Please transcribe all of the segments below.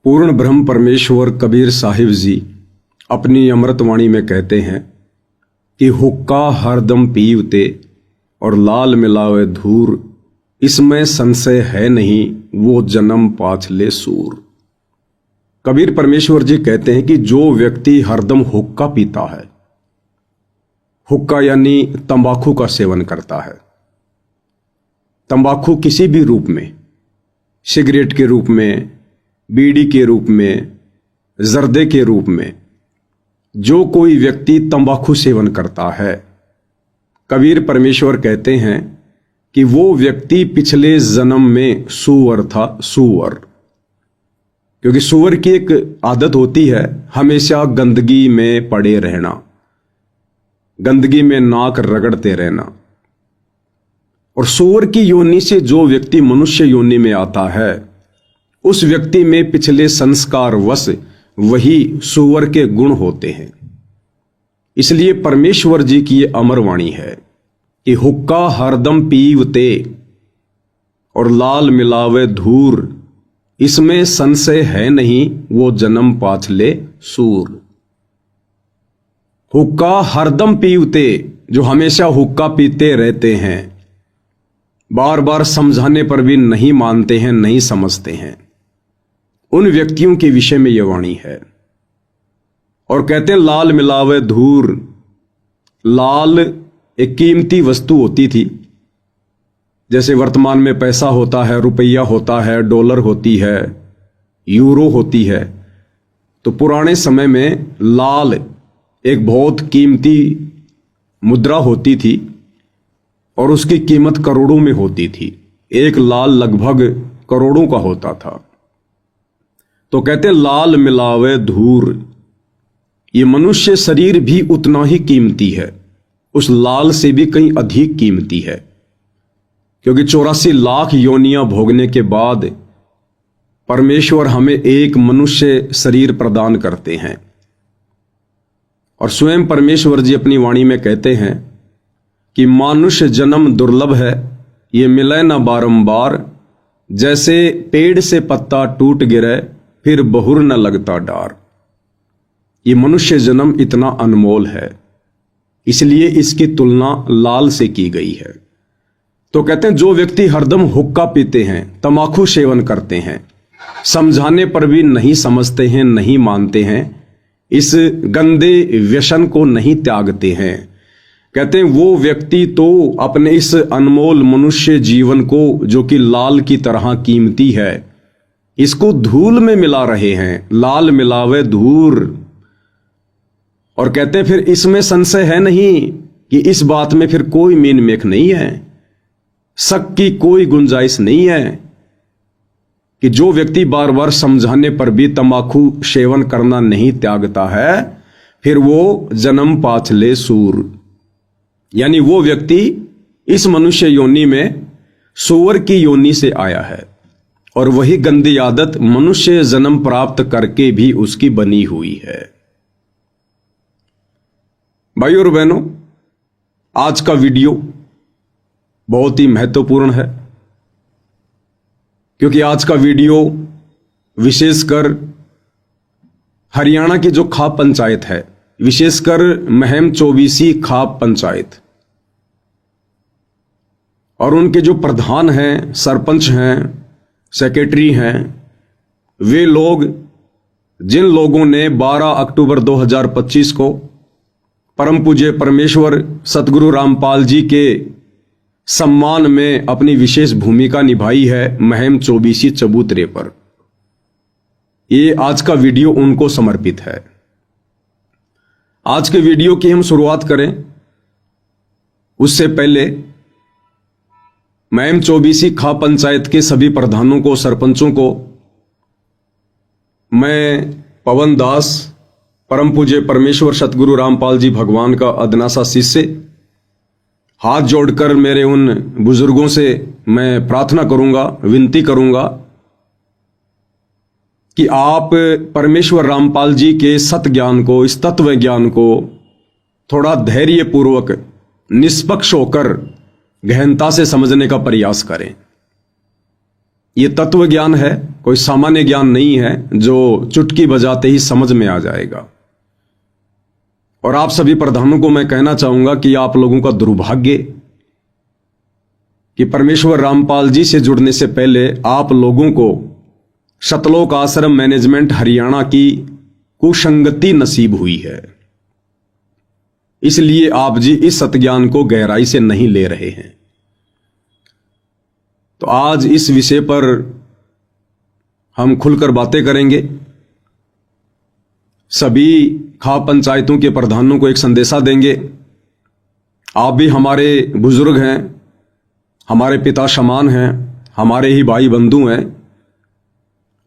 पूर्ण ब्रह्म परमेश्वर कबीर साहिब जी अपनी अमृतवाणी में कहते हैं कि हुक्का हरदम पीवते और लाल मिलावे धूर, इसमें संशय है नहीं वो जन्म पाछले सूर। कबीर परमेश्वर जी कहते हैं कि जो व्यक्ति हरदम हुक्का पीता है, हुक्का यानी तंबाकू का सेवन करता है, तंबाकू किसी भी रूप में, सिगरेट के रूप में, बीड़ी के रूप में, जर्दे के रूप में, जो कोई व्यक्ति तंबाकू सेवन करता है, कबीर परमेश्वर कहते हैं कि वो व्यक्ति पिछले जन्म में सूअर था, सूअर। क्योंकि सूअर की एक आदत होती है हमेशा गंदगी में पड़े रहना, गंदगी में नाक रगड़ते रहना। और सूअर की योनि से जो व्यक्ति मनुष्य योनि में आता है, उस व्यक्ति में पिछले संस्कार वश वही सूअर के गुण होते हैं। इसलिए परमेश्वर जी की ये अमर वाणी है कि हुक्का हरदम पीवते और लाल मिलावे धूर, इसमें संशय है नहीं वो जन्म पाछले सूर। हुक्का हरदम पीवते, जो हमेशा हुक्का पीते रहते हैं, बार बार समझाने पर भी नहीं मानते हैं, नहीं समझते हैं, उन व्यक्तियों के विषय में यह वाणी है। और कहते हैं लाल मिलावे धूर। लाल एक कीमती वस्तु होती थी, जैसे वर्तमान में पैसा होता है, रुपया होता है, डॉलर होती है, यूरो होती है। तो पुराने समय में लाल एक बहुत कीमती मुद्रा होती थी और उसकी कीमत करोड़ों में होती थी। एक लाल लगभग करोड़ों का होता था। तो कहते लाल मिलावे धूर, ये मनुष्य शरीर भी उतना ही कीमती है, उस लाल से भी कहीं अधिक कीमती है। क्योंकि 84 लाख योनियां भोगने के बाद परमेश्वर हमें एक मनुष्य शरीर प्रदान करते हैं। और स्वयं परमेश्वर जी अपनी वाणी में कहते हैं कि मानुष्य जन्म दुर्लभ है, ये मिले न बारंबार, जैसे पेड़ से पत्ता टूट गिरे फिर बहुर न लगता डार। ये मनुष्य जन्म इतना अनमोल है, इसलिए इसकी तुलना लाल से की गई है। तो कहते हैं जो व्यक्ति हरदम हुक्का पीते हैं, तंबाकू सेवन करते हैं, समझाने पर भी नहीं समझते हैं, नहीं मानते हैं, इस गंदे व्यसन को नहीं त्यागते हैं, कहते हैं वो व्यक्ति तो अपने इस अनमोल मनुष्य जीवन को, जो कि लाल की तरह कीमती है, इसको धूल में मिला रहे हैं। लाल मिलावे धूर। और कहते हैं फिर इसमें संशय है नहीं कि इस बात में फिर कोई मीन मेख नहीं है, शक की कोई गुंजाइश नहीं है कि जो व्यक्ति बार बार समझाने पर भी तंबाकू सेवन करना नहीं त्यागता है, फिर वो जन्म पाछले सूर, यानी वो व्यक्ति इस मनुष्य योनि में सूअर की योनि से आया है और वही गंदी आदत मनुष्य जन्म प्राप्त करके भी उसकी बनी हुई है। भाइयों और बहनों, आज का वीडियो बहुत ही महत्वपूर्ण है, क्योंकि आज का वीडियो विशेषकर हरियाणा की जो खाप पंचायत है, विशेषकर महम 24 खाप पंचायत, और उनके जो प्रधान हैं, सरपंच हैं, सेक्रेटरी हैं, वे लोग, जिन लोगों ने 12 अक्टूबर 2025 को परम पूज्य परमेश्वर सतगुरु रामपाल जी के सम्मान में अपनी विशेष भूमिका निभाई है महम 24 चबूतरे पर, ये आज का वीडियो उनको समर्पित है। आज के वीडियो की हम शुरुआत करें उससे पहले महम 24 खाप पंचायत के सभी प्रधानों को, सरपंचों को मैं पवन दास, परम पूज्य परमेश्वर सतगुरु रामपाल जी भगवान का अदना सा शिष्य, हाथ जोड़कर मेरे उन बुजुर्गों से मैं प्रार्थना करूंगा, विनती करूंगा कि आप परमेश्वर रामपाल जी के सत ज्ञान को, इस तत्व ज्ञान को थोड़ा धैर्यपूर्वक, निष्पक्ष होकर गहनता से समझने का प्रयास करें। ये तत्व ज्ञान है, कोई सामान्य ज्ञान नहीं है जो चुटकी बजाते ही समझ में आ जाएगा। और आप सभी प्रधानों को मैं कहना चाहूंगा कि आप लोगों का दुर्भाग्य कि परमेश्वर रामपाल जी से जुड़ने से पहले आप लोगों को सतलोक आश्रम मैनेजमेंट हरियाणा की कुसंगति नसीब हुई है, इसलिए आप जी इस सतज्ञान को गहराई से नहीं ले रहे हैं। तो आज इस विषय पर हम खुलकर बातें करेंगे। सभी खाप पंचायतों के प्रधानों को एक संदेशा देंगे। आप भी हमारे बुजुर्ग हैं, हमारे पिता समान हैं, हमारे ही भाई बंधु हैं,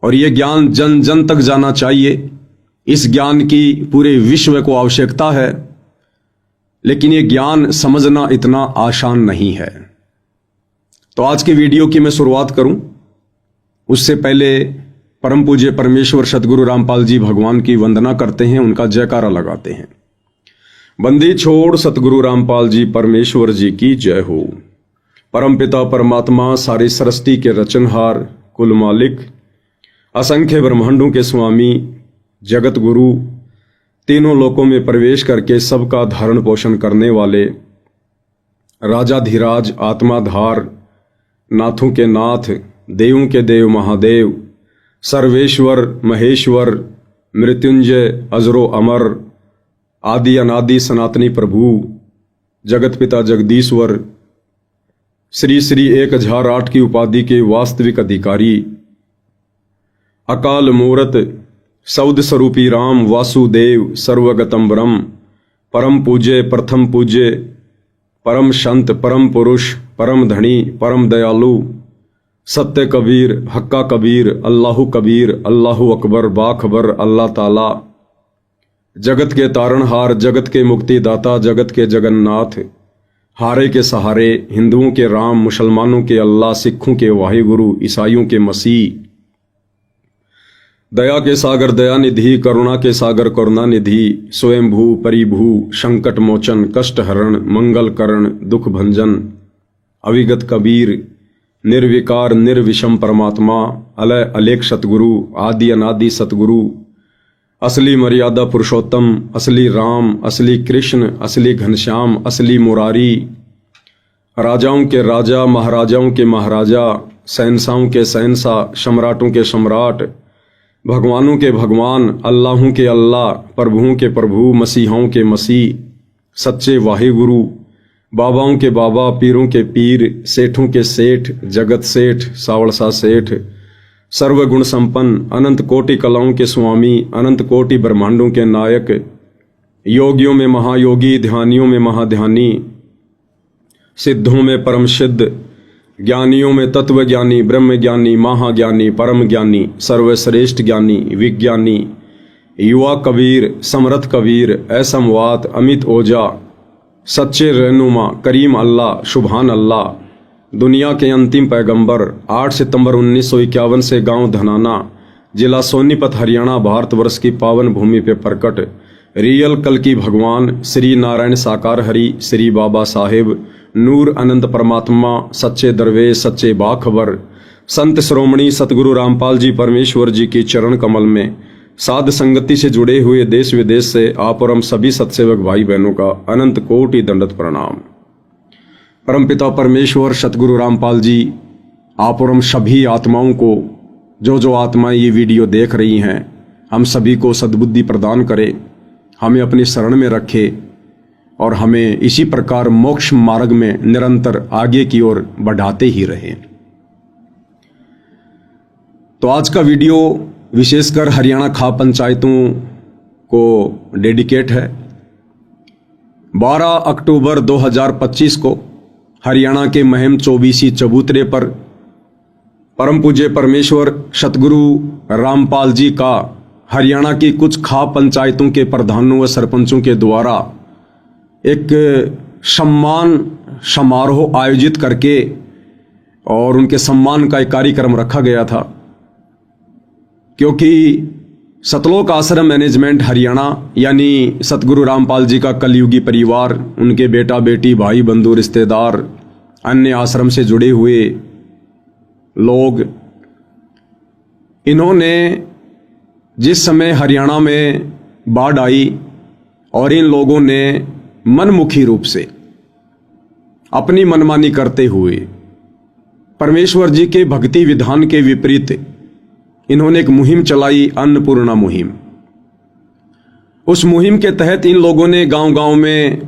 और ये ज्ञान जन जन तक जाना चाहिए। इस ज्ञान की पूरे विश्व को आवश्यकता है, लेकिन ये ज्ञान समझना इतना आसान नहीं है। तो आज की वीडियो की मैं शुरुआत करूं उससे पहले परम पूज्य परमेश्वर सतगुरु रामपाल जी भगवान की वंदना करते हैं, उनका जयकारा लगाते हैं। बंदी छोड़ सतगुरु रामपाल जी परमेश्वर जी की जय हो। परम पिता परमात्मा सारी सृष्टि के रचनहार, कुल मालिक, असंख्य ब्रह्मांडों के स्वामी, जगत गुरु, तीनों लोकों में प्रवेश करके सबका धारण पोषण करने वाले, राजाधिराज, आत्माधार, नाथों के नाथ, देवों के देव महादेव, सर्वेश्वर महेश्वर, मृत्युंजय, अजरो अमर, आदि अनादि सनातनी प्रभु, जगत पिता जगदीश्वर, श्री श्री 1008 की उपाधि के वास्तविक अधिकारी, अकाल मूरत, सौद स्वरूपी राम वासुदेव, सर्वगतम ब्रह्म, परम पूज्य, प्रथम पूज्य, परम संत, परम पुरुष, परम धनी, परम दयालु, सत्य कबीर, हक्का कबीर, अल्लाहु कबीर, अल्लाहु अकबर, बाखबर, अल्लाह ताला, जगत के तारणहार, जगत के मुक्तिदाता, जगत के जगन्नाथ, हारे के सहारे, हिंदुओं के राम, मुसलमानों के अल्लाह, सिखों के वाहिगुरु, ईसाइयों के मसीह, दया के सागर दयानिधि, करुणा के सागर करुणानिधि, स्वयंभू परिभू, संकट मोचन, कष्ट हरण, मंगल करण, दुख भंजन, अविगत कबीर, निर्विकार निर्विषम परमात्मा, अलय अलेख सतगुरु, आदि अनादि सतगुरु, असली मर्यादा पुरुषोत्तम, असली राम, असली कृष्ण, असली घनश्याम, असली मुरारी, राजाओं के राजा, महाराजाओं के महाराजा, शहंशाहों के शहंशाह, सम्राटों के सम्राट, भगवानों के भगवान, अल्लाहों के अल्लाह, प्रभुओं के प्रभु, मसीहों के मसीह, सच्चे वाहिगुरु, बाबाओं के बाबा, पीरों के पीर, सेठों के सेठ, जगत सेठ, सावड़सा सेठ, सर्वगुण संपन्न, अनंत कोटि कलाओं के स्वामी, अनंत कोटि ब्रह्मांडों के नायक, योगियों में महायोगी, ध्यानियों में महाध्यानी, सिद्धों में परम सिद्ध, ज्ञानियों में तत्व ज्ञानी, ब्रह्म ज्ञानी, महाज्ञानी, परम ज्ञानी, सर्वश्रेष्ठ ज्ञानी, विज्ञानी, युवा कबीर, समर्थ कबीर, असमवात, अमित ओजा, सच्चे रहनुमा, करीम अल्लाह, सुभान अल्लाह, दुनिया के अंतिम पैगंबर, 8 सितंबर 1951 से गांव धनाना, जिला सोनीपत, हरियाणा, भारतवर्ष की पावन भूमि पे प्रकट रियल कल की भगवान, श्री नारायण साकार हरि, श्री बाबा साहेब, नूर अनंत परमात्मा, सच्चे दरवेश, सच्चे बाखबर, संत श्रोमणी सतगुरु रामपाल जी परमेश्वर जी की चरण कमल में साध संगति से जुड़े हुए देश विदेश से आप और हम सभी सत्सेवक भाई बहनों का अनंत कोटि दंडवत प्रणाम। परमपिता परमेश्वर सतगुरु रामपाल जी आप और हम सभी आत्माओं को, जो आत्माएं ये वीडियो देख रही हैं, हम सभी को सद्बुद्धि प्रदान करे, हमें अपनी शरण में रखे और हमें इसी प्रकार मोक्ष मार्ग में निरंतर आगे की ओर बढ़ाते ही रहें। तो आज का वीडियो विशेषकर हरियाणा खाप पंचायतों को डेडिकेट है। 12 अक्टूबर 2025 को हरियाणा के महम 24 चबूतरे पर परम पूज्य परमेश्वर सतगुरु रामपाल जी का हरियाणा की कुछ खाप पंचायतों के प्रधानों व सरपंचों के द्वारा एक सम्मान समारोह आयोजित करके और उनके सम्मान का एक कार्यक्रम रखा गया था, क्योंकि सतलोक आश्रम मैनेजमेंट हरियाणा यानी सतगुरु रामपाल जी का कलयुगी परिवार, उनके बेटा बेटी, भाई बंधु, रिश्तेदार, अन्य आश्रम से जुड़े हुए लोग, इन्होंने जिस समय हरियाणा में बाढ़ आई और इन लोगों ने मनमुखी रूप से अपनी मनमानी करते हुए परमेश्वर जी के भक्ति विधान के विपरीत इन्होंने एक मुहिम चलाई, अन्नपूर्णा मुहिम। उस मुहिम के तहत इन लोगों ने गांव-गांव में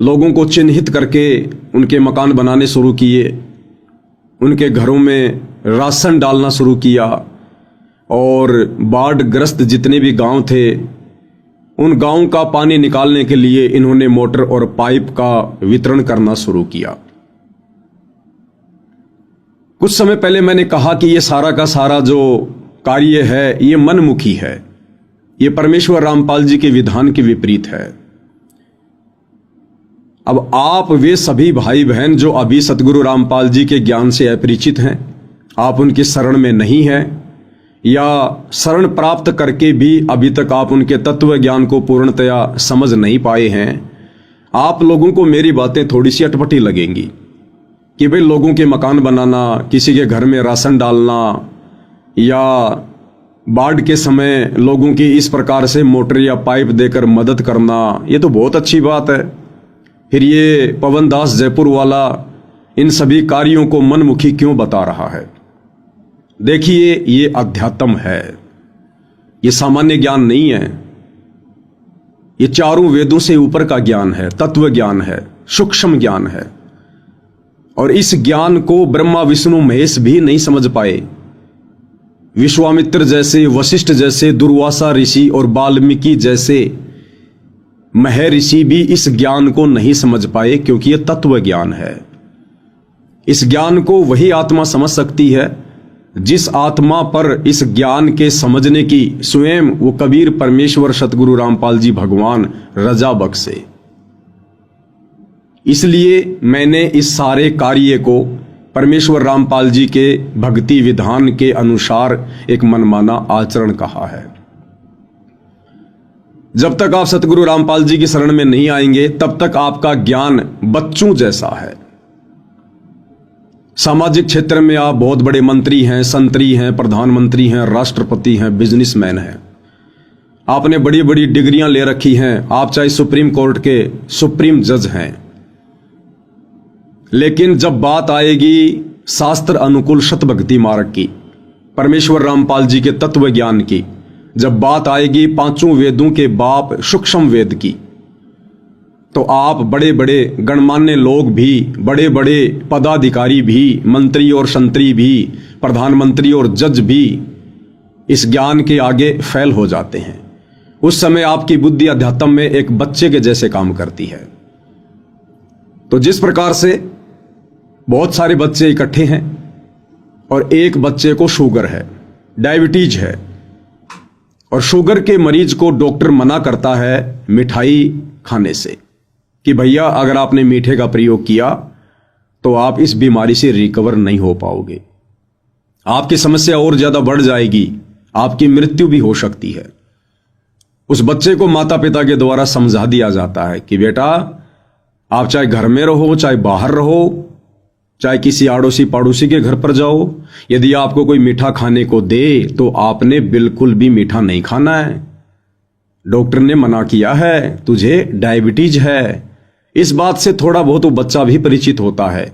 लोगों को चिन्हित करके उनके मकान बनाने शुरू किए, उनके घरों में राशन डालना शुरू किया और बाढ़ ग्रस्त जितने भी गांव थे उन गांव का पानी निकालने के लिए इन्होंने मोटर और पाइप का वितरण करना शुरू किया। कुछ समय पहले मैंने कहा कि ये सारा का सारा जो कार्य है ये मनमुखी है, ये परमेश्वर रामपाल जी के विधान के विपरीत है। अब आप वे सभी भाई बहन जो अभी सतगुरु रामपाल जी के ज्ञान से अपरिचित हैं, आप उनकी शरण में नहीं हैं या शरण प्राप्त करके भी अभी तक आप उनके तत्व ज्ञान को पूर्णतया समझ नहीं पाए हैं, आप लोगों को मेरी बातें थोड़ी सी अटपटी लगेंगी कि भाई लोगों के मकान बनाना, किसी के घर में राशन डालना या बाढ़ के समय लोगों की इस प्रकार से मोटर या पाइप देकर मदद करना, ये तो बहुत अच्छी बात है। फिर ये पवन दास जयपुर वाला इन सभी कार्यों को मनमुखी क्यों बता रहा है? देखिए, ये अध्यात्म है, ये सामान्य ज्ञान नहीं है, ये चारों वेदों से ऊपर का ज्ञान है, तत्व ज्ञान है, सूक्ष्म ज्ञान है। और इस ज्ञान को ब्रह्मा विष्णु महेश भी नहीं समझ पाए। विश्वामित्र जैसे, वशिष्ठ जैसे, दुर्वासा ऋषि और वाल्मीकि जैसे महर्षि भी इस ज्ञान को नहीं समझ पाए, क्योंकि यह तत्व ज्ञान है। इस ज्ञान को वही आत्मा समझ सकती है जिस आत्मा पर इस ज्ञान के समझने की स्वयं वो कबीर परमेश्वर सतगुरु रामपाल जी भगवान रजा बख्शे। इसलिए मैंने इस सारे कार्य को परमेश्वर रामपाल जी के भक्ति विधान के अनुसार एक मनमाना आचरण कहा है। जब तक आप सतगुरु रामपाल जी की शरण में नहीं आएंगे तब तक आपका ज्ञान बच्चों जैसा है। सामाजिक क्षेत्र में आप बहुत बड़े मंत्री हैं, संतरी हैं, प्रधानमंत्री हैं, राष्ट्रपति हैं, बिजनेसमैन हैं, आपने बड़ी बड़ी डिग्रियां ले रखी हैं, आप चाहे सुप्रीम कोर्ट के सुप्रीम जज हैं, लेकिन जब बात आएगी शास्त्र अनुकूल शतभक्ति मार्ग की, परमेश्वर रामपाल जी के तत्व ज्ञान की, जब बात आएगी पांचों वेदों के बाप सूक्ष्म वेद की, तो आप बड़े बड़े गणमान्य लोग भी, बड़े बड़े पदाधिकारी भी, मंत्री और संतरी भी, प्रधानमंत्री और जज भी इस ज्ञान के आगे फेल हो जाते हैं। उस समय आपकी बुद्धि अध्यात्म में एक बच्चे के जैसे काम करती है। तो जिस प्रकार से बहुत सारे बच्चे इकट्ठे हैं और एक बच्चे को शुगर है, डायबिटीज है, और शुगर के मरीज को डॉक्टर मना करता है मिठाई खाने से कि भैया अगर आपने मीठे का प्रयोग किया तो आप इस बीमारी से रिकवर नहीं हो पाओगे, आपकी समस्या और ज्यादा बढ़ जाएगी, आपकी मृत्यु भी हो सकती है। उस बच्चे को माता पिता के द्वारा समझा दिया जाता है कि बेटा आप चाहे घर में रहो, चाहे बाहर रहो, चाहे किसी आड़ोसी पड़ोसी के घर पर जाओ, यदि आपको कोई मीठा खाने को दे तो आपने बिल्कुल भी मीठा नहीं खाना है। डॉक्टर ने मना किया है, तुझे डायबिटीज है। इस बात से थोड़ा बहुत वो बच्चा भी परिचित होता है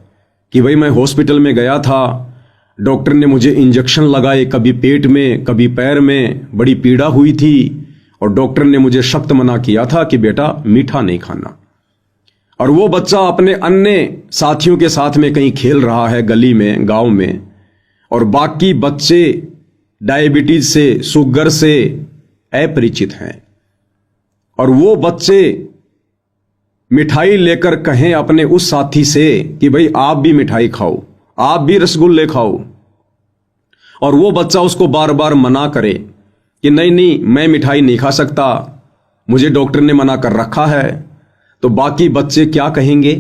कि भाई मैं हॉस्पिटल में गया था, डॉक्टर ने मुझे इंजेक्शन लगाए, कभी पेट में कभी पैर में, बड़ी पीड़ा हुई थी और डॉक्टर ने मुझे सख्त मना किया था कि बेटा मीठा नहीं खाना। और वो बच्चा अपने अन्य साथियों के साथ में कहीं खेल रहा है गली में, गांव में, और बाकी बच्चे डायबिटीज से, शुगर से अपरिचित हैं, और वो बच्चे मिठाई लेकर कहें अपने उस साथी से कि भाई आप भी मिठाई खाओ, आप भी रसगुल्ले खाओ, और वो बच्चा उसको बार बार मना करे कि नहीं नहीं मैं मिठाई नहीं खा सकता, मुझे डॉक्टर ने मना कर रखा है। तो बाकी बच्चे क्या कहेंगे?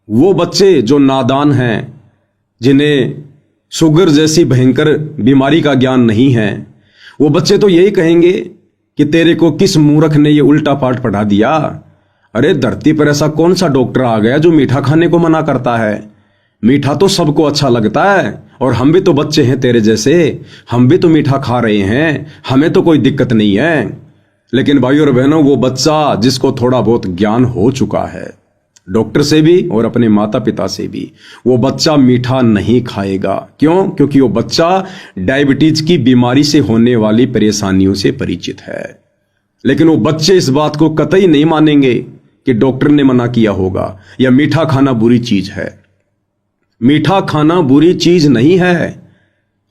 वो बच्चे जो नादान हैं, जिन्हें शुगर जैसी भयंकर बीमारी का ज्ञान नहीं है, वो बच्चे तो यही कहेंगे कि तेरे को किस मूर्ख ने ये उल्टा पाठ पढ़ा दिया। अरे धरती पर ऐसा कौन सा डॉक्टर आ गया जो मीठा खाने को मना करता है? मीठा तो सबको अच्छा लगता है और हम भी तो बच्चे हैं तेरे जैसे, हम भी तो मीठा खा रहे हैं, हमें तो कोई दिक्कत नहीं है। लेकिन भाइयों और बहनों, वो बच्चा जिसको थोड़ा बहुत ज्ञान हो चुका है, डॉक्टर से भी और अपने माता पिता से भी, वो बच्चा मीठा नहीं खाएगा। क्यों? क्योंकि वो बच्चा डायबिटीज की बीमारी से होने वाली परेशानियों से परिचित है। लेकिन वो बच्चे इस बात को कतई नहीं मानेंगे कि डॉक्टर ने मना किया होगा या मीठा खाना बुरी चीज है। मीठा खाना बुरी चीज नहीं है।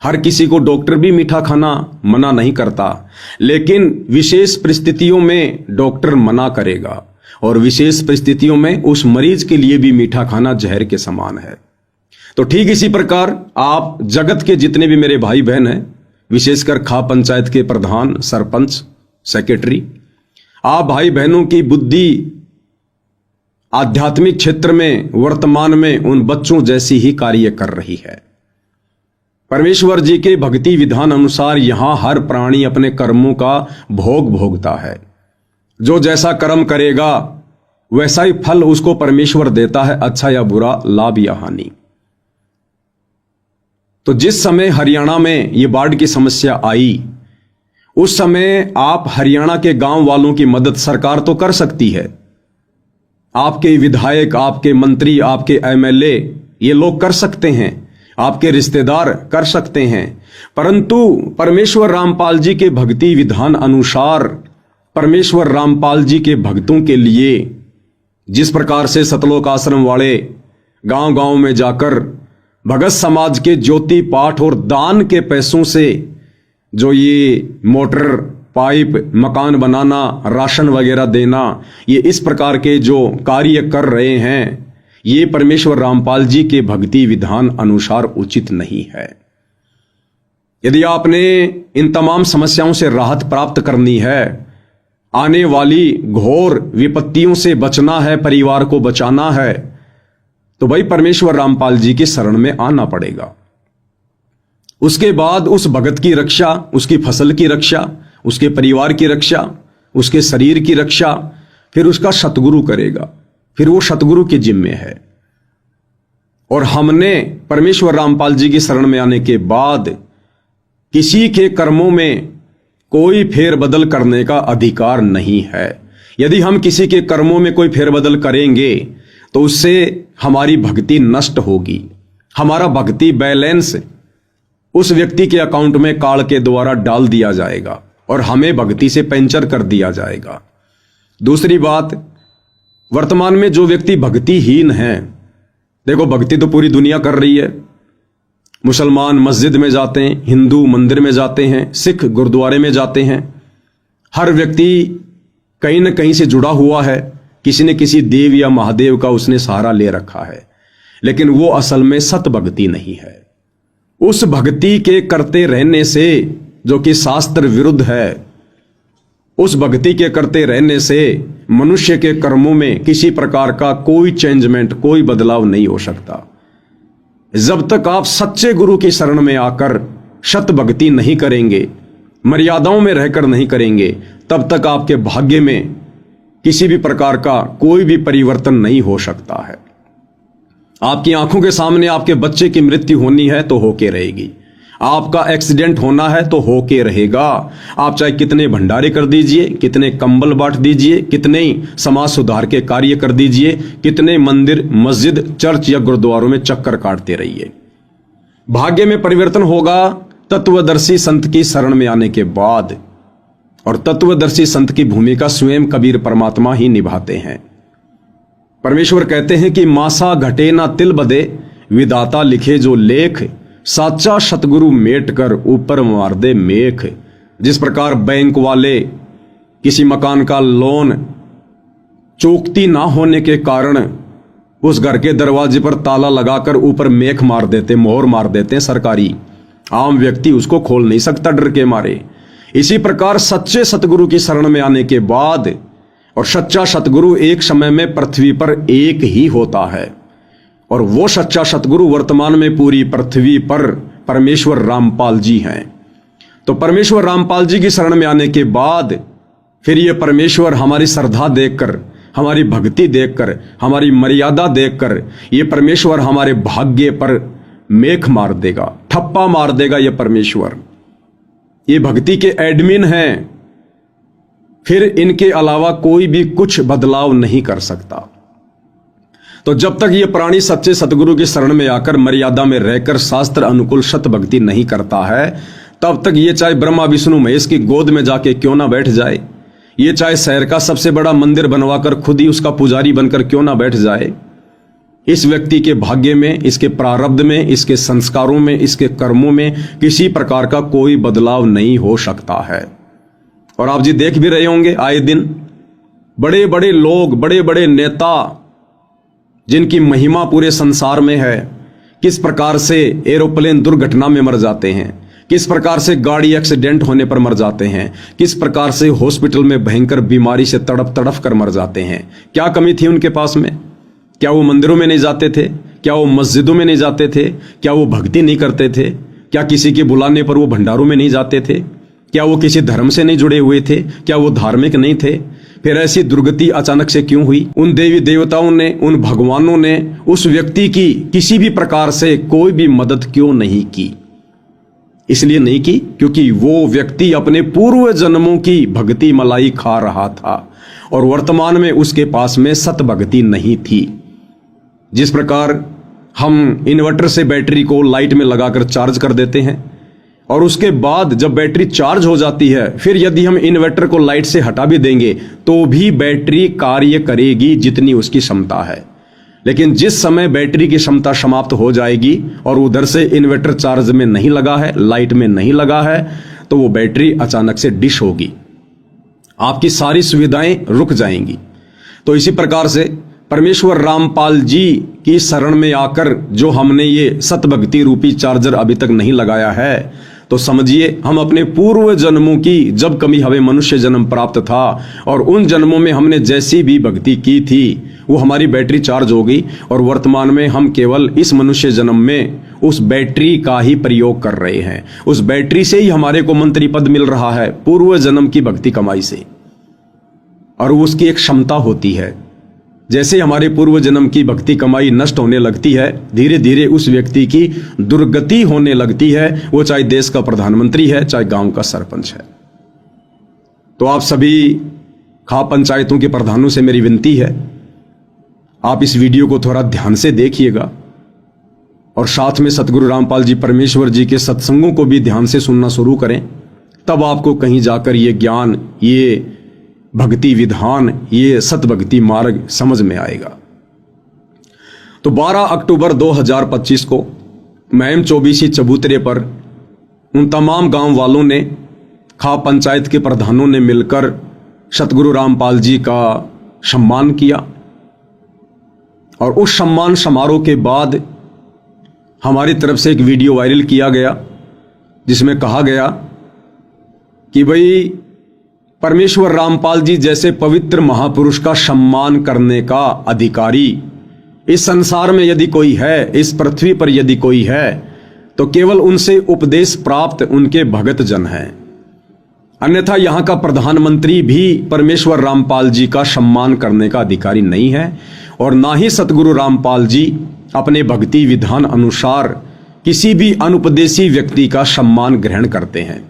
हर किसी को डॉक्टर भी मीठा खाना मना नहीं करता, लेकिन विशेष परिस्थितियों में डॉक्टर मना करेगा, और विशेष परिस्थितियों में उस मरीज के लिए भी मीठा खाना जहर के समान है। तो ठीक इसी प्रकार आप जगत के जितने भी मेरे भाई बहन हैं, विशेषकर खा पंचायत के प्रधान, सरपंच, सेक्रेटरी, आप भाई बहनों की बुद्धि आध्यात्मिक क्षेत्र में वर्तमान में उन बच्चों जैसी ही कार्य कर रही है। परमेश्वर जी के भक्ति विधान अनुसार यहां हर प्राणी अपने कर्मों का भोग भोगता है। जो जैसा कर्म करेगा वैसा ही फल उसको परमेश्वर देता है, अच्छा या बुरा, लाभ या हानि। तो जिस समय हरियाणा में ये बाढ़ की समस्या आई, उस समय आप हरियाणा के गांव वालों की मदद सरकार तो कर सकती है। आपके विधायक, आपके मंत्री, आपके एमएलए, ये लोग कर सकते हैं, आपके रिश्तेदार कर सकते हैं, परंतु परमेश्वर रामपाल जी के भक्ति विधान अनुसार परमेश्वर रामपाल जी के भक्तों के लिए जिस प्रकार से सतलोक आश्रम वाले गांव गांव में जाकर भगत समाज के ज्योति पाठ और दान के पैसों से जो ये मोटर, पाइप, मकान बनाना, राशन वगैरह देना, ये इस प्रकार के जो कार्य कर रहे हैं, ये परमेश्वर रामपाल जी के भक्ति विधान अनुसार उचित नहीं है। यदि आपने इन तमाम समस्याओं से राहत प्राप्त करनी है, आने वाली घोर विपत्तियों से बचना है, परिवार को बचाना है, तो भाई परमेश्वर रामपाल जी की शरण में आना पड़ेगा। उसके बाद उस भगत की रक्षा, उसकी फसल की रक्षा, उसके परिवार की रक्षा, उसके शरीर की रक्षा फिर उसका सतगुरु करेगा, फिर वो सतगुरु के जिम्मे है। और हमने परमेश्वर रामपाल जी की शरण में आने के बाद किसी के कर्मों में कोई फेरबदल करने का अधिकार नहीं है। यदि हम किसी के कर्मों में कोई फेरबदल करेंगे तो उससे हमारी भक्ति नष्ट होगी, हमारा भक्ति बैलेंस उस व्यक्ति के अकाउंट में काल के द्वारा डाल दिया जाएगा और हमें भक्ति से पेंचर कर दिया जाएगा। दूसरी बात, वर्तमान में जो व्यक्ति भक्तिहीन है, देखो भक्ति तो पूरी दुनिया कर रही है। मुसलमान मस्जिद में जाते हैं, हिंदू मंदिर में जाते हैं, सिख गुरुद्वारे में जाते हैं। हर व्यक्ति कहीं न कहीं से जुड़ा हुआ है, किसी न किसी देव या महादेव का उसने सहारा ले रखा है, लेकिन वो असल में सत भक्ति नहीं है। उस भक्ति के करते रहने से, जो कि शास्त्र विरुद्ध है, उस भक्ति के करते रहने से मनुष्य के कर्मों में किसी प्रकार का कोई चेंजमेंट, कोई बदलाव नहीं हो सकता। जब तक आप सच्चे गुरु की शरण में आकर सत भक्ति नहीं करेंगे, मर्यादाओं में रहकर नहीं करेंगे, तब तक आपके भाग्य में किसी भी प्रकार का कोई भी परिवर्तन नहीं हो सकता है। आपकी आंखों के सामने आपके बच्चे की मृत्यु होनी है तो होके रहेगी, आपका एक्सीडेंट होना है तो होके रहेगा। आप चाहे कितने भंडारे कर दीजिए, कितने कंबल बांट दीजिए, कितने समाज सुधार के कार्य कर दीजिए, कितने मंदिर, मस्जिद, चर्च या गुरुद्वारों में चक्कर काटते रहिए, भाग्य में परिवर्तन होगा तत्वदर्शी संत की शरण में आने के बाद। और तत्वदर्शी संत की भूमिका स्वयं कबीर परमात्मा ही निभाते हैं। परमेश्वर कहते हैं कि मासा घटे ना तिल बदे, विदाता लिखे जो लेख, साचा सतगुरु मेट कर ऊपर मार दे मेख। जिस प्रकार बैंक वाले किसी मकान का लोन चूकती ना होने के कारण उस घर के दरवाजे पर ताला लगाकर ऊपर मेख मार देते, मोहर मार देते हैं सरकारी, आम व्यक्ति उसको खोल नहीं सकता डर के मारे। इसी प्रकार सच्चे सतगुरु की शरण में आने के बाद, और सच्चा सतगुरु एक समय में पृथ्वी पर एक ही होता है, और वो सच्चा सतगुरु वर्तमान में पूरी पृथ्वी पर परमेश्वर रामपाल जी हैं। तो परमेश्वर रामपाल जी की शरण में आने के बाद फिर ये परमेश्वर हमारी श्रद्धा देखकर, हमारी भक्ति देखकर, हमारी मर्यादा देखकर ये परमेश्वर हमारे भाग्य पर मेख मार देगा, ठप्पा मार देगा ये परमेश्वर। ये भक्ति के एडमिन हैं, फिर इनके अलावा कोई भी कुछ बदलाव नहीं कर सकता। तो जब तक ये प्राणी सच्चे सतगुरु की शरण में आकर मर्यादा में रहकर शास्त्र अनुकूल सत भक्ति नहीं करता है, तब तक ये चाहे ब्रह्मा विष्णु महेश की गोद में जाके क्यों ना बैठ जाए, ये चाहे शहर का सबसे बड़ा मंदिर बनवाकर खुद ही उसका पुजारी बनकर क्यों ना बैठ जाए, इस व्यक्ति के भाग्य में, इसके प्रारब्ध में, इसके संस्कारों में, इसके कर्मों में किसी प्रकार का कोई बदलाव नहीं हो सकता है। और आप जी देख भी रहे होंगे आए दिन बड़े बड़े लोग, बड़े बड़े नेता जिनकी महिमा पूरे संसार में है, किस प्रकार से एरोप्लेन दुर्घटना में मर जाते हैं, किस प्रकार से गाड़ी एक्सीडेंट होने पर मर जाते हैं, किस प्रकार से हॉस्पिटल में भयंकर बीमारी से तड़प तड़प कर मर जाते हैं। क्या कमी थी उनके पास में? क्या वो मंदिरों में नहीं जाते थे? क्या वो मस्जिदों में नहीं जाते थे? क्या वो भक्ति नहीं करते थे? क्या किसी के बुलाने पर वो भंडारों में नहीं जाते थे? क्या वो किसी धर्म से नहीं जुड़े हुए थे? क्या वो धार्मिक नहीं थे? फिर ऐसी दुर्गति अचानक से क्यों हुई? उन देवी देवताओं ने, उन भगवानों ने उस व्यक्ति की किसी भी प्रकार से कोई भी मदद क्यों नहीं की? इसलिए नहीं की क्योंकि वो व्यक्ति अपने पूर्व जन्मों की भक्ति मलाई खा रहा था और वर्तमान में उसके पास में सत भक्ति नहीं थी। जिस प्रकार हम इन्वर्टर से बैटरी को लाइट में लगाकर चार्ज कर देते हैं और उसके बाद जब बैटरी चार्ज हो जाती है, फिर यदि हम इन्वर्टर को लाइट से हटा भी देंगे तो भी बैटरी कार्य करेगी जितनी उसकी क्षमता है। लेकिन जिस समय बैटरी की क्षमता समाप्त हो जाएगी और उधर से इन्वर्टर चार्ज में नहीं लगा है, लाइट में नहीं लगा है, तो वो बैटरी अचानक से डिश होगी, आपकी सारी सुविधाएं रुक जाएंगी। तो इसी प्रकार से परमेश्वर रामपाल जी की शरण में आकर जो हमने ये सतभक्ति रूपी चार्जर अभी तक नहीं लगाया है, तो समझिए हम अपने पूर्व जन्मों की, जब कभी हमें मनुष्य जन्म प्राप्त था और उन जन्मों में हमने जैसी भी भक्ति की थी वो हमारी बैटरी चार्ज हो गई और वर्तमान में हम केवल इस मनुष्य जन्म में उस बैटरी का ही प्रयोग कर रहे हैं। उस बैटरी से ही हमारे को मंत्री पद मिल रहा है पूर्व जन्म की भक्ति कमाई से, और उसकी एक क्षमता होती है। जैसे हमारे पूर्व जन्म की भक्ति कमाई नष्ट होने लगती है, धीरे धीरे उस व्यक्ति की दुर्गति होने लगती है, वो चाहे देश का प्रधानमंत्री है, चाहे गांव का सरपंच है। तो आप सभी खाप पंचायतों के प्रधानों से मेरी विनती है, आप इस वीडियो को थोड़ा ध्यान से देखिएगा और साथ में सतगुरु रामपाल जी परमेश्वर जी के सत्संगों को भी ध्यान से सुनना शुरू करें। तब आपको कहीं जाकर ये ज्ञान, ये भक्ति विधान, ये सतभक्ति मार्ग समझ में आएगा। तो 12 अक्टूबर 2025 को महम 24 चबूतरे पर उन तमाम गांव वालों ने, खाप पंचायत के प्रधानों ने मिलकर सतगुरु रामपाल जी का सम्मान किया। और उस सम्मान समारोह के बाद हमारी तरफ से एक वीडियो वायरल किया गया जिसमें कहा गया कि भाई परमेश्वर रामपाल जी जैसे पवित्र महापुरुष का सम्मान करने का अधिकारी इस संसार में यदि कोई है, इस पृथ्वी पर यदि कोई है, तो केवल उनसे उपदेश प्राप्त उनके भगत जन हैं। अन्यथा यहां का प्रधानमंत्री भी परमेश्वर रामपाल जी का सम्मान करने का अधिकारी नहीं है और ना ही सतगुरु रामपाल जी अपने भक्ति विधान अनुसार किसी भी अनुपदेशी व्यक्ति का सम्मान ग्रहण करते हैं।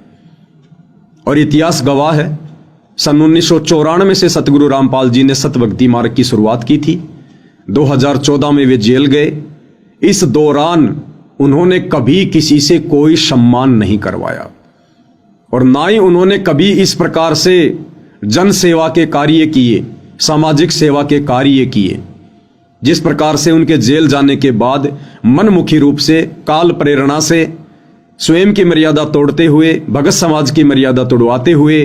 और इतिहास गवाह है, सन 1994 से सतगुरु रामपाल जी ने सतभक्ति मार्ग की शुरुआत की थी। 2014 में वे जेल गए। इस दौरान उन्होंने कभी किसी से कोई सम्मान नहीं करवाया और ना ही उन्होंने कभी इस प्रकार से जन सेवा के कार्य किए, सामाजिक सेवा के कार्य किए। जिस प्रकार से उनके जेल जाने के बाद मनमुखी रूप से, काल प्रेरणा से, स्वयं की मर्यादा तोड़ते हुए, भगत समाज की मर्यादा तोड़वाते हुए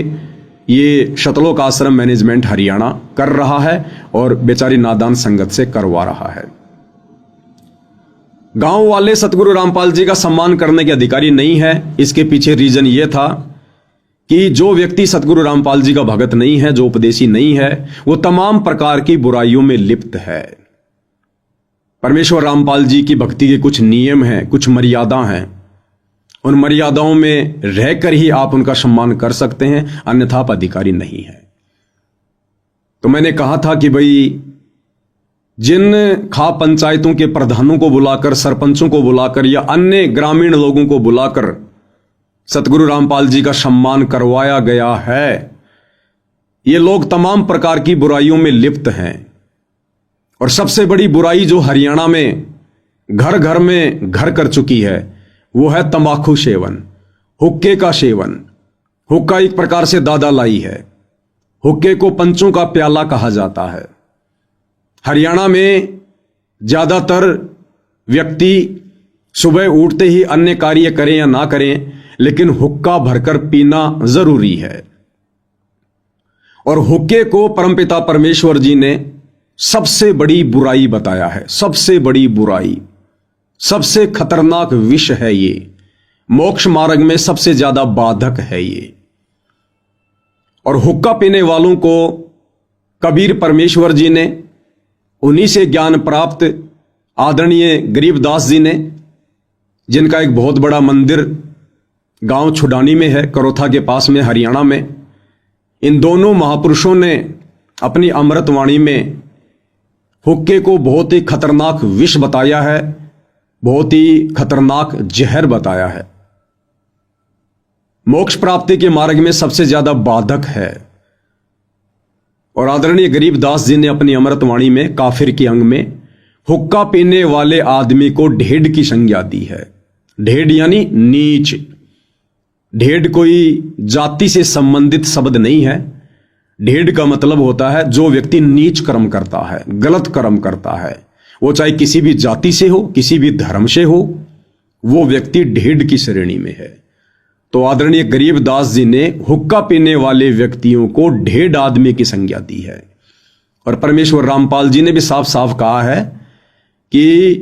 ये शतलोक आश्रम मैनेजमेंट हरियाणा कर रहा है और बेचारी नादान संगत से करवा रहा है। गांव वाले सतगुरु रामपाल जी का सम्मान करने के अधिकारी नहीं है। इसके पीछे रीजन ये था कि जो व्यक्ति सतगुरु रामपाल जी का भगत नहीं है, जो उपदेशी नहीं है, वो तमाम प्रकार की बुराइयों में लिप्त है। परमेश्वर रामपाल जी की भक्ति के कुछ नियम हैं, कुछ मर्यादा हैं। उन मर्यादाओं में रहकर ही आप उनका सम्मान कर सकते हैं, अन्यथा आप अधिकारी नहीं है। तो मैंने कहा था कि भाई जिन खा पंचायतों के प्रधानों को बुलाकर, सरपंचों को बुलाकर या अन्य ग्रामीण लोगों को बुलाकर सतगुरु रामपाल जी का सम्मान करवाया गया है, ये लोग तमाम प्रकार की बुराइयों में लिप्त हैं। और सबसे बड़ी बुराई जो हरियाणा में घर घर में घर कर चुकी है वो है तंबाकू सेवन, हुक्के का सेवन। हुक्का एक प्रकार से दादा लाई है। हुक्के को पंचों का प्याला कहा जाता है। हरियाणा में ज्यादातर व्यक्ति सुबह उठते ही अन्य कार्य करें या ना करें, लेकिन हुक्का भरकर पीना जरूरी है। और हुक्के को परमपिता परमेश्वर जी ने सबसे बड़ी बुराई बताया है। सबसे बड़ी बुराई, सबसे खतरनाक विष है ये। मोक्ष मार्ग में सबसे ज्यादा बाधक है ये। और हुक्का पीने वालों को कबीर परमेश्वर जी ने, उन्हीं से ज्ञान प्राप्त आदरणीय गरीबदास जी ने, जिनका एक बहुत बड़ा मंदिर गांव छुडानी में है, करोथा के पास में, हरियाणा में, इन दोनों महापुरुषों ने अपनी अमृतवाणी में हुक्के को बहुत ही खतरनाक विष बताया है, बहुत ही खतरनाक जहर बताया है। मोक्ष प्राप्ति के मार्ग में सबसे ज्यादा बाधक है। और आदरणीय गरीबदास जी ने अपनी अमृतवाणी में काफिर के अंग में हुक्का पीने वाले आदमी को ढेड की संज्ञा दी है। ढेड यानी नीच। ढेड कोई जाति से संबंधित शब्द नहीं है। ढेड का मतलब होता है जो व्यक्ति नीच कर्म करता है, गलत कर्म करता है, वो चाहे किसी भी जाति से हो, किसी भी धर्म से हो, वो व्यक्ति ढेड की श्रेणी में है। तो आदरणीय गरीबदास जी ने हुक्का पीने वाले व्यक्तियों को ढेड आदमी की संज्ञा दी है। और परमेश्वर रामपाल जी ने भी साफ साफ कहा है कि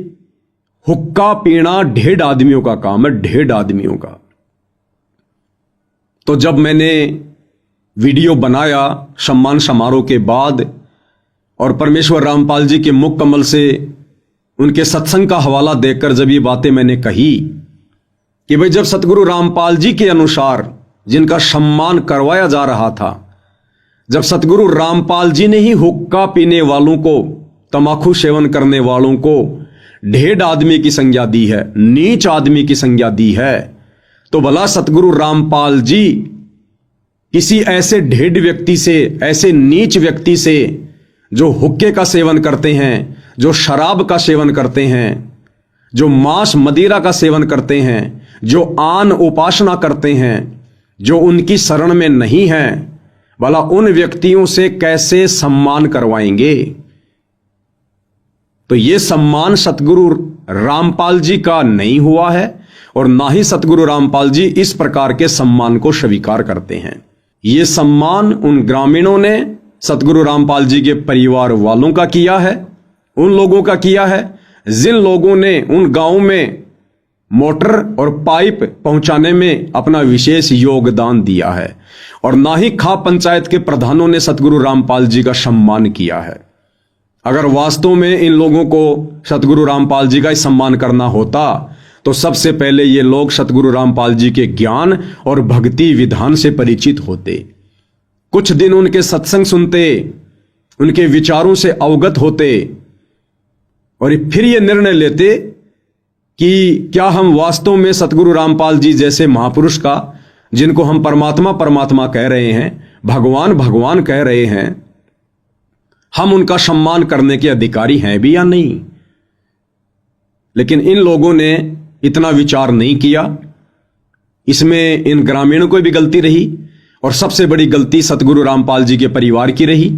हुक्का पीना ढेड आदमियों का काम है, ढेड आदमियों का। तो जब मैंने वीडियो बनाया सम्मान समारोह के बाद और परमेश्वर रामपाल जी के मुख कमल से उनके सत्संग का हवाला देकर जब ये बातें मैंने कही कि भाई, जब सतगुरु रामपाल जी के अनुसार जिनका सम्मान करवाया जा रहा था, जब सतगुरु रामपाल जी ने ही हुक्का पीने वालों को, तंबाकू सेवन करने वालों को ढेड आदमी की संज्ञा दी है, नीच आदमी की संज्ञा दी है, तो भला सतगुरु रामपाल जी किसी ऐसे ढेड व्यक्ति से, ऐसे नीच व्यक्ति से जो हुक्के का सेवन करते हैं, जो शराब का सेवन करते हैं, जो मांस मदिरा का सेवन करते हैं, जो आन उपासना करते हैं, जो उनकी शरण में नहीं है, भला उन व्यक्तियों से कैसे सम्मान करवाएंगे? तो यह सम्मान सतगुरु रामपाल जी का नहीं हुआ है और ना ही सतगुरु रामपाल जी इस प्रकार के सम्मान को स्वीकार करते हैं। यह सम्मान उन ग्रामीणों ने सतगुरु रामपाल जी के परिवार वालों का किया है, उन लोगों का किया है जिन लोगों ने उन गांवों में मोटर और पाइप पहुंचाने में अपना विशेष योगदान दिया है। और ना ही खा पंचायत के प्रधानों ने सतगुरु रामपाल जी का सम्मान किया है। अगर वास्तव में इन लोगों को सतगुरु रामपाल जी का ही सम्मान करना होता तो सबसे पहले ये लोग सतगुरु रामपाल जी के ज्ञान और भक्ति विधान से परिचित होते, कुछ दिन उनके सत्संग सुनते, उनके विचारों से अवगत होते और फिर ये निर्णय लेते कि क्या हम वास्तव में सतगुरु रामपाल जी जैसे महापुरुष का, जिनको हम परमात्मा परमात्मा कह रहे हैं, भगवान भगवान कह रहे हैं, हम उनका सम्मान करने के अधिकारी हैं भी या नहीं। लेकिन इन लोगों ने इतना विचार नहीं किया। इसमें इन ग्रामीणों को भी गलती रही और सबसे बड़ी गलती सतगुरु रामपाल जी के परिवार की रही,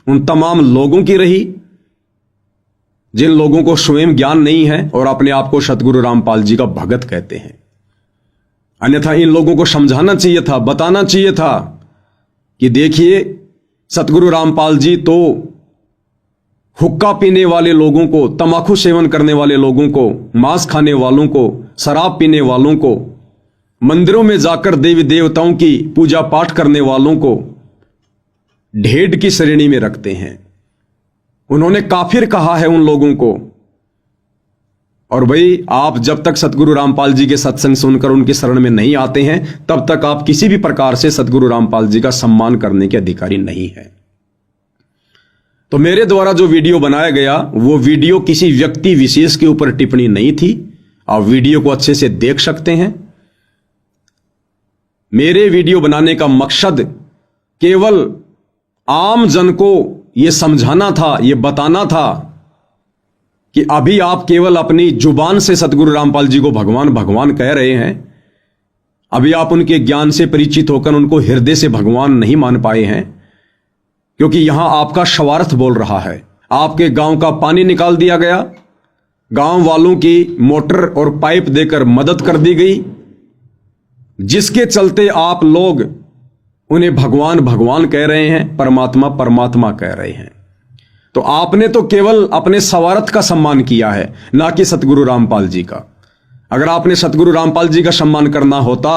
उन तमाम लोगों की रही जिन लोगों को स्वयं ज्ञान नहीं है और अपने आप को सतगुरु रामपाल जी का भगत कहते हैं। अन्यथा इन लोगों को समझाना चाहिए था, बताना चाहिए था कि देखिए, सतगुरु रामपाल जी तो हुक्का पीने वाले लोगों को, तंबाकू सेवन करने वाले लोगों को, मांस खाने वालों को, शराब पीने वालों को, मंदिरों में जाकर देवी देवताओं की पूजा पाठ करने वालों को ढेड की श्रेणी में रखते हैं। उन्होंने काफिर कहा है उन लोगों को। और भाई, आप जब तक सतगुरु रामपाल जी के सत्संग सुनकर उनकी शरण में नहीं आते हैं, तब तक आप किसी भी प्रकार से सतगुरु रामपाल जी का सम्मान करने के अधिकारी नहीं है। तो मेरे द्वारा जो वीडियो बनाया गया वो वीडियो किसी व्यक्ति विशेष के ऊपर टिप्पणी नहीं थी। आप वीडियो को अच्छे से देख सकते हैं। मेरे वीडियो बनाने का मकसद केवल आम जन को यह समझाना था, यह बताना था कि अभी आप केवल अपनी जुबान से सतगुरु रामपाल जी को भगवान भगवान कह रहे हैं। अभी आप उनके ज्ञान से परिचित होकर उनको हृदय से भगवान नहीं मान पाए हैं, क्योंकि यहां आपका स्वार्थ बोल रहा है। आपके गांव का पानी निकाल दिया गया, गांव वालों की मोटर और पाइप देकर मदद कर दी गई, जिसके चलते आप लोग उन्हें भगवान भगवान कह रहे हैं, परमात्मा परमात्मा कह रहे हैं। तो आपने तो केवल अपने स्वार्थ का सम्मान किया है, ना कि सतगुरु रामपाल जी का। अगर आपने सतगुरु रामपाल जी का सम्मान करना होता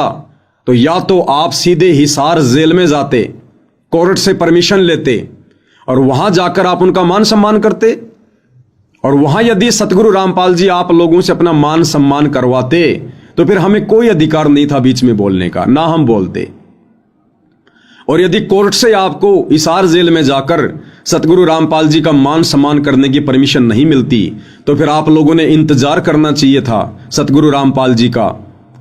तो या तो आप सीधे हिसार जेल में जाते, कोर्ट से परमिशन लेते और वहां जाकर आप उनका मान सम्मान करते, और वहां यदि सतगुरु रामपाल जी आप लोगों से अपना मान सम्मान करवाते तो फिर हमें कोई अधिकार नहीं था बीच में बोलने का, ना हम बोलते। और यदि कोर्ट से आपको हिसार जेल में जाकर सतगुरु रामपाल जी का मान सम्मान करने की परमिशन नहीं मिलती तो फिर आप लोगों ने इंतजार करना चाहिए था सतगुरु रामपाल जी का,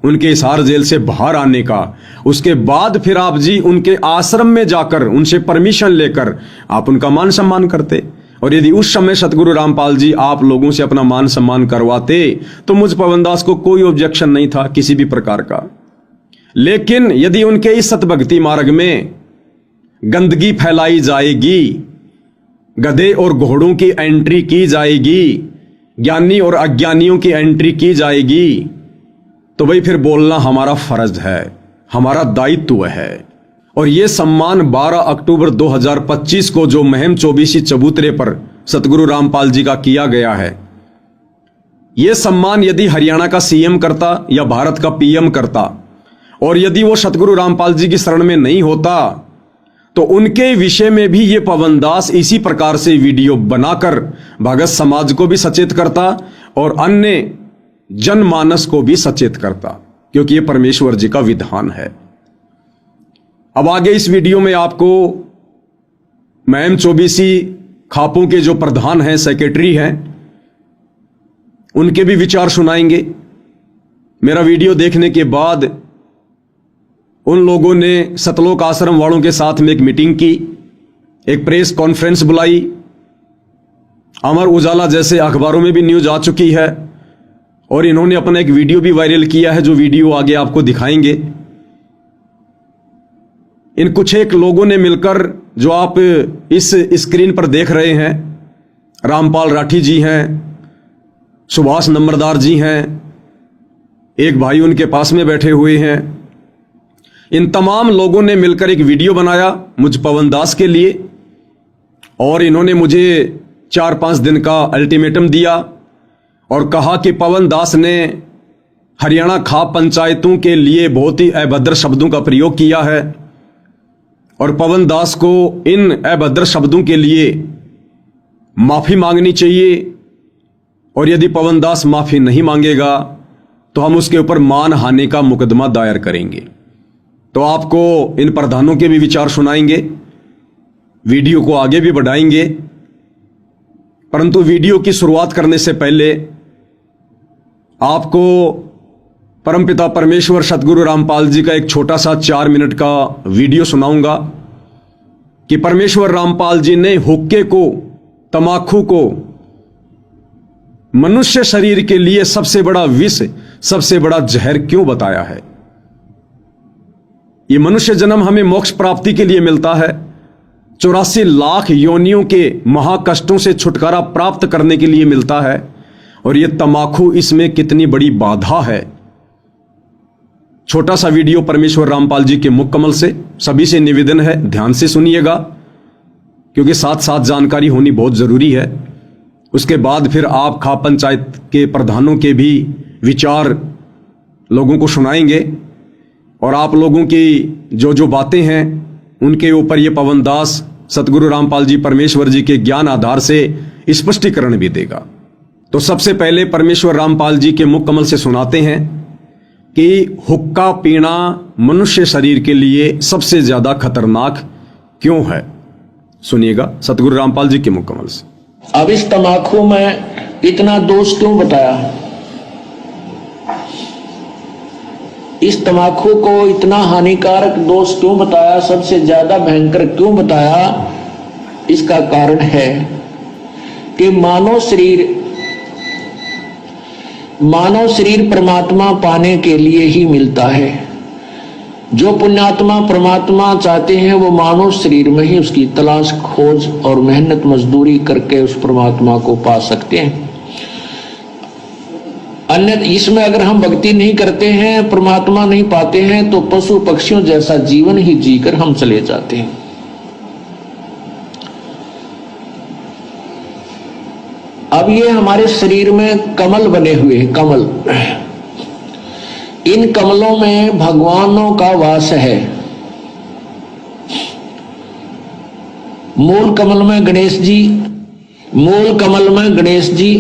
उनके हिसार जेल से बाहर आने का। उसके बाद फिर आप जी उनके आश्रम में जाकर उनसे परमिशन लेकर आप उनका मान सम्मान करते। और यदि उस समय सतगुरु रामपाल जी आप लोगों से अपना मान सम्मान करवाते तो मुझ पवनदास को कोई ऑब्जेक्शन नहीं था किसी भी प्रकार का। लेकिन यदि उनके इस सतभक्ति मार्ग में गंदगी फैलाई जाएगी, गधे और घोड़ों की एंट्री की जाएगी, ज्ञानी और अज्ञानियों की एंट्री की जाएगी, तो भाई फिर बोलना हमारा फर्ज है, हमारा दायित्व है। और यह सम्मान 12 अक्टूबर 2025 को जो महम चौबीसी चबूतरे पर सतगुरु रामपाल जी का किया गया है, यह सम्मान यदि हरियाणा का सीएम करता या भारत का पीएम करता और यदि वो सतगुरु रामपाल जी की शरण में नहीं होता तो उनके विषय में भी ये पवनदास इसी प्रकार से वीडियो बनाकर भगत समाज को भी सचेत करता और अन्य जनमानस को भी सचेत करता, क्योंकि ये परमेश्वर जी का विधान है। अब आगे इस वीडियो में आपको महम चौबीसी खापों के जो प्रधान हैं, सेक्रेटरी हैं, उनके भी विचार सुनाएंगे। मेरा वीडियो देखने के बाद उन लोगों ने सतलोक आश्रम वालों के साथ में एक मीटिंग की, एक प्रेस कॉन्फ्रेंस बुलाई। अमर उजाला जैसे अखबारों में भी न्यूज आ चुकी है और इन्होंने अपना एक वीडियो भी वायरल किया है, जो वीडियो आगे आपको दिखाएंगे। इन कुछ एक लोगों ने मिलकर, जो आप इस स्क्रीन पर देख रहे हैं, रामपाल राठी जी हैं, सुभाष नंबरदार जी हैं, एक भाई उनके पास में बैठे हुए हैं, इन तमाम लोगों ने मिलकर एक वीडियो बनाया मुझ पवनदास के लिए। और इन्होंने मुझे 4-5 दिन का अल्टीमेटम दिया और कहा कि पवनदास ने हरियाणा खाप पंचायतों के लिए बहुत ही अभद्र शब्दों का प्रयोग किया है और पवनदास को इन अभद्र शब्दों के लिए माफी मांगनी चाहिए, और यदि पवनदास माफी नहीं मांगेगा तो हम उसके ऊपर मानहानि का मुकदमा दायर करेंगे। तो आपको इन प्रधानों के भी विचार सुनाएंगे, वीडियो को आगे भी बढ़ाएंगे। परंतु वीडियो की शुरुआत करने से पहले आपको परमपिता परमेश्वर सतगुरु रामपाल जी का एक छोटा सा 4 मिनट का वीडियो सुनाऊंगा कि परमेश्वर रामपाल जी ने हुक्के को, तमाकू को मनुष्य शरीर के लिए सबसे बड़ा विष, सबसे बड़ा जहर क्यों बताया है। ये मनुष्य जन्म हमें मोक्ष प्राप्ति के लिए मिलता है, 84 लाख योनियों के महाकष्टों से छुटकारा प्राप्त करने के लिए मिलता है, और ये तमाकू इसमें कितनी बड़ी बाधा है। छोटा सा वीडियो परमेश्वर रामपाल जी के मुख कमल से, सभी से निवेदन है ध्यान से सुनिएगा, क्योंकि साथ साथ जानकारी होनी बहुत जरूरी है। उसके बाद फिर आप खाप पंचायत के प्रधानों के भी विचार लोगों को सुनाएंगे और आप लोगों की जो जो बातें हैं उनके ऊपर ये पवनदास सतगुरु रामपाल जी परमेश्वर जी के ज्ञान आधार से स्पष्टीकरण भी देगा। तो सबसे पहले परमेश्वर रामपाल जी के मुख कमल से सुनाते हैं कि हुक्का पीना मनुष्य शरीर के लिए सबसे ज्यादा खतरनाक क्यों है। सुनिएगा सतगुरु रामपाल जी के मुकम्मल से। अब इस तम्बाकू में इतना दोष क्यों बताया, इस तम्बाकू को इतना हानिकारक दोष क्यों बताया, सबसे ज्यादा भयंकर क्यों बताया? इसका कारण है कि मानव शरीर परमात्मा पाने के लिए ही मिलता है। जो पुण्यात्मा परमात्मा चाहते हैं वो मानव शरीर में ही उसकी तलाश खोज और मेहनत मजदूरी करके उस परमात्मा को पा सकते हैं। अन्य इसमें अगर हम भक्ति नहीं करते हैं, परमात्मा नहीं पाते हैं, तो पशु पक्षियों जैसा जीवन ही जीकर हम चले जाते हैं। अब ये हमारे शरीर में कमल बने हुए हैं, कमल, इन कमलों में भगवानों का वास है। मूल कमल में गणेश जी,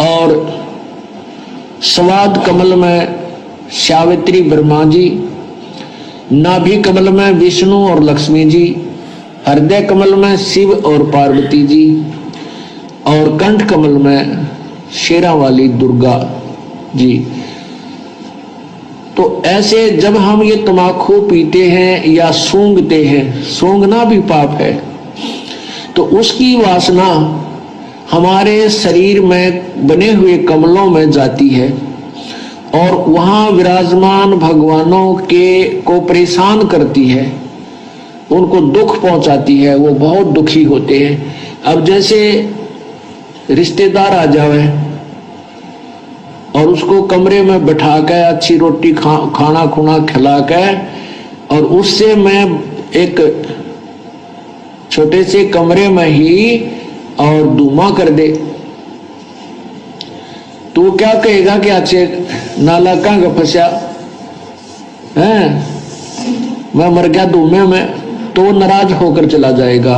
और स्वाद कमल में सावित्री ब्रह्मा जी, नाभि कमल में विष्णु और लक्ष्मी जी, हृदय कमल में शिव और पार्वती जी, और कंठ कमल में शेरा वाली दुर्गा जी। तो ऐसे जब हम ये तम्बाकू पीते हैं या सूंघते हैं, सूंघना भी पाप है, तो उसकी वासना हमारे शरीर में बने हुए कमलों में जाती है और वहां विराजमान भगवानों को परेशान करती है, उनको दुख पहुंचाती है, वो बहुत दुखी होते हैं। अब जैसे रिश्तेदार आ जावे और उसको कमरे में बैठा के अच्छी रोटी खाना खुना खिला के, और उससे मैं एक छोटे से कमरे में ही और धुआं कर दे, तो क्या कहेगा कि अच्छे नाला कहाँ फंसा है, मैं मर गया धुएं में, तो नाराज होकर चला जाएगा,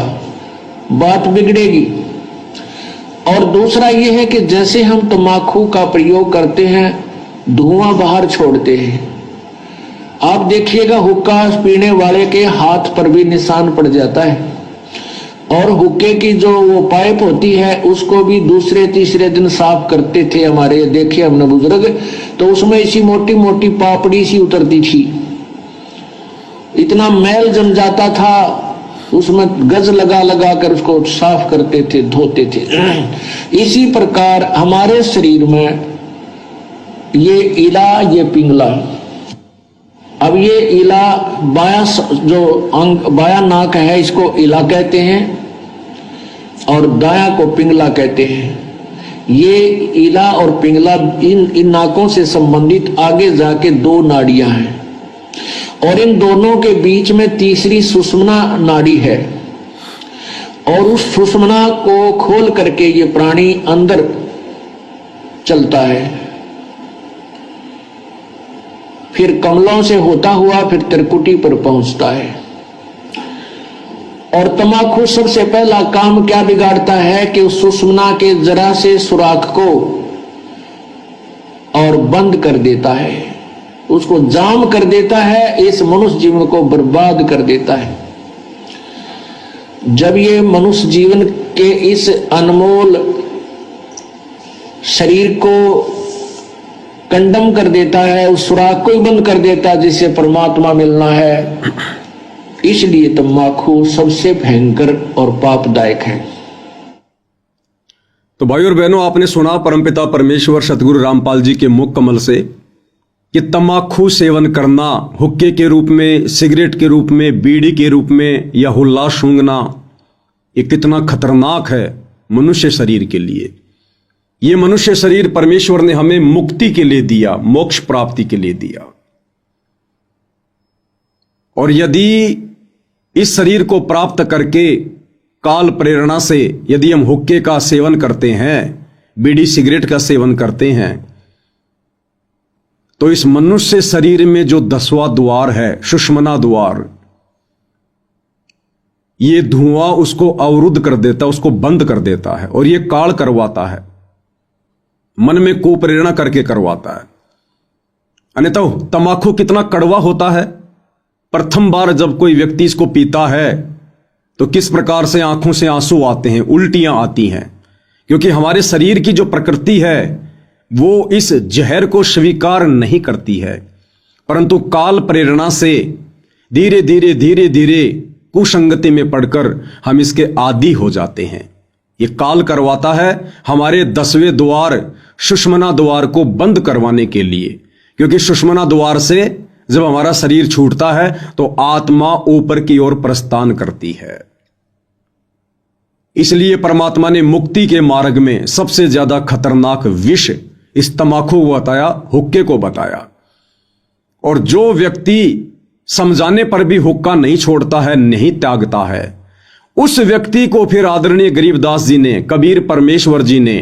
बात बिगड़ेगी। और दूसरा ये है कि जैसे हम तम्बाकू का प्रयोग करते हैं, धुआं बाहर छोड़ते हैं, आप देखिएगा हुक्का पीने वाले के हाथ पर भी निशान पड़ जाता है, और हुक्के की जो वो पाइप होती है उसको भी दूसरे तीसरे दिन साफ करते थे हमारे, देखे हमने बुजुर्ग, तो उसमें इसी मोटी मोटी पापड़ी सी उतरती थी, इतना मैल जम जाता था, उसमें गज लगा लगा कर उसको साफ करते थे, धोते थे। इसी प्रकार हमारे शरीर में ये इला, ये पिंगला, अब ये इला बाया जो अंग बाया नाक है इसको इला कहते हैं और दाया को पिंगला कहते हैं। ये इला और पिंगला इन नाकों से संबंधित आगे जाके दो नाड़ियां हैं और इन दोनों के बीच में तीसरी सुषुम्ना नाड़ी है, और उस सुषुम्ना को खोल करके ये प्राणी अंदर चलता है, फिर कमलों से होता हुआ फिर त्रिकुटी पर पहुंचता है। और तम्बाकू सबसे पहला काम क्या बिगाड़ता है कि उस सुषुम्ना के जरा से सुराख को और बंद कर देता है, उसको जाम कर देता है, इस मनुष्य जीवन को बर्बाद कर देता है। जब ये मनुष्य जीवन के इस अनमोल शरीर को कंडम कर देता है, उस सुराख को ही बंद कर देता है जिससे परमात्मा मिलना है, इसलिए तम्बाकू सबसे भयंकर और पापदायक है। तो भाई और बहनों, आपने सुना परमपिता परमेश्वर सतगुरु रामपाल जी के मुख कमल से कि तम्बाकू सेवन करना हुक्के के रूप में, सिगरेट के रूप में, बीड़ी के रूप में या हुल्ला सूंघना, ये कितना खतरनाक है मनुष्य शरीर के लिए। ये मनुष्य शरीर परमेश्वर ने हमें मुक्ति के लिए दिया, मोक्ष प्राप्ति के लिए दिया, और यदि इस शरीर को प्राप्त करके काल प्रेरणा से यदि हम हुक्के का सेवन करते हैं, बीड़ी सिगरेट का सेवन करते हैं, तो इस मनुष्य शरीर में जो 10वां द्वार है, सुषुम्ना द्वार, ये धुआं उसको अवरुद्ध कर देता, उसको बंद कर देता है, और ये काल करवाता है, मन में कुप्रेरणा करके करवाता है। अन्यथा तम्बाकू कितना कड़वा होता है। प्रथम बार जब कोई व्यक्ति इसको पीता है तो किस प्रकार से आंखों से आंसू आते हैं, उल्टियां आती हैं, क्योंकि हमारे शरीर की जो प्रकृति है वो इस जहर को स्वीकार नहीं करती है, परंतु काल प्रेरणा से धीरे धीरे धीरे धीरे कुसंगति में पड़कर हम इसके आदी हो जाते हैं। ये काल करवाता है हमारे 10वें द्वार सुषुम्ना द्वार को बंद करवाने के लिए, क्योंकि सुषुम्ना द्वार से जब हमारा शरीर छूटता है तो आत्मा ऊपर की ओर प्रस्थान करती है। इसलिए परमात्मा ने मुक्ति के मार्ग में सबसे ज्यादा खतरनाक विष इस तमाकू को बताया, हुक्के को बताया। और जो व्यक्ति समझाने पर भी हुक्का नहीं छोड़ता है, नहीं त्यागता है, उस व्यक्ति को फिर आदरणीय गरीबदास जी ने, कबीर परमेश्वर जी ने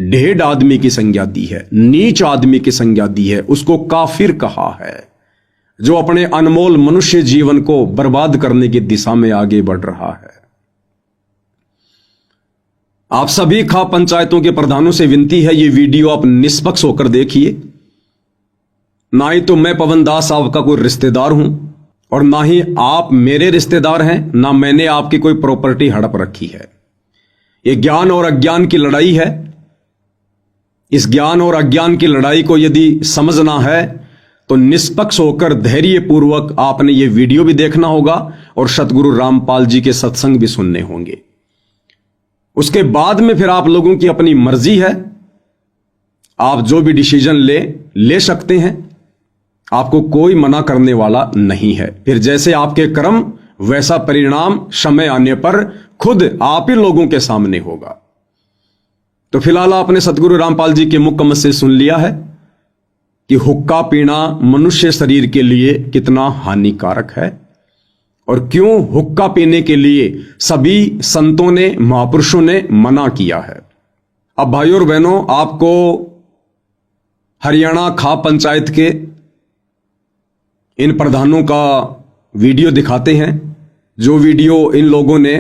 ढेड आदमी की संज्ञा दी है, नीच आदमी की संज्ञा दी है, उसको काफिर कहा है, जो अपने अनमोल मनुष्य जीवन को बर्बाद करने की दिशा में आगे बढ़ रहा है। आप सभी खाप पंचायतों के प्रधानों से विनती है, ये वीडियो आप निष्पक्ष होकर देखिए। ना ही तो मैं पवन दास आपका कोई रिश्तेदार हूं और ना ही आप मेरे रिश्तेदार हैं, ना मैंने आपकी कोई प्रॉपर्टी हड़प रखी है। ये ज्ञान और अज्ञान की लड़ाई है। इस ज्ञान और अज्ञान की लड़ाई को यदि समझना है तो निष्पक्ष होकर धैर्यपूर्वक आपने ये वीडियो भी देखना होगा और सतगुरु रामपाल जी के सत्संग भी सुनने होंगे। उसके बाद में फिर आप लोगों की अपनी मर्जी है, आप जो भी डिसीजन ले सकते हैं, आपको कोई मना करने वाला नहीं है। फिर जैसे आपके कर्म वैसा परिणाम समय आने पर खुद आप ही लोगों के सामने होगा। तो फिलहाल आपने सतगुरु रामपाल जी के मुख से सुन लिया है कि हुक्का पीना मनुष्य शरीर के लिए कितना हानिकारक है और क्यों हुक्का पीने के लिए सभी संतों ने, महापुरुषों ने मना किया है। अब भाइयों और बहनों, आपको हरियाणा खाप पंचायत के इन प्रधानों का वीडियो दिखाते हैं, जो वीडियो इन लोगों ने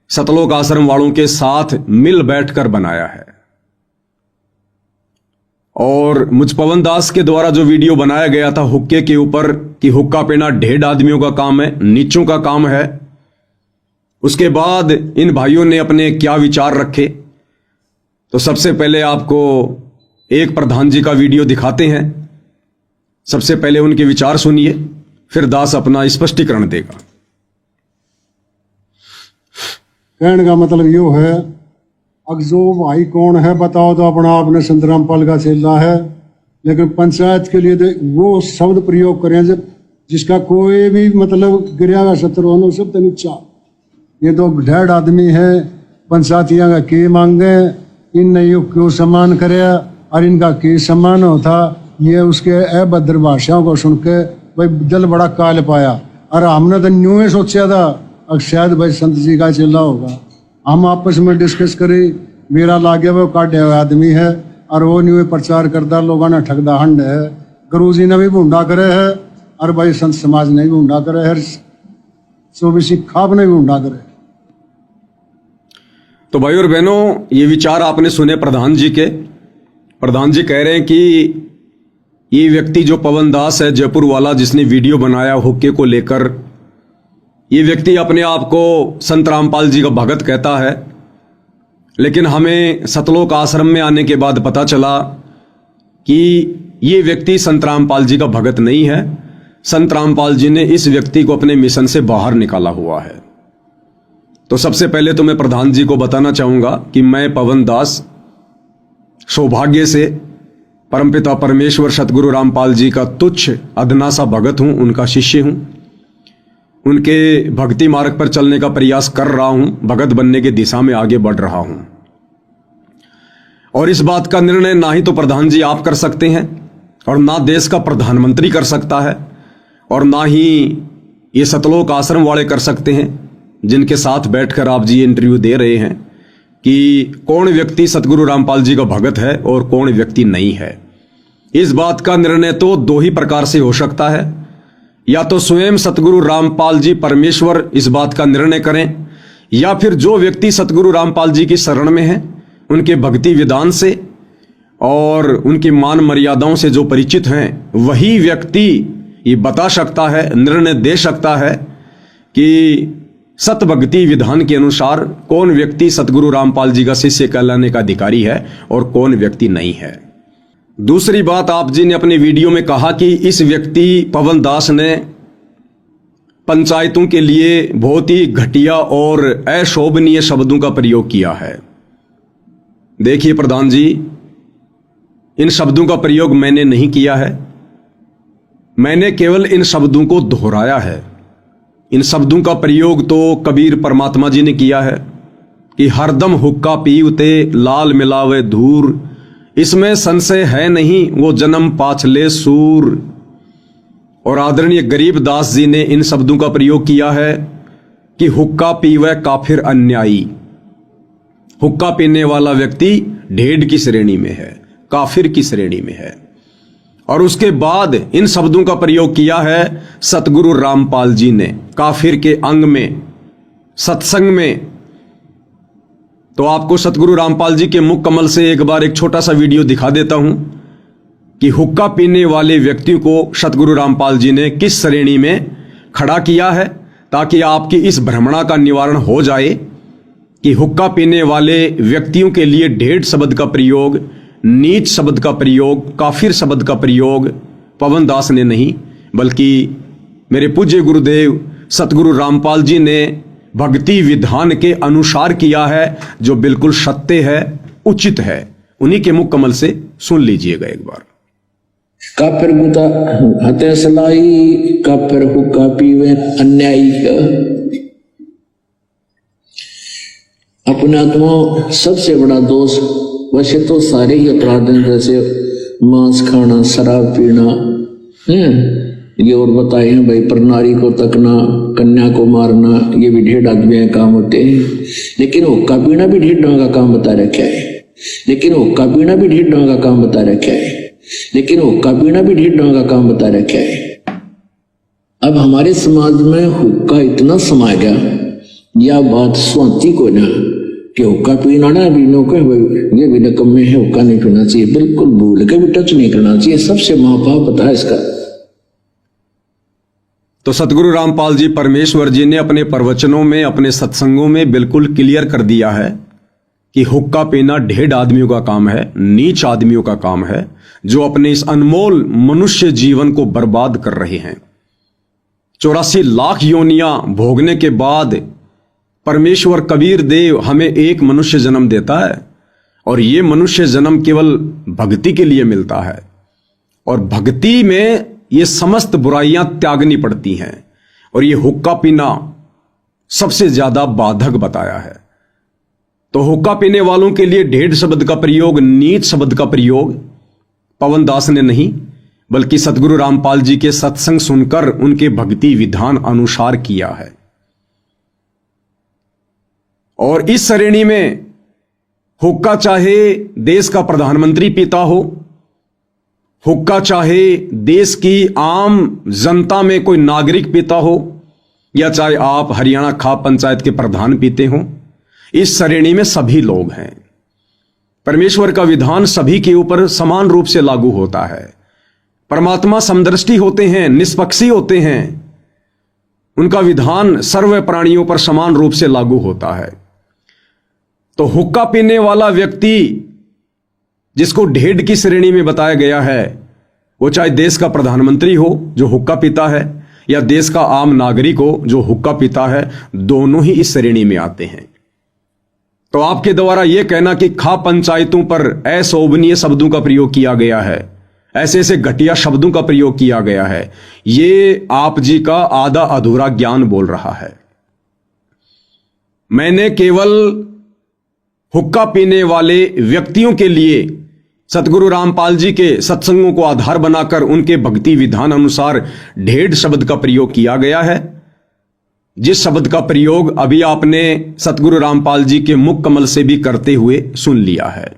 सतलोक आश्रम वालों के साथ मिल बैठकर बनाया है। और मुझ पवन दास के द्वारा जो वीडियो बनाया गया था हुक्के के ऊपर कि हुक्का पीना ढेड आदमियों का काम है, नीचों का काम है, उसके बाद इन भाइयों ने अपने क्या विचार रखे। तो सबसे पहले आपको एक प्रधान जी का वीडियो दिखाते हैं। सबसे पहले उनके विचार सुनिए, फिर दास अपना स्पष्टीकरण देगा। कहने का मतलब यो है, अब जो भाई कौन है बताओ तो अपना आपने संत रामपाल का चेला है, लेकिन पंचायत के लिए तो वो शब्द प्रयोग करें जब जिसका कोई भी मतलब गिरिया का शत्रु होना सब तो नीचा। ये तो ढेड आदमी है, पंचायतियां का की मांगे, इन यो क्यों सम्मान करे और इनका की सम्मान होता, ये उसके अभद्र भाषाओं को सुन के भाई दिल बड़ा काल पाया। और हमने तो न्यू ही सोचा था अब शायद भाई संत जी का चेला होगा। हम आपस में डिस्कस करी, मेरा लागे वो काटे हुए आदमी है और वो न्यू प्रचार करता, लोगों ने ठगदा हंड है, गुरु जी ने भी भूंडा करे है और भाई संत समाज ने भी भूंडा करे है, 24 खाप ने भी भूंडा करे। तो भाई और बहनों, ये विचार आपने सुने प्रधान जी के। प्रधान जी कह रहे हैं कि ये व्यक्ति जो पवन दास है जयपुर वाला, जिसने वीडियो बनाया हुक्के को लेकर, ये व्यक्ति अपने आप को संत रामपाल जी का भगत कहता है, लेकिन हमें सतलोक आश्रम में आने के बाद पता चला कि ये व्यक्ति संत रामपाल जी का भगत नहीं है। संत रामपाल जी ने इस व्यक्ति को अपने मिशन से बाहर निकाला हुआ है। तो सबसे पहले तो मैं प्रधान जी को बताना चाहूंगा कि मैं पवन दास सौभाग्य से परमपिता परमेश्वर सतगुरु रामपाल जी का तुच्छ अदना सा भगत हूं, उनका शिष्य हूं, उनके भक्ति मार्ग पर चलने का प्रयास कर रहा हूं, भगत बनने की दिशा में आगे बढ़ रहा हूं। और इस बात का निर्णय ना ही तो प्रधान जी आप कर सकते हैं और ना देश का प्रधानमंत्री कर सकता है और ना ही ये सतलोक आश्रम वाले कर सकते हैं, जिनके साथ बैठकर आप जी इंटरव्यू दे रहे हैं कि कौन व्यक्ति सतगुरु रामपाल जी का भगत है और कौन व्यक्ति नहीं है। इस बात का निर्णय तो दो ही प्रकार से हो सकता है, या तो स्वयं सतगुरु रामपाल जी परमेश्वर इस बात का निर्णय करें, या फिर जो व्यक्ति सतगुरु रामपाल जी की शरण में है, उनके भक्ति विधान से और उनकी मान मर्यादाओं से जो परिचित हैं, वही व्यक्ति ये बता सकता है, निर्णय दे सकता है कि सत भक्ति विधान के अनुसार कौन व्यक्ति सतगुरु रामपाल जी का शिष्य कहलाने का अधिकारी है और कौन व्यक्ति नहीं है। दूसरी बात, आप जी ने अपने वीडियो में कहा कि इस व्यक्ति पवन दास ने पंचायतों के लिए बहुत ही घटिया और अशोभनीय शब्दों का प्रयोग किया है। देखिए प्रधान जी, इन शब्दों का प्रयोग मैंने नहीं किया है, मैंने केवल इन शब्दों को दोहराया है। इन शब्दों का प्रयोग तो कबीर परमात्मा जी ने किया है कि हरदम हुक्का पीवते लाल मिलावे धूर, इसमें संशय है नहीं वो जन्म पाछले सूर। और आदरणीय गरीबदास जी ने इन शब्दों का प्रयोग किया है कि हुक्का पीवे काफिर अन्यायी। हुक्का पीने वाला व्यक्ति ढेड़ की श्रेणी में है, काफिर की श्रेणी में है। और उसके बाद इन शब्दों का प्रयोग किया है सतगुरु रामपाल जी ने काफिर के अंग में, सत्संग में। तो आपको सतगुरु रामपाल जी के मुख कमल से एक बार एक छोटा सा वीडियो दिखा देता हूं कि हुक्का पीने वाले व्यक्तियों को सतगुरु रामपाल जी ने किस श्रेणी में खड़ा किया है, ताकि आपकी इस भ्रमणा का निवारण हो जाए कि हुक्का पीने वाले व्यक्तियों के लिए ढेड़ शब्द का प्रयोग, नीच शब्द का प्रयोग, काफिर शब्द का प्रयोग पवन दास ने नहीं, बल्कि मेरे पूज्य गुरुदेव सतगुरु रामपाल जी ने भक्ति विधान के अनुसार किया है, जो बिल्कुल सत्य है, उचित है। उन्हीं के मुख कमल से सुन लीजिएगा एक बार। काफिर गुता हते सलाई, काफिर हुक्का पीवे अन्यायी। अपने आत्मा सबसे बड़ा दोष, वैसे तो सारे ही अपराध हैं, जैसे मांस खाना, शराब पीना, ये और बताए हैं भाई, पर नारी को तकना, कन्या को मारना, ये भी ढेर आदमी काम होते हैं। लेकिन हुक्का पीना भी ढेर ढंग का काम बता रखा है, लेकिन हुक्का पीना भी ढेर ढंग का काम बता रखा है, लेकिन हुक्का पीना भी ढेर ढंग का काम बता रखा है। अब हमारे समाज में हुक्का इतना समा गया, यह बात स्वाति को ना कि हुक्का पीना ना बीनों के ये भी नकम में है, हुक्का नहीं पीना चाहिए, बिल्कुल भूल के भी टच नहीं करना चाहिए, सबसे महापाप पता है इसका। तो सतगुरु रामपाल जी परमेश्वर जी ने अपने प्रवचनों में, अपने सत्संगों में बिल्कुल क्लियर कर दिया है कि हुक्का पीना ढेर आदमियों का काम है, नीच आदमियों का काम है, जो अपने इस अनमोल मनुष्य जीवन को बर्बाद कर रहे हैं। 84 लाख योनियां भोगने के बाद परमेश्वर कबीर देव हमें एक मनुष्य जन्म देता है, और ये मनुष्य जन्म केवल भक्ति के लिए मिलता है, और भक्ति में ये समस्त बुराइयां त्यागनी पड़ती हैं, और ये हुक्का पीना सबसे ज्यादा बाधक बताया है। तो हुक्का पीने वालों के लिए ढेड़ शब्द का प्रयोग, नीच शब्द का प्रयोग पवन दास ने नहीं, बल्कि सतगुरु रामपाल जी के सत्संग सुनकर उनके भक्ति विधान अनुसार किया है। और इस श्रेणी में हुक्का चाहे देश का प्रधानमंत्री पीता हो, हुक्का चाहे देश की आम जनता में कोई नागरिक पीता हो, या चाहे आप हरियाणा खाप पंचायत के प्रधान पीते हो, इस श्रेणी में सभी लोग हैं। परमेश्वर का विधान सभी के ऊपर समान रूप से लागू होता है। परमात्मा समदृष्टि होते हैं, निष्पक्षी होते हैं, उनका विधान सर्व प्राणियों पर समान रूप से लागू होता है। तो हुक्का पीने वाला व्यक्ति जिसको ढेड़ की श्रेणी में बताया गया है, वो चाहे देश का प्रधानमंत्री हो जो हुक्का पीता है, या देश का आम नागरिक हो जो हुक्का पीता है, दोनों ही इस श्रेणी में आते हैं। तो आपके द्वारा यह कहना कि खाप पंचायतों पर अशोभनीय शब्दों का प्रयोग किया गया है, ऐसे ऐसे घटिया शब्दों का प्रयोग किया गया है, ये आप जी का आधा अधूरा ज्ञान बोल रहा है। मैंने केवल हुक्का पीने वाले व्यक्तियों के लिए सतगुरु रामपाल जी के सत्संगों को आधार बनाकर उनके भक्ति विधान अनुसार ढेड़ शब्द का प्रयोग किया गया है, जिस शब्द का प्रयोग अभी आपने सतगुरु रामपाल जी के मुख कमल से भी करते हुए सुन लिया है।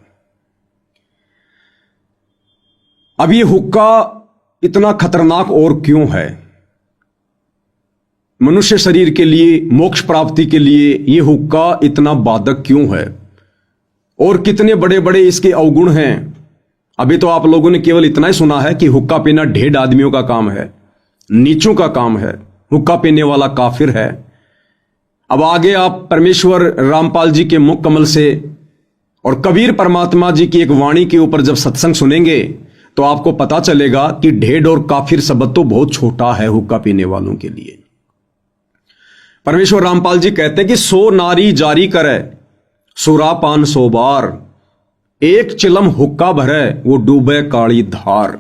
अब ये हुक्का इतना खतरनाक और क्यों है? मनुष्य शरीर के लिए, मोक्ष प्राप्ति के लिए ये हुक्का इतना बाधक क्यों है? और कितने बड़े बड़े इसके अवगुण हैं? अभी तो आप लोगों ने केवल इतना ही सुना है कि हुक्का पीना ढेड़ आदमियों का काम है, नीचों का काम है, हुक्का पीने वाला काफिर है। अब आगे आप परमेश्वर रामपाल जी के मुख कमल से और कबीर परमात्मा जी की एक वाणी के ऊपर जब सत्संग सुनेंगे तो आपको पता चलेगा कि ढेड और काफिर शब्द तो बहुत छोटा है हुक्का पीने वालों के लिए। परमेश्वर रामपाल जी कहते हैं कि 100 नारी जारी करे सुरापान 100 बार, एक चिलम हुक्का भरे वो डूबे काली धार।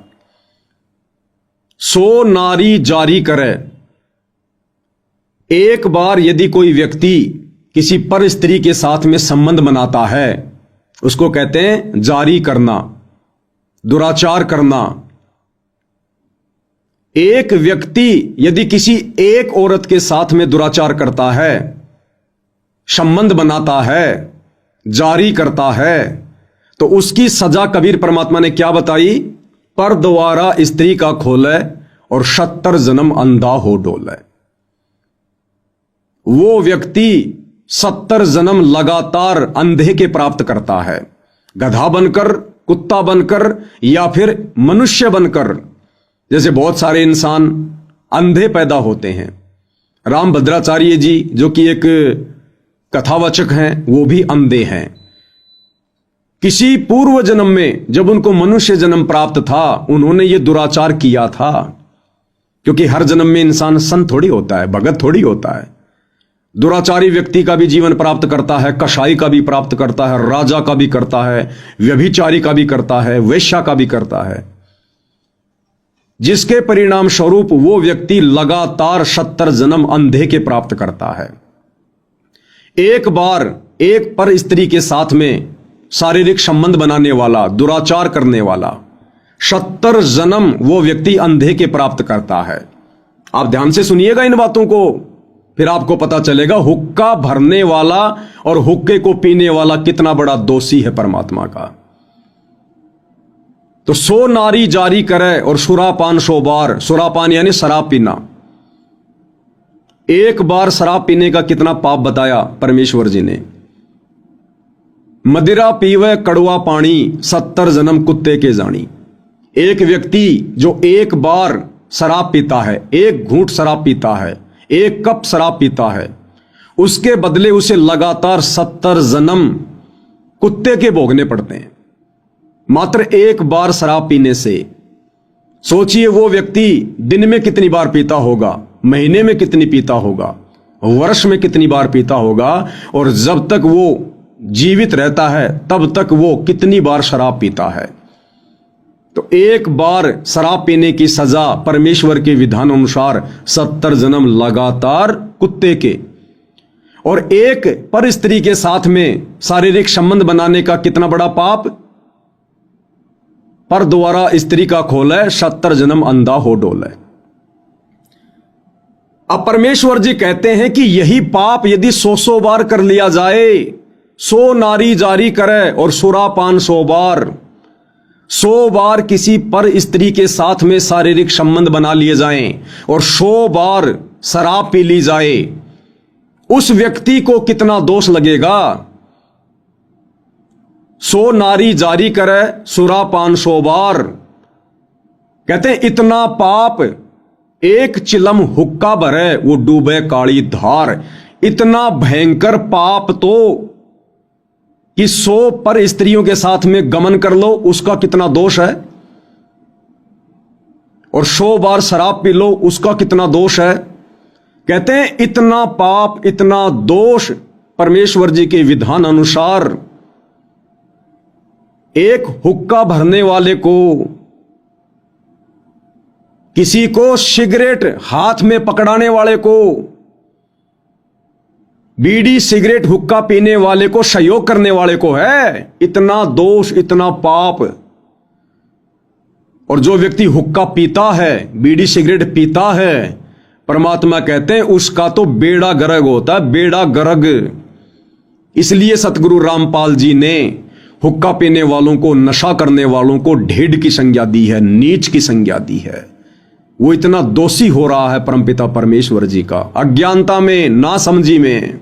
100 नारी जारी करे, एक बार यदि कोई व्यक्ति किसी पर स्त्री के साथ में संबंध बनाता है उसको कहते हैं जारी करना, दुराचार करना। एक व्यक्ति यदि किसी एक औरत के साथ में दुराचार करता है, संबंध बनाता है, जारी करता है, तो उसकी सजा कबीर परमात्मा ने क्या बताई? पर द्वारा स्त्री का खोले और 70 जन्म अंधा हो डोले। वो व्यक्ति 70 जन्म लगातार अंधे के प्राप्त करता है, गधा बनकर, कुत्ता बनकर या फिर मनुष्य बनकर। जैसे बहुत सारे इंसान अंधे पैदा होते हैं। राम भद्राचार्य जी जो कि एक कथावाचक हैं वो भी अंधे हैं। किसी पूर्व जन्म में जब उनको मनुष्य जन्म प्राप्त था उन्होंने ये दुराचार किया था, क्योंकि हर जन्म में इंसान संत थोड़ी होता है, भगत थोड़ी होता है। दुराचारी व्यक्ति का भी जीवन प्राप्त करता है, कसाई का भी प्राप्त करता है, राजा का भी करता है, व्यभिचारी का भी करता है, वेश्या का भी करता है, जिसके परिणाम स्वरूप वो व्यक्ति लगातार 70 जन्म अंधे के प्राप्त करता है। एक बार एक पर स्त्री के साथ में शारीरिक संबंध बनाने वाला, दुराचार करने वाला 70 जन्म वो व्यक्ति अंधे के प्राप्त करता है। आप ध्यान से सुनिएगा इन बातों को, फिर आपको पता चलेगा हुक्का भरने वाला और हुक्के को पीने वाला कितना बड़ा दोषी है परमात्मा का। तो 100 नारी जारी करे और सुरापान 100 बार। सुरापान यानी शराब पीना। एक बार शराब पीने का कितना पाप बताया परमेश्वर जी ने। मदिरा पीवे कड़वा पानी 70 जन्म कुत्ते के जानी। एक व्यक्ति जो एक बार शराब पीता है, एक घूंट शराब पीता है, एक कप शराब पीता है, उसके बदले उसे लगातार 70 जन्म कुत्ते के भोगने पड़ते हैं, मात्र एक बार शराब पीने से। सोचिए वो व्यक्ति दिन में कितनी बार पीता होगा, महीने में कितनी पीता होगा, वर्ष में कितनी बार पीता होगा, और जब तक वो जीवित रहता है तब तक वो कितनी बार शराब पीता है। तो एक बार शराब पीने की सजा परमेश्वर के विधान अनुसार 70 जन्म लगातार कुत्ते के, और एक पर स्त्री के साथ में शारीरिक संबंध बनाने का कितना बड़ा पाप? पर द्वारा स्त्री का खोले 70 जन्म अंधा हो डोले। अब परमेश्वर जी कहते हैं कि यही पाप यदि 100 बार कर लिया जाए, 100 नारी जारी करे और सुरापान 100 बार, 100 बार किसी पर स्त्री के साथ में शारीरिक संबंध बना लिए जाएं और 100 बार शराब पी ली जाए, उस व्यक्ति को कितना दोष लगेगा? 100 नारी जारी करे सुरापान 100 बार, कहते हैं इतना पाप एक चिलम हुक्का भरे वो डूबे काली धार। इतना भयंकर पाप तो कि 100 पर स्त्रियों के साथ में गमन कर लो उसका कितना दोष है, और 100 बार शराब पी लो उसका कितना दोष है। कहते हैं इतना पाप, इतना दोष परमेश्वर जी के विधान अनुसार एक हुक्का भरने वाले को, किसी को सिगरेट हाथ में पकड़ाने वाले को, बीड़ी सिगरेट हुक्का पीने वाले को, सहयोग करने वाले को है इतना दोष, इतना पाप। और जो व्यक्ति हुक्का पीता है, बीड़ी सिगरेट पीता है, परमात्मा कहते हैं उसका तो बेड़ा गर्क होता है, बेड़ा गर्क। इसलिए सतगुरु रामपाल जी ने हुक्का पीने वालों को, नशा करने वालों को ढेड की संज्ञा दी है, नीच की संज्ञा दी है। वो इतना दोषी हो रहा है परमपिता परमेश्वर जी का, अज्ञानता में, नासमझी में।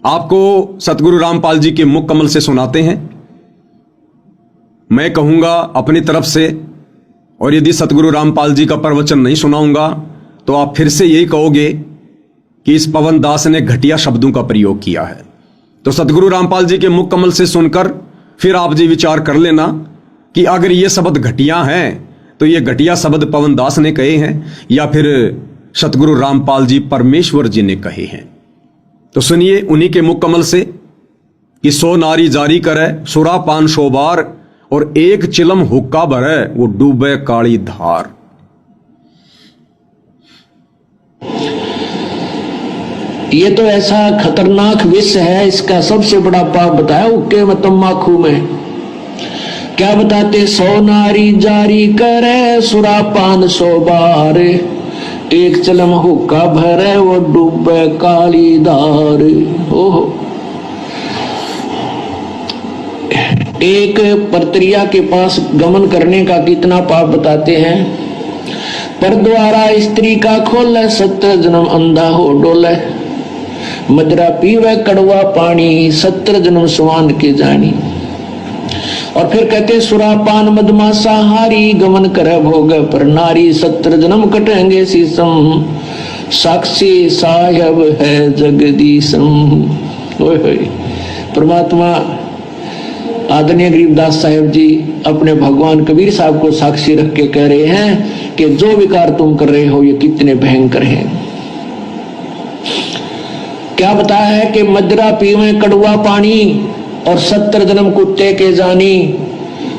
आपको सतगुरु रामपाल जी के मुख कमल से सुनाते हैं। मैं कहूंगा अपनी तरफ से, और यदि सतगुरु रामपाल जी का प्रवचन नहीं सुनाऊंगा तो आप फिर से यही कहोगे कि इस पवन दास ने घटिया शब्दों का प्रयोग किया है। तो सतगुरु रामपाल जी के मुख कमल से सुनकर फिर आप जी विचार कर लेना कि अगर ये शब्द घटिया हैं तो ये घटिया शब्द पवन दास ने कहे हैं या फिर सतगुरु रामपाल जी परमेश्वर जी ने कहे हैं। तो सुनिए उन्हीं के मुख कमल से कि 100 नारी जारी करे सुरा पान शोबार और एक चिलम हुक्का भरे वो डूबे काली धार। ये तो ऐसा खतरनाक विष है, इसका सबसे बड़ा पाप बताया हुक्के में तम्बाकू में। क्या बताते? 100 नारी जारी करे सुरा पान 100 बार, एक चलम हुक्का भरे वो डूबे काली धार। ओहो, एक परत्रिया के पास गमन करने का कितना पाप बताते हैं। पर द्वारा स्त्री का खोले 70 जन्म अंधा हो डोले, मदरा पीवे कड़वा पानी 70 जन्म स्वान के जानी। और फिर कहते सुरापान मदमासा हारी गमन करे भोग पर नारी 70 जन्म कटेंगे शीसम, साक्षी साहेब है जगदीशम। परमात्मा आदरणीय गरीबदास साहेब जी अपने भगवान कबीर साहब को साक्षी रख के कह रहे हैं कि जो विकार तुम कर रहे हो ये कितने भयंकर हैं। क्या बताया है कि मदरा पीवे कड़वा पानी और 70 जन्म कुत्ते के जानी।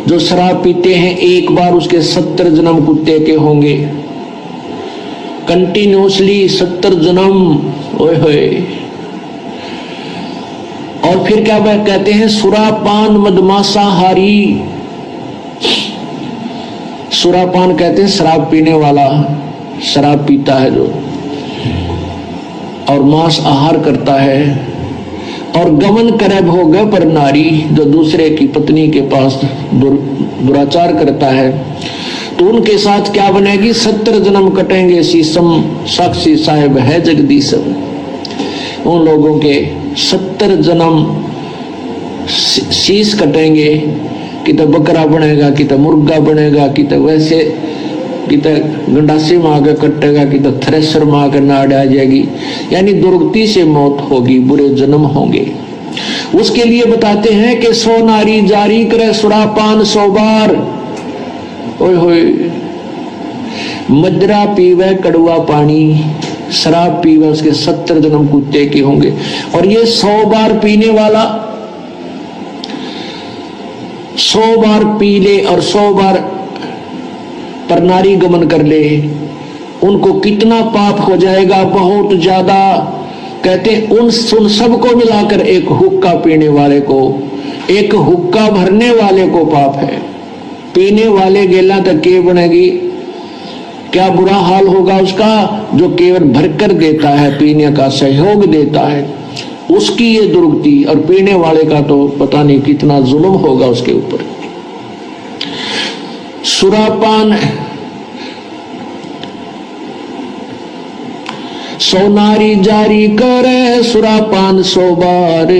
जो शराब पीते हैं एक बार उसके 70 जन्म कुत्ते के होंगे, कंटिन्यूसली 70 जन्म। ओए होए। और फिर क्या वह कहते हैं सुरापान मदमासा हारी। सुरापान कहते हैं शराब पीने वाला, शराब पीता है जो, और मांस आहार करता है। और गमन करे भोग पर नारी, जो दूसरे की पत्नी के पास दुराचार करता है, तो उनके साथ क्या बनेगी? 70 जन्म कटेंगे शीसम, साक्षी साहेब है जगदीशम। उन लोगों के 70 जन्म शीश कटेंगे, कि तो बकरा बनेगा, कि तो मुर्गा बनेगा, कि तो वैसे, कि तो गंडासी में आकर कटेगा, कि तो थ्रेसर में आकर नाड़ आ जाएगी। यानी दुर्गति से मौत होगी, बुरे जन्म होंगे। उसके लिए बताते हैं कि 100 नारी जारी करे सुरापान 100 बार। ओए होए। मदरा पीवे कड़वा पानी, शराब पीवे उसके 70 जन्म कुत्ते के होंगे। और ये 100 बार पीने वाला 100 बार पी ले और 100 बार पर नारी गमन कर ले, उनको कितना पाप हो जाएगा? बहुत ज्यादा। कहते उन सबको मिलाकर एक हुक्का पीने वाले को, एक हुक्का भरने वाले को पाप है। पीने वाले गेला तक के बनेगी, क्या बुरा हाल होगा उसका जो केवल भरकर देता है, पीने का सहयोग देता है, उसकी ये दुर्गति। और पीने वाले का तो पता नहीं कितना जुल्म होगा उसके ऊपर। सुरापान 100 नारी जारी करे सुरापान 100 बार,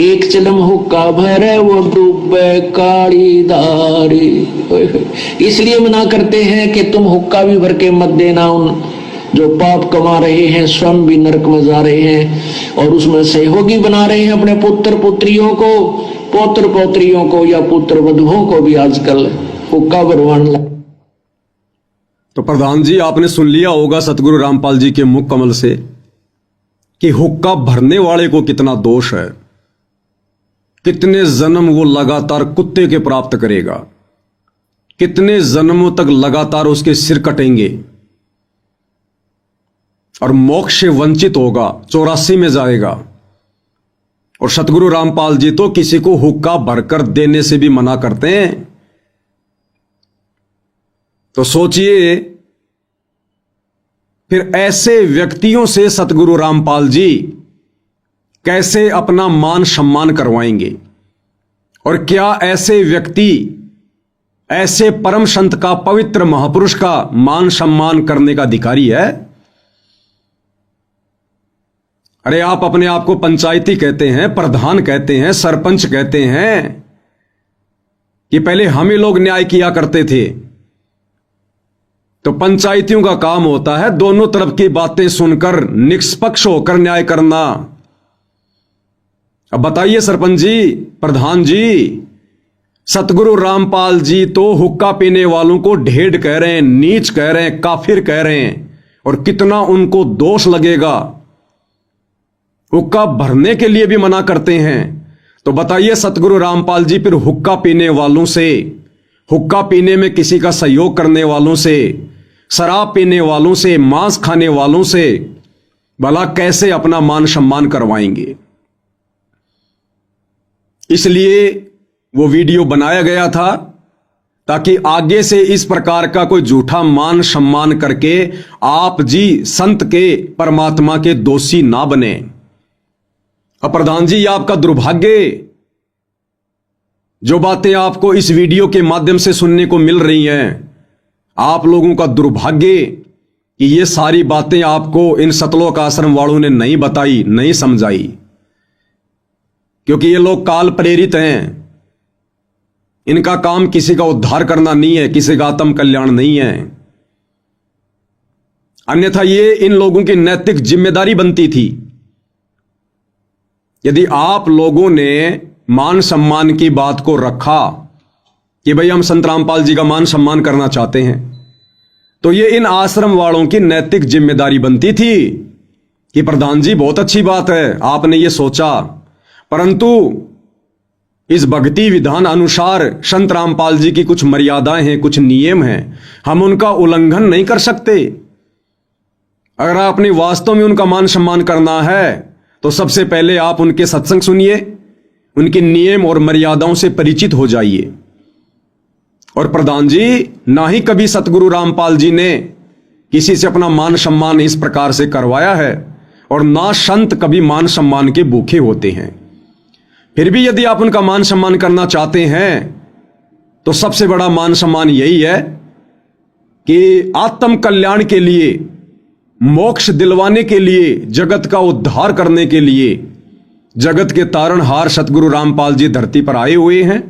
एक चिलम हुक्का भरे वो डूबे काली धारी। इसलिए मना करते हैं कि तुम हुक्का भी भर के मत देना। उन जो पाप कमा रहे हैं स्वयं भी नरक में जा रहे हैं और उसमें सहयोगी बना रहे हैं अपने पुत्र पुत्रियों को, पौत्र पौत्रियों को या पुत्र वधुओं को भी आजकल हुक्का भरवाने लगे। तो प्रधान जी आपने सुन लिया होगा सतगुरु रामपाल जी के मुख कमल से कि हुक्का भरने वाले को कितना दोष है, कितने जन्म वो लगातार कुत्ते के प्राप्त करेगा, कितने जन्मों तक लगातार उसके सिर कटेंगे और मोक्ष से वंचित होगा, 84 में जाएगा। और सतगुरु रामपाल जी तो किसी को हुक्का भरकर देने से भी मना करते हैं। तो सोचिए फिर ऐसे व्यक्तियों से सतगुरु रामपाल जी कैसे अपना मान सम्मान करवाएंगे। और क्या ऐसे व्यक्ति ऐसे परम संत का, पवित्र महापुरुष का मान सम्मान करने का अधिकारी है? अरे आप अपने आप को पंचायती कहते हैं, प्रधान कहते हैं, सरपंच कहते हैं कि पहले हम ही लोग न्याय किया करते थे, तो पंचायतियों का काम होता है दोनों तरफ की बातें सुनकर निष्पक्ष होकर न्याय करना। अब बताइए सरपंच जी, प्रधान जी, सतगुरु रामपाल जी तो हुक्का पीने वालों को ढेड़ कह रहे हैं, नीच कह रहे हैं, काफिर कह रहे हैं, और कितना उनको दोष लगेगा। हुक्का भरने के लिए भी मना करते हैं। तो बताइए सतगुरु रामपाल जी, फिर हुक्का पीने वालों से, हुक्का पीने में किसी का सहयोग करने वालों से, शराब पीने वालों से, मांस खाने वालों से भला कैसे अपना मान सम्मान करवाएंगे? इसलिए वो वीडियो बनाया गया था ताकि आगे से इस प्रकार का कोई झूठा मान सम्मान करके आप जी संत के, परमात्मा के दोषी ना बने। अब प्रधान जी, ये आपका दुर्भाग्य, जो बातें आपको इस वीडियो के माध्यम से सुनने को मिल रही हैं, आप लोगों का दुर्भाग्य कि ये सारी बातें आपको इन सतलोक आश्रम वालों ने नहीं बताई, नहीं समझाई, क्योंकि ये लोग काल प्रेरित हैं। इनका काम किसी का उद्धार करना नहीं है, किसी का आत्म कल्याण नहीं है। अन्यथा ये इन लोगों की नैतिक जिम्मेदारी बनती थी। यदि आप लोगों ने मान सम्मान की बात को रखा कि भाई हम संत रामपाल जी का मान सम्मान करना चाहते हैं, तो ये इन आश्रम वालों की नैतिक जिम्मेदारी बनती थी कि प्रधान जी बहुत अच्छी बात है, आपने ये सोचा, परंतु इस भक्ति विधान अनुसार संत रामपाल जी की कुछ मर्यादाएं हैं, कुछ नियम हैं, हम उनका उल्लंघन नहीं कर सकते। अगर आपने वास्तव में उनका मान सम्मान करना है तो सबसे पहले आप उनके सत्संग सुनिए, उनके नियम और मर्यादाओं से परिचित हो जाइए। और प्रधान जी, ना ही कभी सतगुरु रामपाल जी ने किसी से अपना मान सम्मान इस प्रकार से करवाया है, और ना संत कभी मान सम्मान के भूखे होते हैं। फिर भी यदि आप उनका मान सम्मान करना चाहते हैं तो सबसे बड़ा मान सम्मान यही है कि आत्म कल्याण के लिए, मोक्ष दिलवाने के लिए, जगत का उद्धार करने के लिए, जगत के तारणहार सतगुरु रामपाल जी धरती पर आए हुए हैं।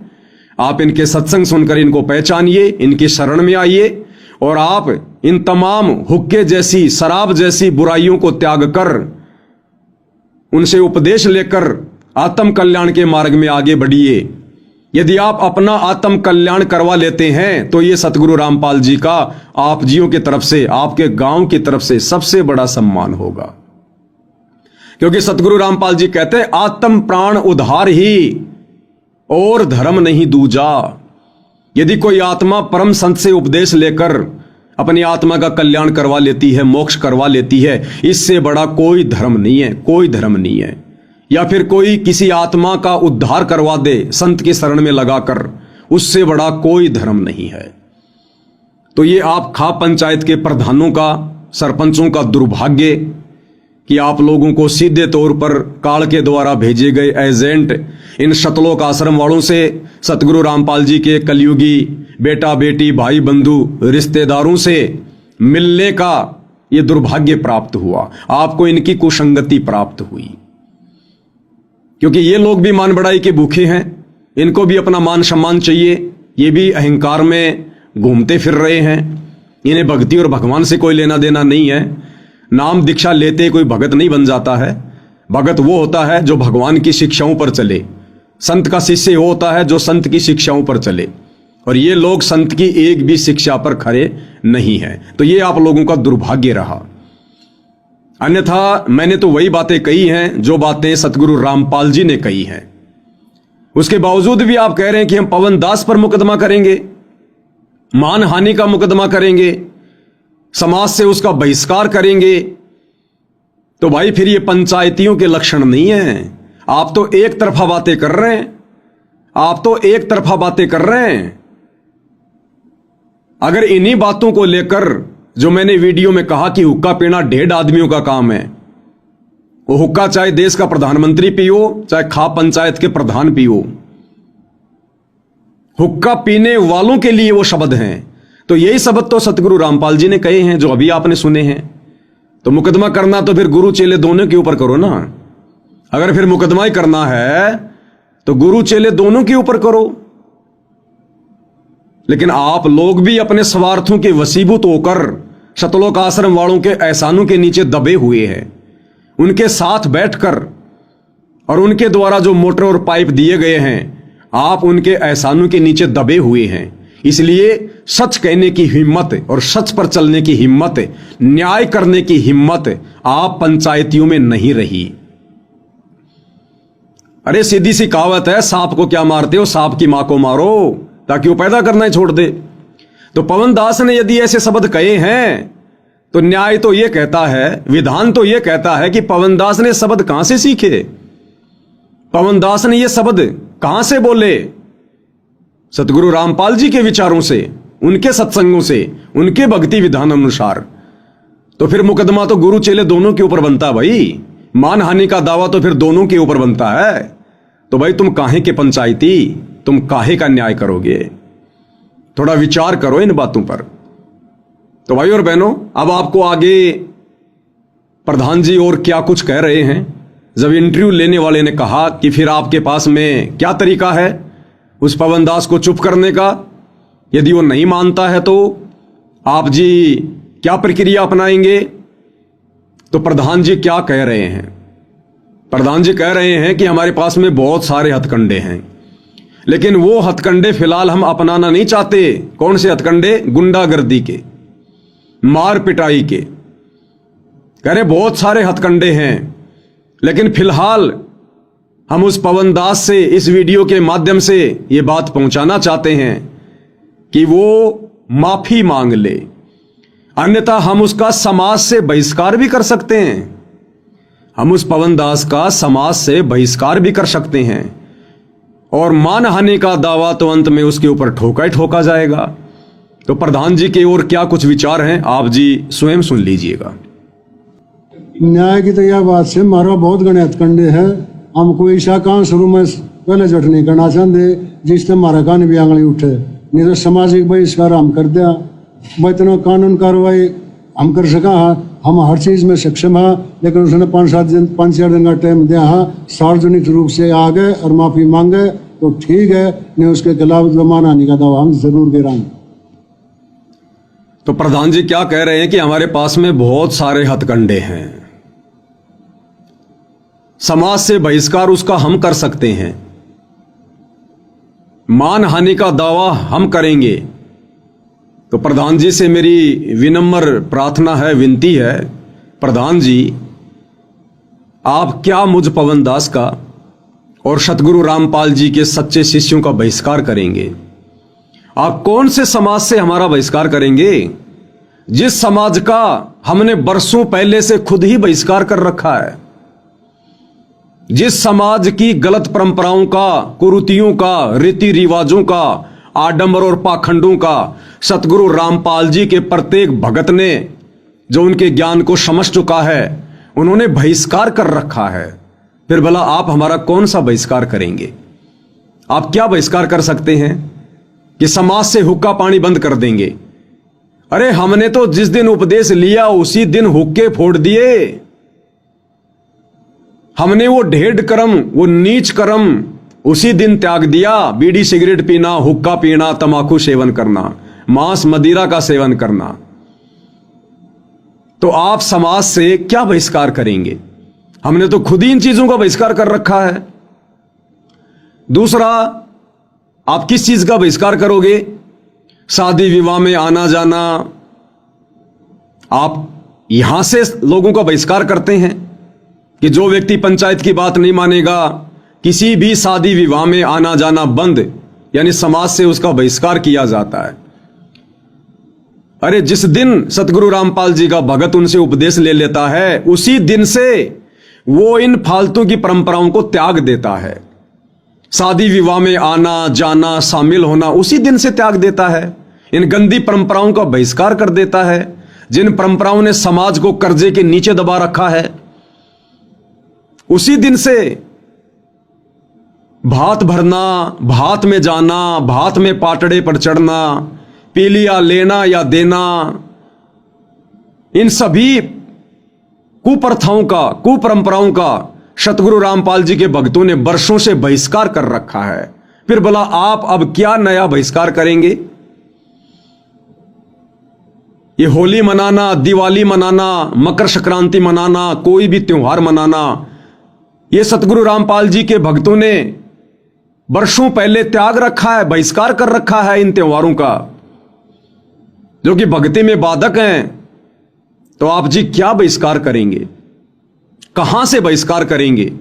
आप इनके सत्संग सुनकर इनको पहचानिए, इनकी शरण में आइए, और आप इन तमाम हुक्के जैसी, शराब जैसी बुराइयों को त्याग कर, उनसे उपदेश लेकर आत्म कल्याण के मार्ग में आगे बढ़िए। यदि आप अपना आत्म कल्याण करवा लेते हैं तो ये सतगुरु रामपाल जी का आप जियों की तरफ से, आपके गांव की तरफ से सबसे बड़ा सम्मान होगा। क्योंकि सतगुरु रामपाल जी कहते हैं, आत्म प्राण उद्धार ही और धर्म नहीं दूजा। यदि कोई आत्मा परम संत से उपदेश लेकर अपनी आत्मा का कल्याण करवा लेती है, मोक्ष करवा लेती है, इससे बड़ा कोई धर्म नहीं है, कोई धर्म नहीं है। या फिर कोई किसी आत्मा का उद्धार करवा दे संत की शरण में लगाकर, उससे बड़ा कोई धर्म नहीं है। तो ये आप खाप पंचायत के प्रधानों का, सरपंचों का दुर्भाग्य कि आप लोगों को सीधे तौर पर काल के द्वारा भेजे गए एजेंट इन सतलोक आश्रम वालों से सतगुरु रामपाल जी के कलयुगी बेटा बेटी, भाई बंधु, रिश्तेदारों से मिलने का ये दुर्भाग्य प्राप्त हुआ। आपको इनकी कुसंगति प्राप्त हुई, क्योंकि ये लोग भी मान बढ़ाई के भूखे हैं, इनको भी अपना मान सम्मान चाहिए। ये भी अहंकार में घूमते फिर रहे हैं, इन्हें भक्ति और भगवान से कोई लेना देना नहीं है। नाम दीक्षा लेते कोई भगत नहीं बन जाता है। भगत वो होता है जो भगवान की शिक्षाओं पर चले, संत का शिष्य वो होता है जो संत की शिक्षाओं पर चले, और ये लोग संत की एक भी शिक्षा पर खरे नहीं है। तो ये आप लोगों का दुर्भाग्य रहा। अन्यथा मैंने तो वही बातें कही हैं जो बातें सतगुरु रामपाल जी ने कही हैं। उसके बावजूद भी आप कह रहे हैं कि हम पवन दास पर मुकदमा करेंगे, मानहानि का मुकदमा करेंगे, समाज से उसका बहिष्कार करेंगे। तो भाई फिर ये पंचायतियों के लक्षण नहीं है। आप तो एक तरफा बातें कर रहे हैं, आप तो एक तरफा बातें कर रहे हैं। अगर इन्हीं बातों को लेकर जो मैंने वीडियो में कहा कि हुक्का पीना 1.5 आदमियों का काम है, वो हुक्का चाहे देश का प्रधानमंत्री पियो, चाहे खाप पंचायत के प्रधान पियो, हुक्का पीने वालों के लिए वो शब्द हैं। तो यही शब्द तो सतगुरु रामपाल जी ने कहे हैं जो अभी आपने सुने हैं। तो मुकदमा करना तो फिर गुरु चेले दोनों के ऊपर करो ना। अगर फिर मुकदमा ही करना है तो गुरु चेले दोनों के ऊपर करो। लेकिन आप लोग भी अपने स्वार्थों के वसीभूत होकर शतलोक आश्रम वालों के एहसानों के नीचे दबे हुए हैं। उनके साथ बैठकर और उनके द्वारा जो मोटर और पाइप दिए गए हैं, आप उनके एहसानों के नीचे दबे हुए हैं। इसलिए सच कहने की हिम्मत और सच पर चलने की हिम्मत, न्याय करने की हिम्मत आप पंचायतियों में नहीं रही। अरे सीधी सी कहावत है, सांप को क्या मारते हो, सांप की मां को मारो ताकि वो पैदा करना ही छोड़ दे। तो पवन दास ने यदि ऐसे शब्द कहे हैं तो न्याय तो यह कहता है, विधान तो यह कहता है कि पवन दास ने शब्द कहां से सीखे, पवन दास ने ये शब्द कहां से बोले? सतगुरु रामपाल जी के विचारों से, उनके सत्संगों से, उनके भक्ति विधान अनुसार। तो फिर मुकदमा तो गुरु चेले दोनों के ऊपर बनता है भाई, मानहानि का दावा तो फिर दोनों के ऊपर बनता है। तो भाई तुम काहे के पंचायती, तुम काहे का न्याय करोगे? थोड़ा विचार करो इन बातों पर। तो भाई और बहनों, अब आपको आगे प्रधान जी और क्या कुछ कह रहे हैं। जब इंटरव्यू लेने वाले ने कहा कि फिर आपके पास में क्या तरीका है उस पवन दास को चुप करने का, यदि वो नहीं मानता है तो आप जी क्या प्रक्रिया अपनाएंगे? तो प्रधान जी क्या कह रहे हैं? प्रधान जी कह रहे हैं कि हमारे पास में बहुत सारे हथकंडे हैं, लेकिन वो हथकंडे फिलहाल हम अपनाना नहीं चाहते। कौन से हथकंडे? गुंडागर्दी के, मार पिटाई के। कह रहे बहुत सारे हथकंडे हैं, लेकिन फिलहाल हम उस पवन दास से इस वीडियो के माध्यम से ये बात पहुंचाना चाहते हैं कि वो माफी मांग ले, अन्यथा हम उसका समाज से बहिष्कार भी कर सकते हैं। हम उस पवन दास का समाज से बहिष्कार भी कर सकते हैं और मानहानि का दावा तो अंत में उसके ऊपर ठोका ही ठोका जाएगा। तो प्रधान जी के और क्या कुछ विचार हैं, आप जी स्वयं सुन लीजिएगा। न्याय की तो यह बात से मारा बहुत गणे हथकंडे है। हम कोई ऐसा काम शुरू में पहले जट नहीं करना चाहते जिससे हमारा कान भी आंगली उठे, नहीं तो सामाजिक बहिष्कार हम कर दिया। इतना कानून कार्रवाई हम कर सका, हम हर चीज में सक्षम है, लेकिन उसने 5-4 दिन का टाइम दिया है। सार्वजनिक रूप से आ गए और माफी मांगे तो ठीक है, नहीं उसके खिलाफ जो मानहानि का दावा हम जरूर गिराएंगे। तो प्रधान जी क्या कह रहे हैं कि हमारे पास में बहुत सारे हथकंडे हैं, समाज से बहिष्कार उसका हम कर सकते हैं, मानहानि का दावा हम करेंगे। तो प्रधान जी से मेरी विनम्र प्रार्थना है, विनती है, प्रधान जी आप क्या मुझ पवन दास का और सतगुरु रामपाल जी के सच्चे शिष्यों का बहिष्कार करेंगे? आप कौन से समाज से हमारा बहिष्कार करेंगे? जिस समाज का हमने बरसों पहले से खुद ही बहिष्कार कर रखा है, जिस समाज की गलत परंपराओं का, कुरीतियों का, रीति रिवाजों का, आडंबर और पाखंडों का सतगुरु रामपाल जी के प्रत्येक भगत ने जो उनके ज्ञान को समझ चुका है, उन्होंने बहिष्कार कर रखा है। फिर भला आप हमारा कौन सा बहिष्कार करेंगे? आप क्या बहिष्कार कर सकते हैं कि समाज से हुक्का पानी बंद कर देंगे? अरे हमने तो जिस दिन उपदेश लिया उसी दिन हुक्के फोड़ दिए। हमने वो ढेढ़ कर्म, वो नीच कर्म उसी दिन त्याग दिया। बीड़ी सिगरेट पीना, हुक्का पीना, तंबाकू सेवन करना, मांस मदिरा का सेवन करना। तो आप समाज से क्या बहिष्कार करेंगे? हमने तो खुद ही इन चीजों का बहिष्कार कर रखा है। दूसरा, आप किस चीज का बहिष्कार करोगे? शादी विवाह में आना जाना, आप यहां से लोगों का बहिष्कार करते हैं कि जो व्यक्ति पंचायत की बात नहीं मानेगा, किसी भी शादी विवाह में आना जाना बंद, यानी समाज से उसका बहिष्कार किया जाता है। अरे जिस दिन सतगुरु रामपाल जी का भगत उनसे उपदेश ले लेता है, उसी दिन से वो इन फालतू की परंपराओं को त्याग देता है। शादी विवाह में आना जाना, शामिल होना उसी दिन से त्याग देता है। इन गंदी परंपराओं का बहिष्कार कर देता है, जिन परंपराओं ने समाज को कर्जे के नीचे दबा रखा है। उसी दिन से भात भरना, भात में जाना, भात में पाटड़े पर चढ़ना, पीलिया लेना या देना, इन सभी कुप्रथाओं का, कुपरंपराओं का सतगुरु रामपाल जी के भक्तों ने वर्षों से बहिष्कार कर रखा है। फिर भला आप अब क्या नया बहिष्कार करेंगे? ये होली मनाना, दिवाली मनाना, मकर संक्रांति मनाना, कोई भी त्योहार मनाना, ये सतगुरु रामपाल जी के भक्तों ने वर्षों पहले त्याग रखा है, बहिष्कार कर रखा है इन त्योहारों का, जो कि भक्ति में बाधक हैं। तो आप जी क्या बहिष्कार करेंगे, कहां से बहिष्कार करेंगे?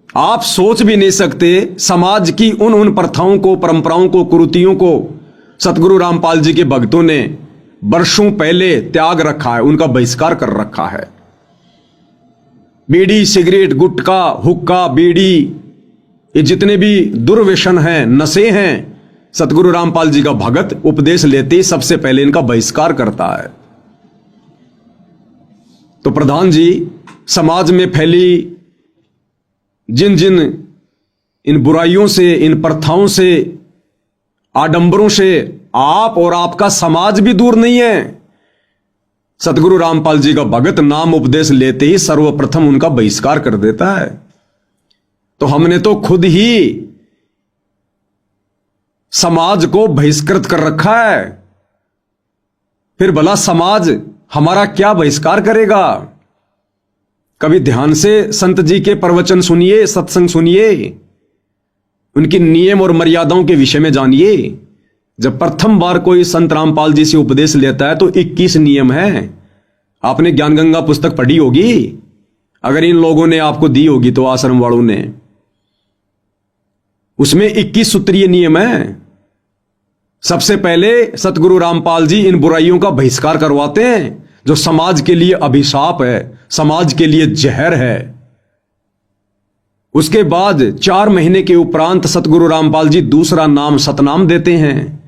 आप सोच भी नहीं सकते समाज की उन प्रथाओं को, परंपराओं को, कुरीतियों को सतगुरु रामपाल जी के भक्तों ने वर्षों पहले त्याग रखा है, उनका बहिष्कार कर रखा है। बीड़ी, सिगरेट, गुटखा, हुक्का, बीड़ी, ये जितने भी दुर्व्यसन हैं, नशे हैं, सतगुरु रामपाल जी का भगत उपदेश लेते ही सबसे पहले इनका बहिष्कार करता है। तो प्रधान जी, समाज में फैली जिन जिन इन बुराइयों से, इन प्रथाओं से, आडंबरों से आप और आपका समाज भी दूर नहीं है। सतगुरु रामपाल जी का भगत नाम उपदेश लेते ही सर्वप्रथम उनका बहिष्कार कर देता है। तो हमने तो खुद ही समाज को बहिष्कृत कर रखा है, फिर भला समाज हमारा क्या बहिष्कार करेगा? कभी ध्यान से संत जी के प्रवचन सुनिए, सत्संग सुनिए, उनके नियम और मर्यादाओं के विषय में जानिए। जब प्रथम बार कोई संत रामपाल जी से उपदेश लेता है तो 21 नियम है। आपने ज्ञान गंगा पुस्तक पढ़ी होगी, अगर इन लोगों ने आपको दी होगी तो, आश्रम वालों ने, उसमें 21 सूत्रीय नियम है। सबसे पहले सतगुरु रामपाल जी इन बुराइयों का बहिष्कार करवाते हैं जो समाज के लिए अभिशाप है, समाज के लिए जहर है। उसके बाद 4 महीने के उपरांत सतगुरु रामपाल जी दूसरा नाम सतनाम देते हैं।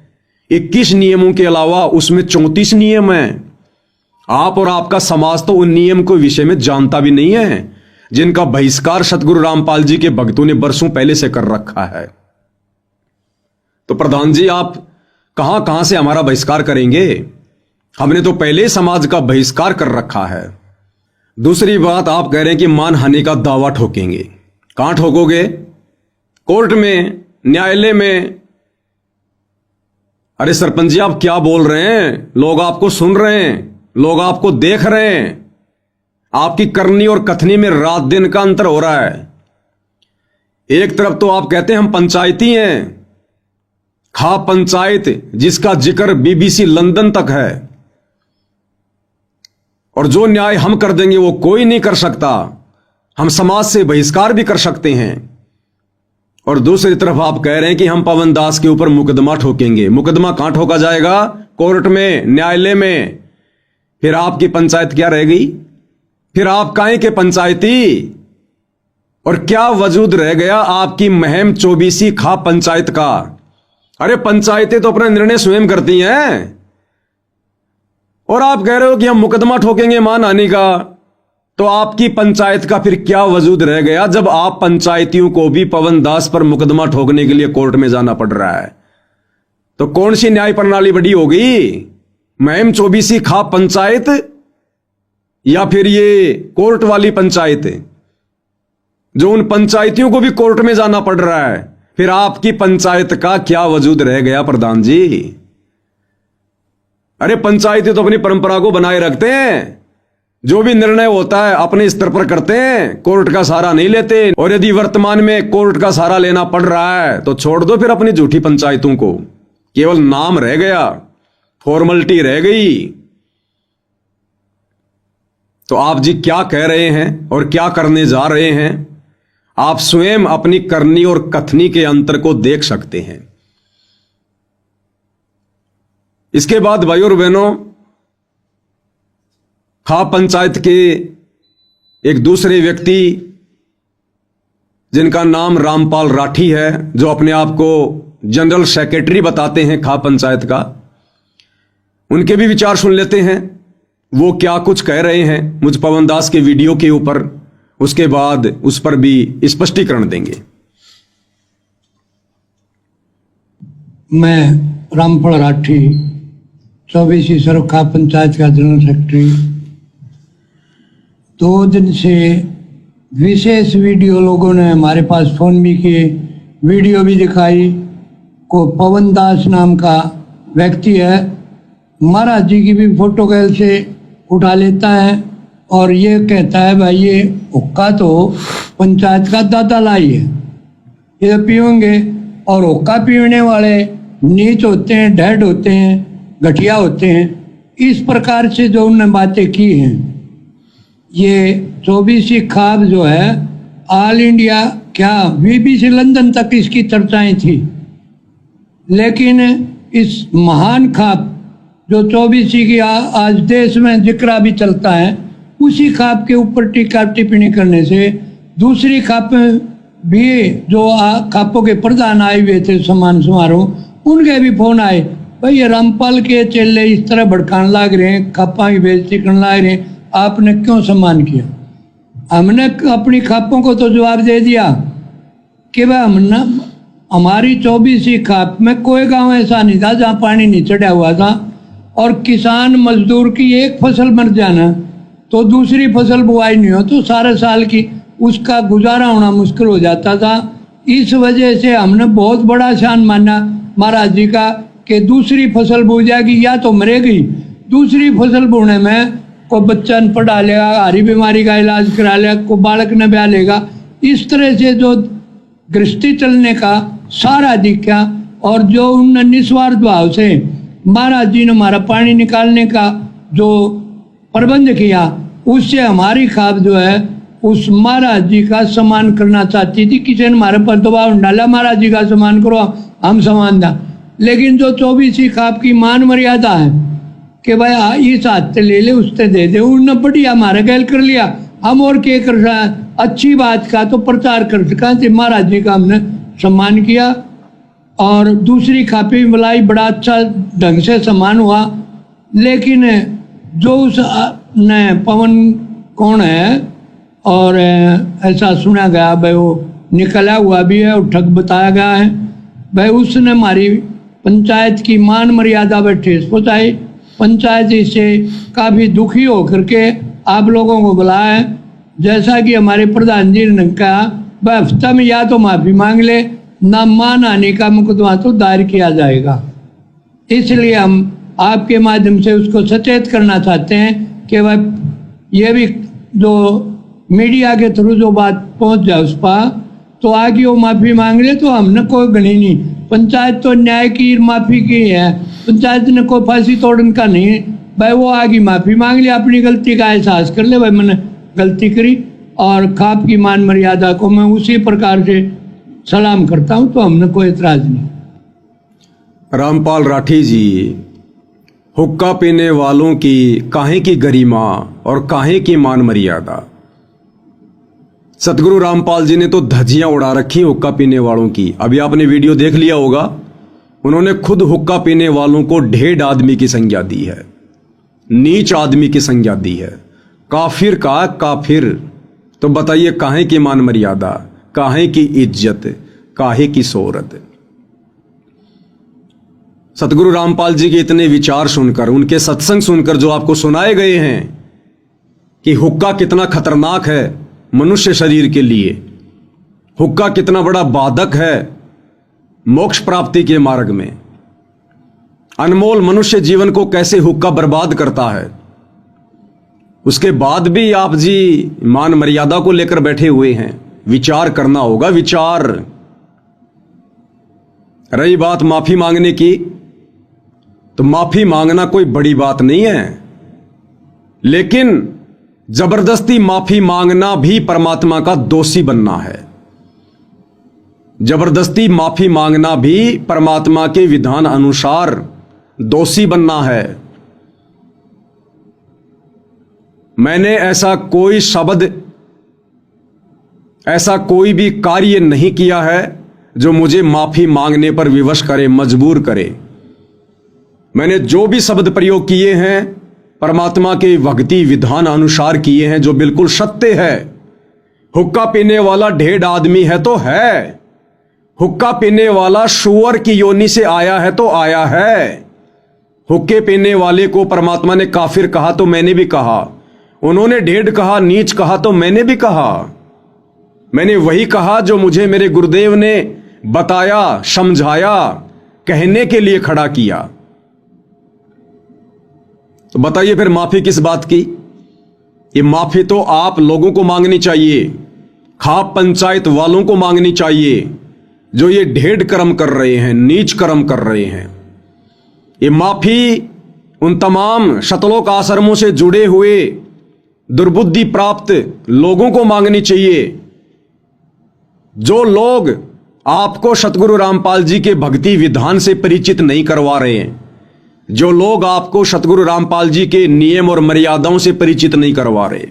21 नियमों के अलावा उसमें 34 नियम हैं। आप और आपका समाज तो उन नियम के विषय में जानता भी नहीं है, जिनका बहिष्कार सतगुरु रामपाल जी के भक्तों ने वर्षों पहले से कर रखा है। तो प्रधान जी, आप कहां कहां से हमारा बहिष्कार करेंगे? हमने तो पहले समाज का बहिष्कार कर रखा है। दूसरी बात, आप कह रहे हैं कि मानहानि का दावा ठोकेंगे। कहां ठोकोगे? कोर्ट में, न्यायालय में। अरे सरपंच जी, आप क्या बोल रहे हैं? लोग आपको सुन रहे हैं, लोग आपको देख रहे हैं। आपकी करनी और कथनी में रात दिन का अंतर हो रहा है। एक तरफ तो आप कहते हैं हम पंचायती हैं, खा पंचायत, जिसका जिक्र बीबीसी लंदन तक है, और जो न्याय हम कर देंगे वो कोई नहीं कर सकता, हम समाज से बहिष्कार भी कर सकते हैं। और दूसरी तरफ आप कह रहे हैं कि हम पवन दास के ऊपर मुकदमा ठोकेंगे। मुकदमा कहां ठोका जाएगा? कोर्ट में, न्यायालय में। फिर आपकी पंचायत क्या रह गई? फिर आप काहे के पंचायती? और क्या वजूद रह गया आपकी महम 24 खा पंचायत का? अरे पंचायतें तो अपना निर्णय स्वयं करती हैं, और आप कह रहे हो कि हम मुकदमा ठोकेंगे मानहानि का। तो आपकी पंचायत का फिर क्या वजूद रह गया, जब आप पंचायतियों को भी पवन दास पर मुकदमा ठोकने के लिए कोर्ट में जाना पड़ रहा है? तो कौन सी न्याय प्रणाली बड़ी होगी? महम 24 खा पंचायत या फिर ये कोर्ट वाली पंचायत, जो उन पंचायतियों को भी कोर्ट में जाना पड़ रहा है? फिर आपकी पंचायत का क्या वजूद रह गया प्रधान जी? अरे पंचायती तो अपनी परंपरा को बनाए रखते हैं, जो भी निर्णय होता है अपने स्तर पर करते हैं, कोर्ट का सहारा नहीं लेते। और यदि वर्तमान में कोर्ट का सहारा लेना पड़ रहा है तो छोड़ दो फिर अपनी झूठी पंचायतों को, केवल नाम रह गया, फॉर्मेलिटी रह गई। तो आप जी क्या कह रहे हैं और क्या करने जा रहे हैं, आप स्वयं अपनी करनी और कथनी के अंतर को देख सकते हैं। इसके बाद भाई और बहनों, खा पंचायत के एक दूसरे व्यक्ति जिनका नाम रामपाल राठी है, जो अपने आप को जनरल सेक्रेटरी बताते हैं खा पंचायत का, उनके भी विचार सुन लेते हैं। वो क्या कुछ कह रहे हैं मुझ पवन दास के वीडियो के ऊपर, उसके बाद उस पर भी स्पष्टीकरण देंगे। मैं रामपाल राठी 24 सर्व खा पंचायत का जनरल सेक्रेटरी, 2 दिन से विशेष वीडियो लोगों ने हमारे पास फोन भी किए, वीडियो भी दिखाई। को पवन दास नाम का व्यक्ति है, महाराज जी की भी फोटो कैल से उठा लेता है और ये कहता है भाई ये हुक्का तो पंचायत का दादा लाई है, ये पियोगे। और हुक्का पीने वाले नीच होते हैं, ढेड होते हैं, घटिया होते हैं। इस प्रकार से जो उन्होंने बातें की हैं, ये 24 खाब जो है ऑल इंडिया क्या BBC लंदन तक इसकी चर्चाएं थी। लेकिन इस महान खाप जो 24 की आज देश में जिक्रा भी चलता है, उसी खाप के ऊपर टीका टिप्पणी करने से दूसरी खाप भी जो खापों के प्रधान आए हुए थे सम्मान समारोह, उनके भी फोन आए, भाई ये रामपाल के चेले इस तरह भड़काने लग रहे हैं, खापा की बेइज्जती करने लग रहे हैं, आपने क्यों सम्मान किया। हमने अपनी खापों को तो जवाब दे दिया कि भाई हमारी 24 खाप में कोई गांव ऐसा नहीं था जहां पानी नहीं चढ़ा हुआ था, और किसान मजदूर की एक फसल मर जाना तो दूसरी फसल बुआई नहीं हो तो सारे साल की उसका गुजारा होना मुश्किल हो जाता था। इस वजह से हमने बहुत बड़ा शान माना महाराज जी का कि दूसरी फसल बो जाएगी या तो मरेगी, दूसरी फसल बोने में कोई बच्चा न पढ़ा लेगा, हरी बीमारी का इलाज करा लेगा, कोई बालक न ब्याह लेगा। इस तरह से जो गृहस्थी चलने का सारा दिखा, और जो उन निस्वार्थ भाव से महाराज जी ने हमारा पानी निकालने का जो प्रबंध किया, उससे हमारी खाप जो है उस महाराज जी का सम्मान करना चाहती थी। किसी ने हमारे पर दबाव डाला महाराज जी का सम्मान करो, हम सम्मान दा। लेकिन जो 24 खाप की मान मर्यादा है कि भाई इस हाथ से ले ले उससे दे दे, उन्होंने बढ़िया हमारे गैल कर लिया। हम और क्या कर रहा है, अच्छी बात का तो प्रचार कर सका, महाराज जी का हमने सम्मान किया। और दूसरी खापी बुलाई, बड़ा अच्छा ढंग से सम्मान हुआ। लेकिन जो उस ने पवन कौन है, और ऐसा सुना गया भाई वो निकला हुआ भी है और ठग बताया गया है, भाई उसने हमारी पंचायत की मान मर्यादा पर ठेस पहुँचाई। पंचायत इससे काफ़ी दुखी होकर के आप लोगों को बुलाया है। जैसा कि हमारे प्रधान जी ने कहा, भाई हफ्ता में या तो माफ़ी मांग ले, ना मान आने का मुकदमा तो दायर किया जाएगा। इसलिए हम आपके माध्यम से उसको सचेत करना चाहते हैं कि भाई ये भी जो मीडिया के थ्रू जो बात पहुंच जाए उस पर, तो आगे वो माफ़ी मांग ले तो हमने कोई गणी नहीं। पंचायत तो न्याय की माफ़ी की है, पंचायत ने कोई फांसी तोड़ने का नहीं। भाई वो आगे माफ़ी मांग ले, अपनी गलती का एहसास कर ले, भाई मैंने गलती करी, और खाप की मान मर्यादा को मैं उसी प्रकार से सलाम करता हूँ, तो हमने कोई एतराज़ नहीं। रामपाल राठी जी, हुक्का पीने वालों की काहे की गरिमा और काहे की मान मर्यादा। सतगुरु रामपाल जी ने तो धज्जियां उड़ा रखी हुक्का पीने वालों की। अभी आपने वीडियो देख लिया होगा, उन्होंने खुद हुक्का पीने वालों को ढेड आदमी की संज्ञा दी है, नीच आदमी की संज्ञा दी है, काफिर का काफिर। तो बताइए काहे की मान मर्यादा, काहे की इज्जत, काहे की शोहरत। सतगुरु रामपाल जी के इतने विचार सुनकर, उनके सत्संग सुनकर जो आपको सुनाए गए हैं कि हुक्का कितना खतरनाक है मनुष्य शरीर के लिए, हुक्का कितना बड़ा बाधक है मोक्ष प्राप्ति के मार्ग में, अनमोल मनुष्य जीवन को कैसे हुक्का बर्बाद करता है, उसके बाद भी आप जी मान मर्यादा को लेकर बैठे हुए हैं। विचार करना होगा, विचार। रही बात माफी मांगने की, तो माफी मांगना कोई बड़ी बात नहीं है, लेकिन जबरदस्ती माफी मांगना भी परमात्मा का दोषी बनना है। जबरदस्ती माफी मांगना भी परमात्मा के विधान अनुसार दोषी बनना है। मैंने ऐसा कोई शब्द, ऐसा कोई भी कार्य नहीं किया है जो मुझे माफी मांगने पर विवश करे, मजबूर करे। मैंने जो भी शब्द प्रयोग किए हैं परमात्मा के भक्ति विधान अनुसार किए हैं, जो बिल्कुल सत्य है। हुक्का पीने वाला ढेड आदमी है तो है, हुक्का पीने वाला सुअर की योनि से आया है तो आया है। हुक्के पीने वाले को परमात्मा ने काफिर कहा तो मैंने भी कहा, उन्होंने ढेड कहा, नीच कहा तो मैंने भी कहा। मैंने वही कहा जो मुझे मेरे गुरुदेव ने बताया, समझाया, कहने के लिए खड़ा किया। तो बताइए फिर माफी किस बात की? ये माफी तो आप लोगों को मांगनी चाहिए, खाप पंचायत वालों को मांगनी चाहिए, जो ये ढेड़ कर्म कर रहे हैं, नीच कर्म कर रहे हैं। ये माफी उन तमाम शतलोक आश्रमों से जुड़े हुए दुर्बुद्धि प्राप्त लोगों को मांगनी चाहिए, जो लोग आपको सतगुरु रामपाल जी के भक्ति विधान से परिचित नहीं करवा रहे हैं, जो लोग आपको सतगुरु रामपाल जी के नियम और मर्यादाओं से परिचित नहीं करवा रहे,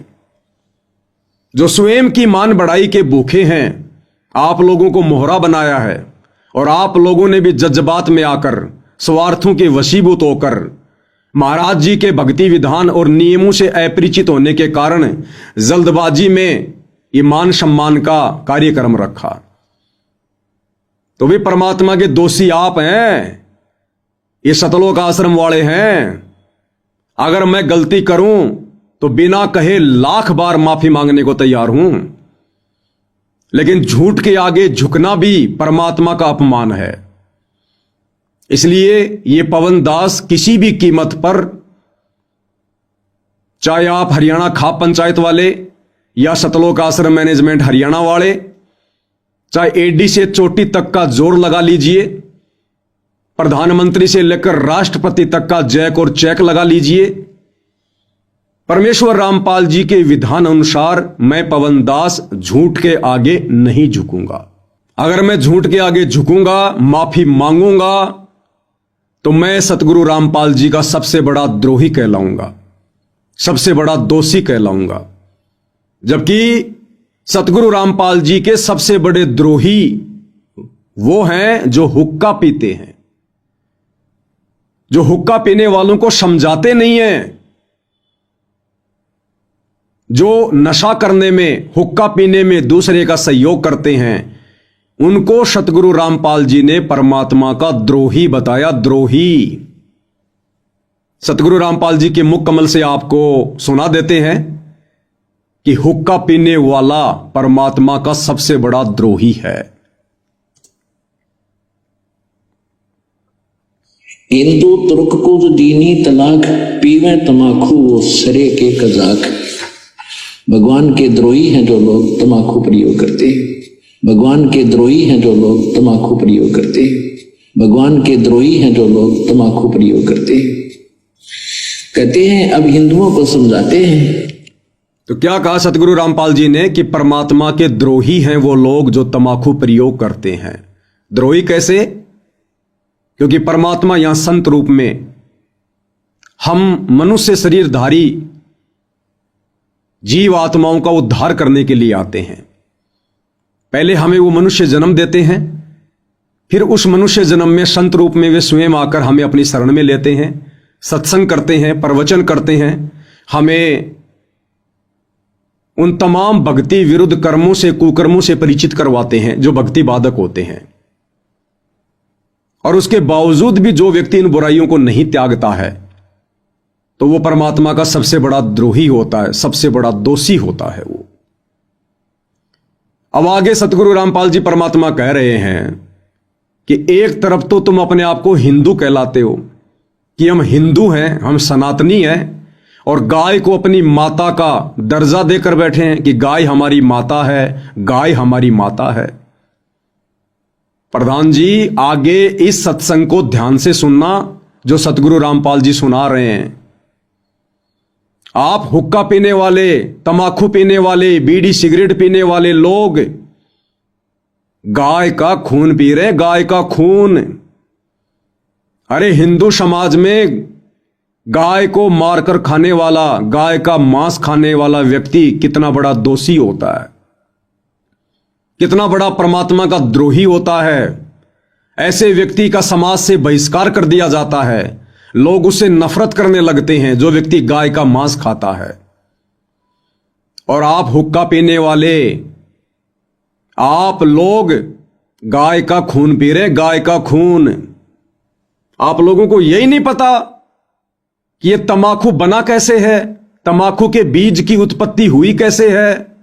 जो स्वयं की मान बढ़ाई के भूखे हैं, आप लोगों को मोहरा बनाया है और आप लोगों ने भी जज्बात में आकर, स्वार्थों के वशीभूत होकर महाराज जी के भक्ति विधान और नियमों से अपरिचित होने के कारण जल्दबाजी में ये मान सम्मान का कार्यक्रम रखा। तो भी परमात्मा के दोषी आप हैं, ये सतलोक आश्रम वाले हैं। अगर मैं गलती करूं तो बिना कहे 1,00,000 बार माफी मांगने को तैयार हूं, लेकिन झूठ के आगे झुकना भी परमात्मा का अपमान है। इसलिए ये पवन दास किसी भी कीमत पर, चाहे आप हरियाणा खाप पंचायत वाले या सतलोक आश्रम मैनेजमेंट हरियाणा वाले, चाहे एडी से चोटी तक का जोर लगा लीजिए, प्रधानमंत्री से लेकर राष्ट्रपति तक का जैक और चेक लगा लीजिए, परमेश्वर रामपाल जी के विधान अनुसार मैं पवन दास झूठ के आगे नहीं झुकूंगा। अगर मैं झूठ के आगे झुकूंगा, माफी मांगूंगा, तो मैं सतगुरु रामपाल जी का सबसे बड़ा द्रोही कहलाऊंगा, सबसे बड़ा दोषी कहलाऊंगा। जबकि सतगुरु रामपाल जी के सबसे बड़े द्रोही वो हैं जो हुक्का पीते हैं, जो हुक्का पीने वालों को समझाते नहीं हैं, जो नशा करने में, हुक्का पीने में दूसरे का सहयोग करते हैं, उनको सतगुरु रामपाल जी ने परमात्मा का द्रोही बताया, द्रोही। सतगुरु रामपाल जी के मुख कमल से आपको सुना देते हैं कि हुक्का पीने वाला परमात्मा का सबसे बड़ा द्रोही है। हिंदू तुर्क को जो दीनी तलाक, पीवे तमाकू वो सरे के कजाक। भगवान के द्रोही हैं जो लोग तमाकू प्रयोग करते हैं, भगवान के द्रोही हैं जो लोग तमाकू प्रयोग करते हैं, भगवान के द्रोही हैं जो लोग तमाकू प्रयोग करते हैं। कहते हैं अब हिंदुओं को समझाते हैं। तो क्या कहा सतगुरु रामपाल जी ने कि परमात्मा के द्रोही हैं वो लोग जो तमाकू प्रयोग करते हैं। द्रोही कैसे? क्योंकि परमात्मा यहां संत रूप में हम मनुष्य शरीरधारी जीव आत्माओं का उद्धार करने के लिए आते हैं। पहले हमें वो मनुष्य जन्म देते हैं, फिर उस मनुष्य जन्म में संत रूप में वे स्वयं आकर हमें अपनी शरण में लेते हैं, सत्संग करते हैं, प्रवचन करते हैं, हमें उन तमाम भक्ति विरुद्ध कर्मों से, कुकर्मों से परिचित करवाते हैं जो भक्ति बाधक होते हैं। और उसके बावजूद भी जो व्यक्ति इन बुराइयों को नहीं त्यागता है, तो वो परमात्मा का सबसे बड़ा द्रोही होता है, सबसे बड़ा दोषी होता है वो। अब आगे सतगुरु रामपाल जी परमात्मा कह रहे हैं कि एक तरफ तो तुम अपने आप को हिंदू कहलाते हो कि हम हिंदू हैं, हम सनातनी हैं, और गाय को अपनी माता का दर्जा देकर बैठे हैं कि गाय हमारी माता है, गाय हमारी माता है। प्रधान जी, आगे इस सत्संग को ध्यान से सुनना जो सतगुरु रामपाल जी सुना रहे हैं। आप हुक्का पीने वाले, तमाकू पीने वाले, बीड़ी सिगरेट पीने वाले लोग गाय का खून पी रहे, गाय का खून। अरे हिंदू समाज में गाय को मारकर खाने वाला, गाय का मांस खाने वाला व्यक्ति कितना बड़ा दोषी होता है, कितना बड़ा परमात्मा का द्रोही होता है। ऐसे व्यक्ति का समाज से बहिष्कार कर दिया जाता है, लोग उससे नफरत करने लगते हैं जो व्यक्ति गाय का मांस खाता है। और आप हुक्का पीने वाले, आप लोग गाय का खून पी रहे, गाय का खून। आप लोगों को यही नहीं पता कि यह तमाकू बना कैसे है, तमाकू के बीज की उत्पत्ति हुई कैसे है,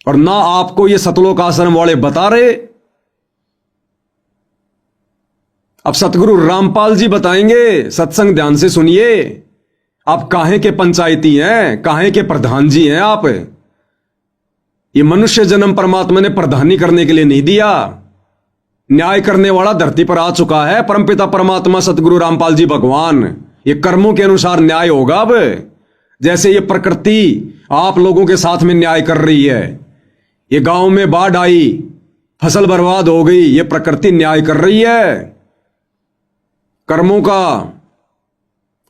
और ना आपको ये सतलोक आश्रम वाले बता रहे। अब सतगुरु रामपाल जी बताएंगे, सत्संग ध्यान से सुनिए। आप काहे के पंचायती हैं, काहे के प्रधान जी हैं आप? ये मनुष्य जन्म परमात्मा ने प्रधानी करने के लिए नहीं दिया। न्याय करने वाला धरती पर आ चुका है, परमपिता परमात्मा सतगुरु रामपाल जी भगवान। ये कर्मों के अनुसार न्याय होगा। अब जैसे ये प्रकृति आप लोगों के साथ में न्याय कर रही है, ये गांव में बाढ़ आई, फसल बर्बाद हो गई, ये प्रकृति न्याय कर रही है कर्मों का।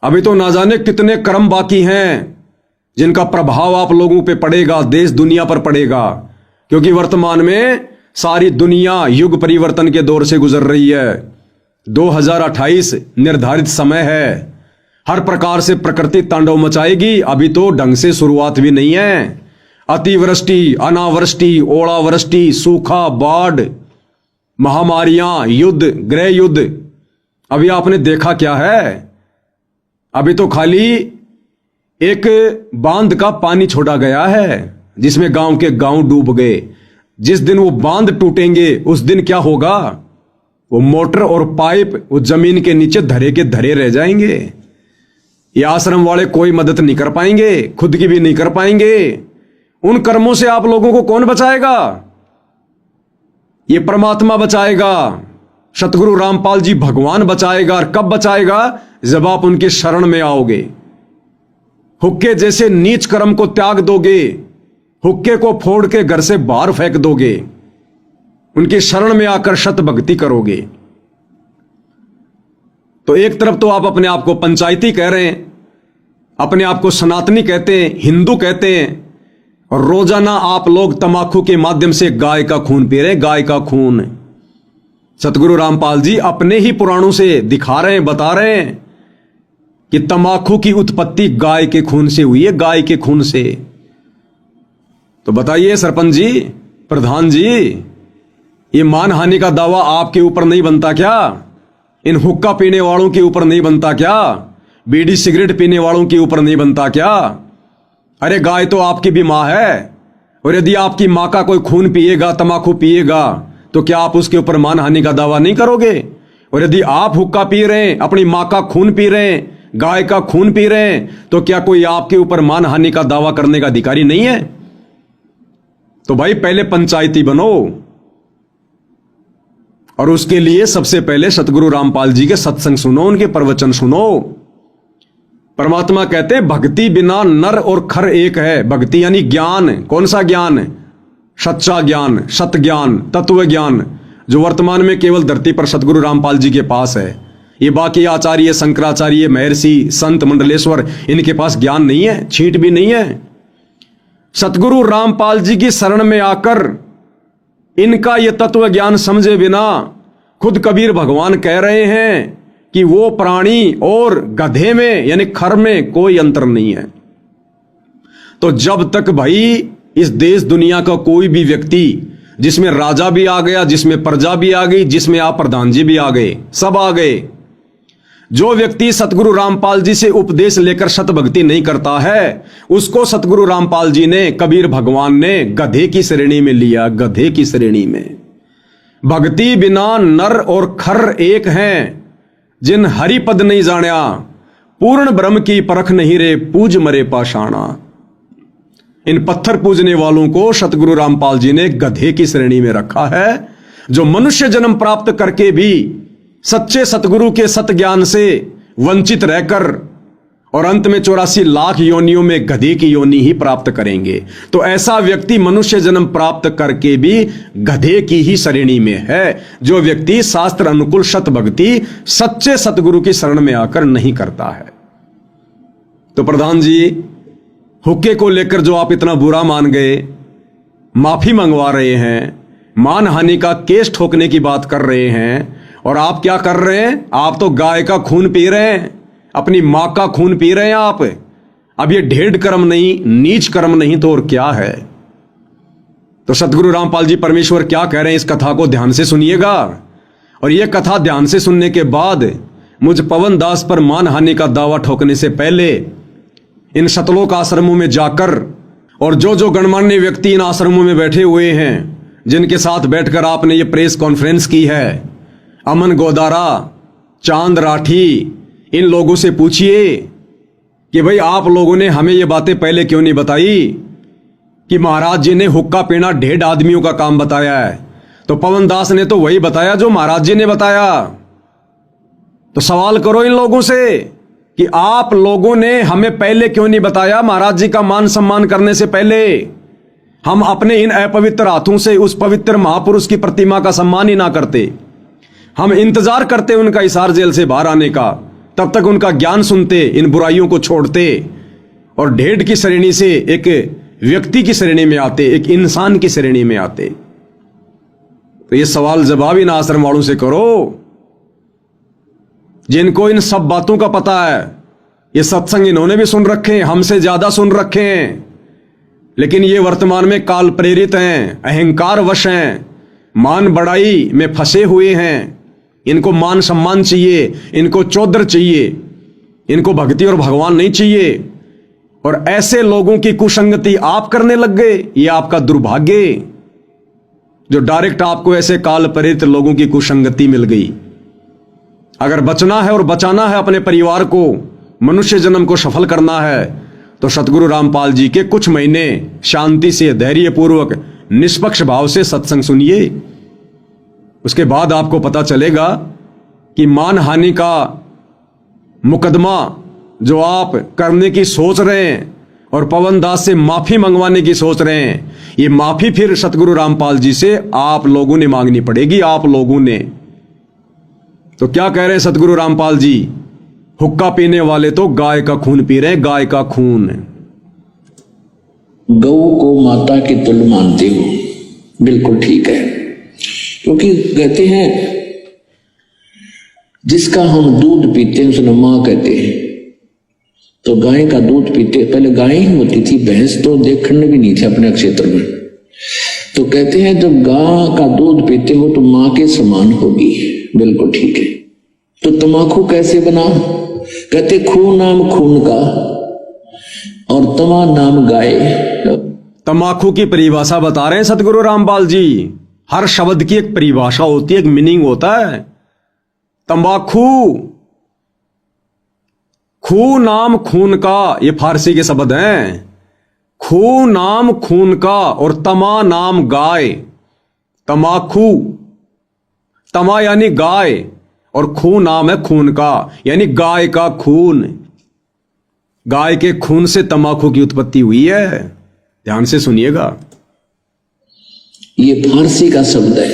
अभी तो ना जाने कितने कर्म बाकी हैं जिनका प्रभाव आप लोगों पे पड़ेगा, देश दुनिया पर पड़ेगा, क्योंकि वर्तमान में सारी दुनिया युग परिवर्तन के दौर से गुजर रही है। 2028 निर्धारित समय है। हर प्रकार से प्रकृति तांडव मचाएगी। अभी तो ढंग से शुरुआत भी नहीं है। अतिवृष्टि, अनावृष्टि, ओलावृष्टि, सूखा, बाढ़, महामारियां, युद्ध, गृह युद्ध। अभी आपने देखा क्या है? अभी तो खाली एक बांध का पानी छोड़ा गया है जिसमें गांव के गांव डूब गए। जिस दिन वो बांध टूटेंगे उस दिन क्या होगा? वो मोटर और पाइप वो जमीन के नीचे धरे के धरे रह जाएंगे। ये आश्रम वाले कोई मदद नहीं कर पाएंगे, खुद की भी नहीं कर पाएंगे। उन कर्मों से आप लोगों को कौन बचाएगा? ये परमात्मा बचाएगा, सतगुरु रामपाल जी भगवान बचाएगा। और कब बचाएगा? जब आप उनके शरण में आओगे, हुक्के जैसे नीच कर्म को त्याग दोगे, हुक्के को फोड़ के घर से बाहर फेंक दोगे, उनके शरण में आकर शत भक्ति करोगे। तो एक तरफ तो आप अपने आप को पंचायती कह रहे हैं, अपने आप को सनातनी कहते हैं, हिंदू कहते हैं, और रोजाना आप लोग तमाकू के माध्यम से गाय का खून पी रहे हैं, गाय का खून। सतगुरु रामपाल जी अपने ही पुराणों से दिखा रहे हैं, बता रहे हैं कि तमाकू की उत्पत्ति गाय के खून से हुई है, गाय के खून से। तो बताइए सरपंच जी, प्रधान जी, ये मानहानि का दावा आपके ऊपर नहीं बनता क्या? इन हुक्का पीने वालों के ऊपर नहीं बनता क्या? बीड़ी सिगरेट पीने वालों के ऊपर नहीं बनता क्या? अरे गाय तो आपकी भी मां है, और यदि आपकी मां का कोई खून पिएगा, तमाकू पिएगा, तो क्या आप उसके ऊपर मानहानि का दावा नहीं करोगे? और यदि आप हुक्का पी रहे हैं, अपनी मां का खून पी रहे हैं, गाय का खून पी रहे हैं, तो क्या कोई आपके ऊपर मानहानि का दावा करने का अधिकारी नहीं है? तो भाई पहले पंचायती बनो, और उसके लिए सबसे पहले सतगुरु रामपाल जी के सत्संग सुनो, उनके प्रवचन सुनो। परमात्मा कहते हैं भक्ति बिना नर और खर एक है। भक्ति यानी ज्ञान। कौन सा ज्ञान? सच्चा ज्ञान, सत ज्ञान, तत्व ज्ञान, जो वर्तमान में केवल धरती पर सतगुरु रामपाल जी के पास है। ये बाकी आचार्य, शंकराचार्य, महर्षि, संत, मंडलेश्वर, इनके पास ज्ञान नहीं है, छींट भी नहीं है। सतगुरु रामपाल जी की शरण में आकर इनका यह तत्व ज्ञान समझे बिना खुद कबीर भगवान कह रहे हैं कि वो प्राणी और गधे में यानी खर में कोई अंतर नहीं है। तो जब तक भाई इस देश दुनिया का कोई भी व्यक्ति, जिसमें राजा भी आ गया, जिसमें प्रजा भी आ गई, जिसमें आप प्रधान जी भी आ गए, सब आ गए, जो व्यक्ति सतगुरु रामपाल जी से उपदेश लेकर सत भक्ति नहीं करता है, उसको सतगुरु रामपाल जी ने, कबीर भगवान ने गधे की श्रेणी में लिया। गधे की श्रेणी में। भक्ति बिना नर और खर एक हैं, जिन हरि पद नहीं जाण्या, पूर्ण ब्रह्म की परख नहीं रे, पूज मरे पाषाणा। इन पत्थर पूजने वालों को सतगुरु रामपाल जी ने गधे की श्रेणी में रखा है, जो मनुष्य जन्म प्राप्त करके भी सच्चे सतगुरु के सत ज्ञान से वंचित रहकर और अंत में 84 लाख योनियों में गधे की योनि ही प्राप्त करेंगे। तो ऐसा व्यक्ति मनुष्य जन्म प्राप्त करके भी गधे की ही श्रेणी में है, जो व्यक्ति शास्त्र अनुकूल सत भक्ति सच्चे सतगुरु की शरण में आकर नहीं करता है। तो प्रधान जी, हुक्के को लेकर जो आप इतना बुरा मान गए, माफी मंगवा रहे हैं, मानहानि का केस ठोकने की बात कर रहे हैं, और आप क्या कर रहे हैं? आप तो गाय का खून पी रहे हैं, अपनी मां का खून पी रहे हैं आप। अब ये ढेड़ कर्म नहीं, नीच कर्म नहीं तो और क्या है? तो सतगुरु रामपाल जी परमेश्वर क्या कह रहे हैं, इस कथा को ध्यान से सुनिएगा। और यह कथा ध्यान से सुनने के बाद मुझ पवन दास पर मानहानि का दावा ठोकने से पहले इन सतलोक आश्रमों में जाकर, और जो गणमान्य व्यक्ति इन आश्रमों में बैठे हुए हैं, जिनके साथ बैठकर आपने ये प्रेस कॉन्फ्रेंस की है, अमन गोदारा, चांद राठी, इन लोगों से पूछिए कि भाई आप लोगों ने हमें ये बातें पहले क्यों नहीं बताई कि महाराज जी ने हुक्का पीना 1.5 आदमियों का काम बताया है। तो पवन दास ने तो वही बताया जो महाराज जी ने बताया। तो सवाल करो इन लोगों से कि आप लोगों ने हमें पहले क्यों नहीं बताया। महाराज जी का मान सम्मान करने से पहले हम अपने इन अपवित्र हाथों से उस पवित्र महापुरुष की प्रतिमा का सम्मान ही ना करते। हम इंतजार करते उनका हिसार जेल से बाहर आने का, तब तक उनका ज्ञान सुनते, इन बुराइयों को छोड़ते और 1.5 की श्रेणी से एक व्यक्ति की श्रेणी में आते, एक इंसान की श्रेणी में आते। तो ये सवाल जवाब इन आश्रम वालों से करो जिनको इन सब बातों का पता है। ये सत्संग इन्होंने भी सुन रखे हैं, हमसे ज्यादा सुन रखे हैं, लेकिन ये वर्तमान में काल प्रेरित हैं, अहंकार वश हैं, मान बढ़ाई में फंसे हुए हैं। इनको मान सम्मान चाहिए, इनको चौधर चाहिए, इनको भक्ति और भगवान नहीं चाहिए। और ऐसे लोगों की कुसंगति आप करने लग गए। ये आपका दुर्भाग्य जो डायरेक्ट आपको ऐसे काल प्रेरित लोगों की कुसंगति मिल गई। अगर बचना है और बचाना है अपने परिवार को, मनुष्य जन्म को सफल करना है, तो सतगुरु रामपाल जी के कुछ महीने शांति से, धैर्यपूर्वक, निष्पक्ष भाव से सत्संग सुनिए। उसके बाद आपको पता चलेगा कि मान हानि का मुकदमा जो आप करने की सोच रहे हैं और पवन दास से माफी मंगवाने की सोच रहे हैं, ये माफी फिर सतगुरु रामपाल जी से आप लोगों ने मांगनी पड़ेगी। आप लोगों ने तो क्या कह रहे हैं सतगुरु रामपाल जी? हुक्का पीने वाले तो गाय का खून पी रहे हैं, गाय का खून। गऊ को माता की तुल्य मानते हो, बिल्कुल ठीक है। क्योंकि कहते हैं जिसका हम दूध पीते हैं उसने मां कहते हैं। तो गाय का दूध पीते, पहले गाय ही होती थी, भैंस तो देखने भी नहीं थे अपने क्षेत्र में। तो कहते हैं जब गाय का दूध पीते हो तो मां के समान होगी, बिल्कुल ठीक है। तो तमाकू कैसे बना? कहते खून नाम खून का और तमा नाम गाय। तमाकू की परिभाषा बता रहे हैं सतगुरु रामपाल जी। हर शब्द की एक परिभाषा होती है, एक मीनिंग होता है। तंबाकू, खू नाम खून का, ये फारसी के शब्द हैं। खू नाम खून का और तमा नाम गाय। तमाकू, तमा यानी गाय और खू नाम है खून का, यानी गाय का खून। गाय के खून से तमाकू की उत्पत्ति हुई है। ध्यान से सुनिएगा, ये फारसी का शब्द है।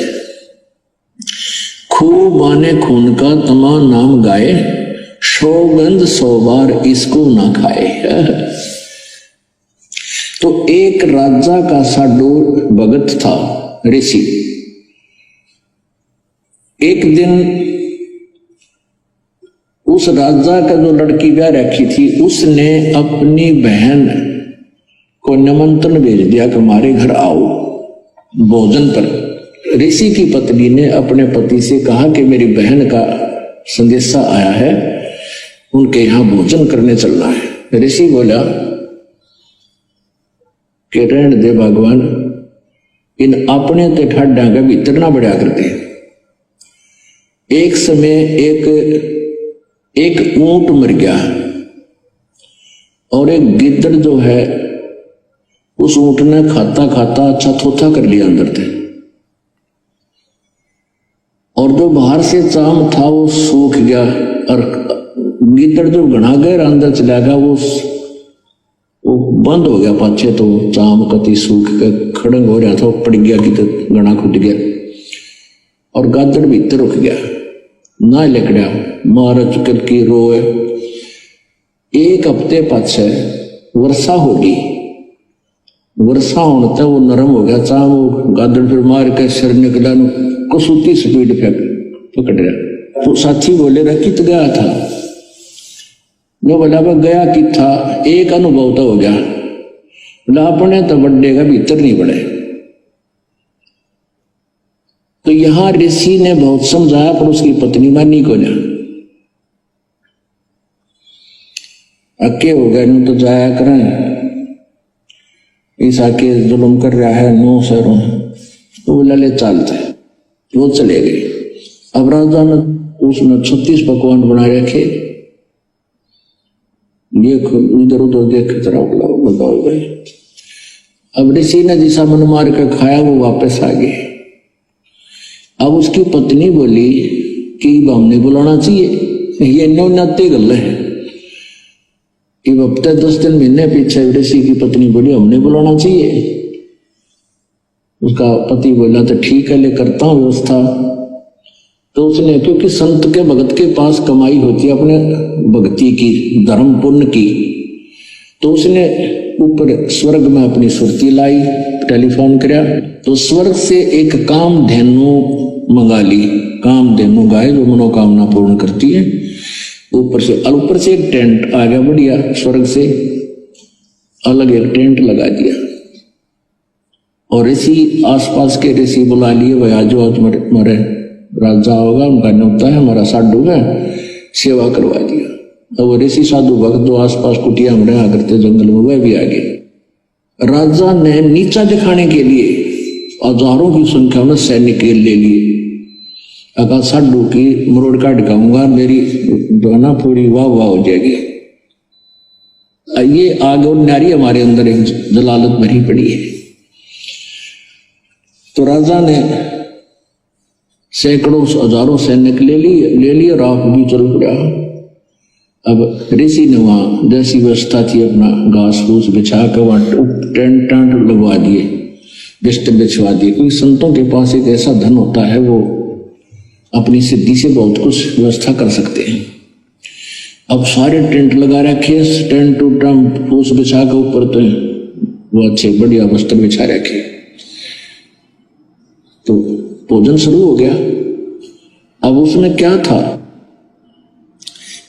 खू माने खून का, तमा नाम गाय, सौगंध 100 बार इसको ना खाए। तो एक राजा का साडो भगत था, ऋषि। एक दिन उस राजा का जो लड़की ब्याह रखी थी, उसने अपनी बहन को निमंत्रण भेज दिया कि हमारे घर आओ भोजन पर। ऋषि की पत्नी ने अपने पति से कहा कि मेरी बहन का संदेशा आया है, उनके यहां भोजन करने चलना है। ऋषि बोला कि रहने दे भगवान, इन अपने ते ठाडा का भीतर ना बढ़िया करते। एक समय एक ऊंट मर गया और एक गिद्दड़ जो है उस ऊंट ने खाता खाता अच्छा थोथा कर लिया अंदर थे, और जो बाहर से चाम था वो सूख गया। और गिद्दड़ जो घना गया अंदर चला गया, वो बंद हो गया पाछे, तो चाम कति सूख के खड़ंग हो रहा था, वो पड़ गया कि तो घना खुद गया और गादड़ भीतर रुक गया ना लकड़ा मार चुकल की रोए। एक हफ्ते पाछे वर्षा होगी, वर्षा होने तक वो नरम हो गया चाम, वो गादड़ फिर मार के सिर निकला, कसूती स्पीड पे पकड़ रहा। तो साथी बोले रहा कित गया था? जो बोला वह गया कि था, एक अनुभव तो हो गया, बोला अपने तो बड्डे का भीतर नहीं पड़े। तो यहां ऋषि ने बहुत समझाया पर उसकी पत्नी मानी को ना, अक्के हो गए नहीं तो जाया करें, इस आके जुल्म कर रहा है नो सरों। तो बोला ले चलते, वो चले गए। अब राजा ने उसने 36 पकवान बना रखे, ये इधर उधर देख जरा बताओ भाई। अब ऋषि ने जिसा मन मार कर खाया वो वापस आ गए। अब उसकी पत्नी बोली कि हमने बुलाना चाहिए, ये नाते गल है कि हफ्ते 10 दिन महीने पीछे ऋषि की पत्नी बोली हमने बुलाना चाहिए। उसका पति बोला तो ठीक है, ले करता हूं व्यवस्था। तो उसने, क्योंकि संत के भगत के पास कमाई होती है अपने भक्ति की, धर्म पुण्य की, तो उसने ऊपर स्वर्ग में अपनी सुरती लाई, टेलीफोन किया तो स्वर्ग से एक कामधेनु मंगा ली। कामधेनु गाय जो मनोकामना पूर्ण करती है। ऊपर से एक टेंट आ गया बढ़िया, स्वर्ग से अलग एक टेंट लगा दिया। और ऋषि आसपास के ऋषि बुला लिए, भाई आज मेरे राजा होगा, उनका न्योता है, हमारा साधु है, सेवा करवा दिया। अब वो ऋषि साधु भक्त जो आसपास कुटिया में रहा करते जंगल में, वह भी आ गए। राजा ने नीचा दिखाने के लिए हजारों की संख्या में सैनिक ले लिए। अगर साधु की मरोड़ काट दिखाऊंगा, मेरी दोना पूरी वाह वाह हो जाएगी। ये आग और नारी हमारे अंदर एक जलालत भरी पड़ी है। तो राजा ने सैकड़ों हजारों सैनिक ले लिए और आप भी चल पड़ा। अब ऋषि ने वहां जैसी व्यवस्था थी अपना घास फूस बिछा कर वहां टेंट लगवा दिए, बिस्तर बिछवा दिए। क्योंकि संतों के पास एक ऐसा धन होता है, वो अपनी सिद्धि से बहुत कुछ व्यवस्था कर सकते हैं। अब सारे टेंट लगा रखे, टेंट टू टेंट फूस बिछा के ऊपर तो वो अच्छे बढ़िया वस्त्र बिछा रखे। तो भोजन शुरू हो गया। अब उसमें क्या था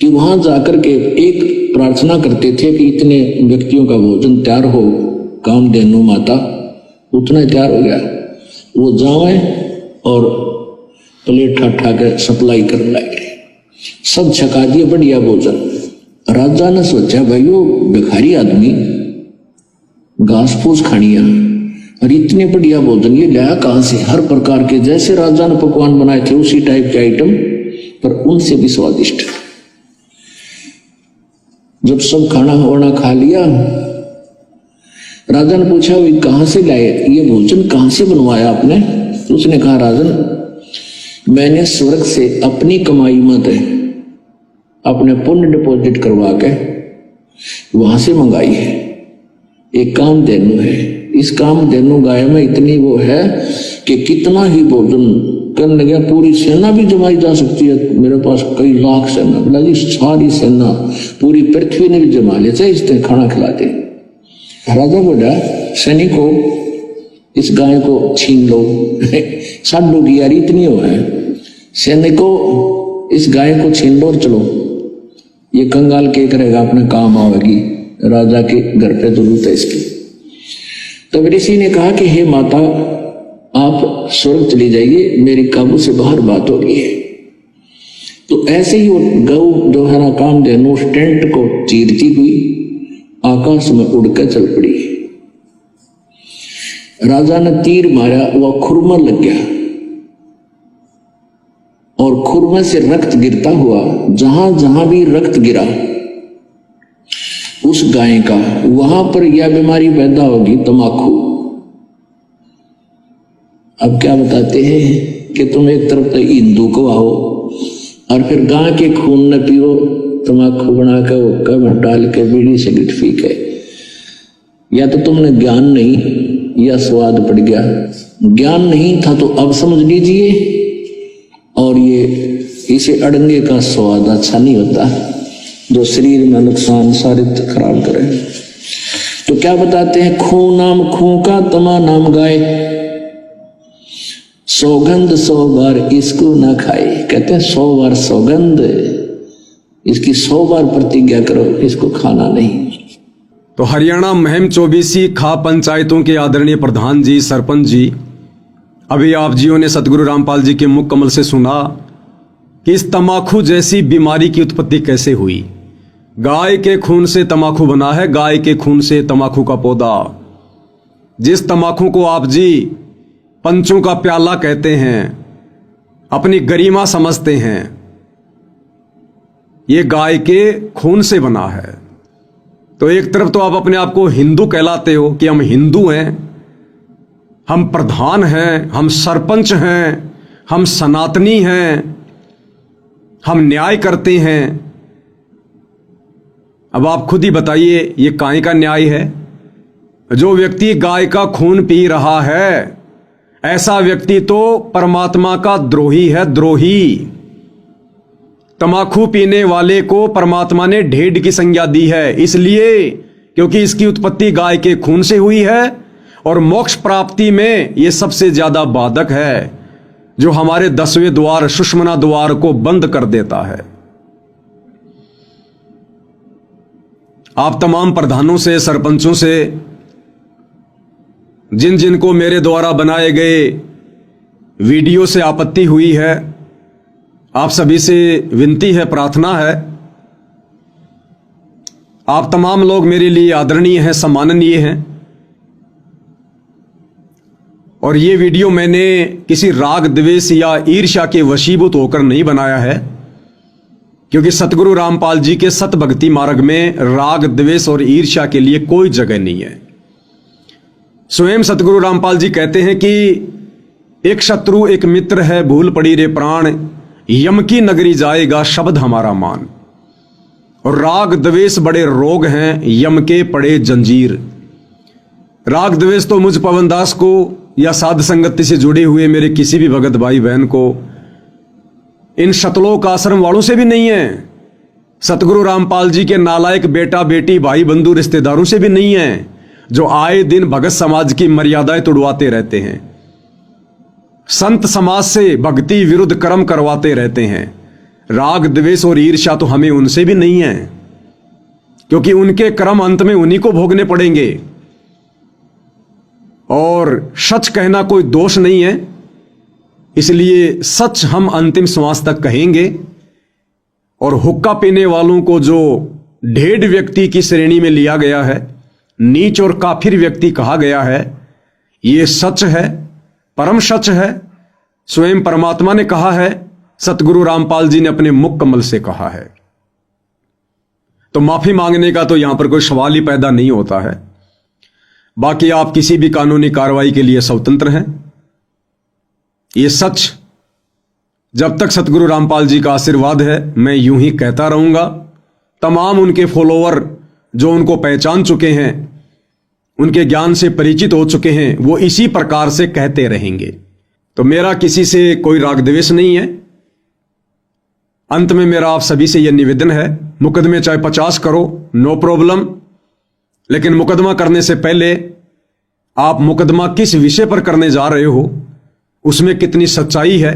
कि वहां जाकर के एक प्रार्थना करते थे कि इतने व्यक्तियों का भोजन तैयार हो, कामधेनु माता उतना तैयार हो गया। वो जाए और प्लेट ठा के सप्लाई करने लगे, सब छका दिए बढ़िया भोजन। राजा ने सोचा भाई वो भिखारी आदमी घास फूस खानिया और इतने बढ़िया भोजन ये लाया कहां से? हर प्रकार के जैसे राजा ने पकवान बनाए थे उसी टाइप के आइटम, पर उनसे भी स्वादिष्ट। जब सब खाना वाना खा लिया, राजा ने पूछा वो कहां से लाए, ये भोजन कहां से बनवाया आपने? तो उसने कहा राजन, मैंने स्वर्ग से अपनी कमाई मत अपने पुण्य डिपॉजिट करवा के वहां से मंगाई है। एक कामधेनु है, इस कामधेनु गाय में इतनी वो है कि कितना ही भोजन करने लगे पूरी सेना भी जमाई जा सकती है। मेरे पास कई लाख सेना, बोला जी सारी सेना पूरी पृथ्वी ने भी जमा ले, चाहे इस तरह खाना खिला दे। राजा बोला सैनिकों इस गाय को छीन लो। साधु की यार इतनी हो है, सैनिकों इस गाय को छीन लो और चलो, ये कंगाल के करेगा अपने काम आवेगी, राजा के घर पे जरूरत है इसकी। तब ऋषि ने कहा कि हे माता आप स्वर्ग चली जाइए, मेरी काबू से बाहर बात हो गई है। तो ऐसे ही वो गौ जो है ना कामधेनु उस टेंट को चीरती हुई आकाश में उड़कर चल पड़ी। राजा ने तीर मारा, वह खुरमा लग गया और खुरमे से रक्त गिरता हुआ जहां जहां भी रक्त गिरा उस गाय का, वहां पर यह बीमारी पैदा होगी, तमाकू। अब क्या बताते हैं कि तुम एक तरफ तो हिंदू को आओ और फिर गाय के खून न पियो, तमाकू बना के हुक्का में डाल के बीड़ी सिगरेट पी के। या तो तुमने ज्ञान नहीं या स्वाद पड़ गया। ज्ञान नहीं था तो अब समझ लीजिए, और ये इसे अड़ंगे का स्वाद अच्छा नहीं होता जो शरीर में नुकसान सारे खराब करे। तो क्या बताते हैं, खून नाम खूं का, तमा नाम गाय, सौगंध 100 बार इसको ना खाए। कहते हैं 100 बार सौगंध, इसकी 100 बार प्रतिज्ञा करो, इसको खाना नहीं। तो हरियाणा महम 24 खा पंचायतों के आदरणीय प्रधान जी, सरपंच जी, अभी आप जियों ने सतगुरु रामपाल जी के मुख कमल से सुना कि इस तमाकू जैसी बीमारी की उत्पत्ति कैसे हुई। गाय के खून से तमाकू बना है, गाय के खून से तमाकू का पौधा। जिस तमाकू को आप जी पंचों का प्याला कहते हैं, अपनी गरिमा समझते हैं, ये गाय के खून से बना है। तो एक तरफ तो आप अपने आप को हिंदू कहलाते हो कि हम हिंदू हैं, हम प्रधान हैं, हम सरपंच हैं, हम सनातनी हैं, हम न्याय करते हैं। अब आप खुद ही बताइए ये काहे का न्याय है? जो व्यक्ति गाय का खून पी रहा है, ऐसा व्यक्ति तो परमात्मा का द्रोही है, द्रोही। तमाकू पीने वाले को परमात्मा ने ढेड की संज्ञा दी है, इसलिए क्योंकि इसकी उत्पत्ति गाय के खून से हुई है और मोक्ष प्राप्ति में यह सबसे ज्यादा बाधक है, जो हमारे 10वें द्वार सुषुम्ना द्वार को बंद कर देता है। आप तमाम प्रधानों से, सरपंचों से, जिन जिन को मेरे द्वारा बनाए गए वीडियो से आपत्ति हुई है, आप सभी से विनती है, प्रार्थना है, आप तमाम लोग मेरे लिए आदरणीय हैं, सम्माननीय हैं। और ये वीडियो मैंने किसी राग द्वेष या ईर्ष्या के वशीभूत होकर नहीं बनाया है, क्योंकि सतगुरु रामपाल जी के सत भक्ति मार्ग में राग द्वेष और ईर्ष्या के लिए कोई जगह नहीं है। स्वयं सतगुरु रामपाल जी कहते हैं कि एक शत्रु एक मित्र है, भूल पड़ी रे प्राण, यम की नगरी जाएगा शब्द हमारा मान। और राग द्वेष बड़े रोग हैं, यम के पड़े जंजीर। राग द्वेष तो मुझ पवनदास को या साध संगति से जुड़े हुए मेरे किसी भी भगत भाई बहन को, इन शतलोक आश्रम वालों से भी नहीं है, सतगुरु रामपाल जी के नालायक बेटा बेटी भाई बंधु रिश्तेदारों से भी नहीं है, जो आए दिन भगत समाज की मर्यादाएं तुड़वाते रहते हैं, संत समाज से भक्ति विरुद्ध कर्म करवाते रहते हैं। राग द्वेष और ईर्ष्या तो हमें उनसे भी नहीं है, क्योंकि उनके कर्म अंत में उन्हीं को भोगने पड़ेंगे। और सच कहना कोई दोष नहीं है, इसलिए सच हम अंतिम श्वास तक कहेंगे। और हुक्का पीने वालों को जो ढेड व्यक्ति की श्रेणी में लिया गया है, नीच और काफिर व्यक्ति कहा गया है, यह सच है, परम सच है। स्वयं परमात्मा ने कहा है, सतगुरु रामपाल जी ने अपने मुख कमल से कहा है। तो माफी मांगने का तो यहां पर कोई सवाल ही पैदा नहीं होता है। बाकी आप किसी भी कानूनी कार्रवाई के लिए स्वतंत्र हैं। यह सच, जब तक सतगुरु रामपाल जी का आशीर्वाद है, मैं यूं ही कहता रहूंगा। तमाम उनके फॉलोअर जो उनको पहचान चुके हैं, उनके ज्ञान से परिचित हो चुके हैं, वो इसी प्रकार से कहते रहेंगे। तो मेरा किसी से कोई राग द्वेष नहीं है। अंत में मेरा आप सभी से यह निवेदन है, मुकदमे चाहे 50 करो, नो प्रॉब्लम, लेकिन मुकदमा करने से पहले आप मुकदमा किस विषय पर करने जा रहे हो, उसमें कितनी सच्चाई है।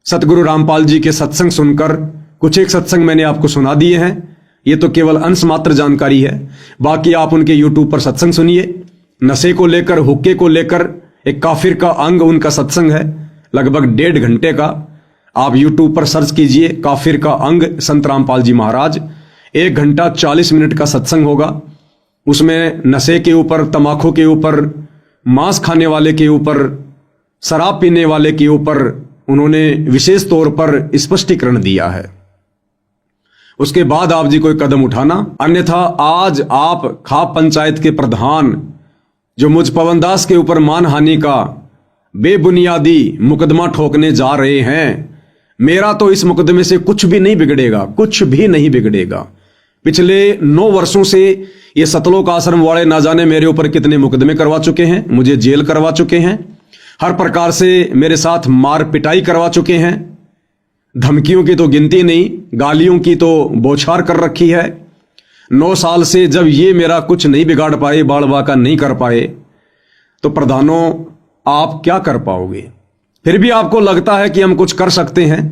सतगुरु रामपाल जी के सत्संग सुनकर, कुछ एक सत्संग मैंने आपको सुना दिए हैं, ये तो केवल अंश मात्र जानकारी है। बाकी आप उनके यूट्यूब पर सत्संग सुनिए। नशे को लेकर, हुक्के को लेकर एक काफिर का अंग उनका सत्संग है, लगभग 1.5 घंटे का। आप यूट्यूब पर सर्च कीजिए, काफिर का अंग संत रामपाल जी महाराज। 1 घंटा 40 मिनट का सत्संग होगा। उसमें नशे के ऊपर, तमाकू के ऊपर, मांस खाने वाले के ऊपर, शराब पीने वाले के ऊपर उन्होंने विशेष तौर पर स्पष्टीकरण दिया है। उसके बाद आप जी कोई कदम उठाना, अन्यथा आज आप खाप पंचायत के प्रधान जो मुझ पवनदास के ऊपर मानहानि का बेबुनियादी मुकदमा ठोकने जा रहे हैं, मेरा तो इस मुकदमे से कुछ भी नहीं बिगड़ेगा, कुछ भी नहीं बिगड़ेगा। पिछले 9 वर्षों से ये सतलोक आश्रम वाले ना जाने मेरे ऊपर कितने मुकदमे करवा चुके हैं, मुझे जेल करवा चुके हैं, हर प्रकार से मेरे साथ मार पिटाई करवा चुके हैं। धमकियों की तो गिनती नहीं, गालियों की तो बौछार कर रखी है। 9 साल से जब ये मेरा कुछ नहीं बिगाड़ पाए, बाड़ बाका नहीं कर पाए, तो प्रधानों आप क्या कर पाओगे? फिर भी आपको लगता है कि हम कुछ कर सकते हैं,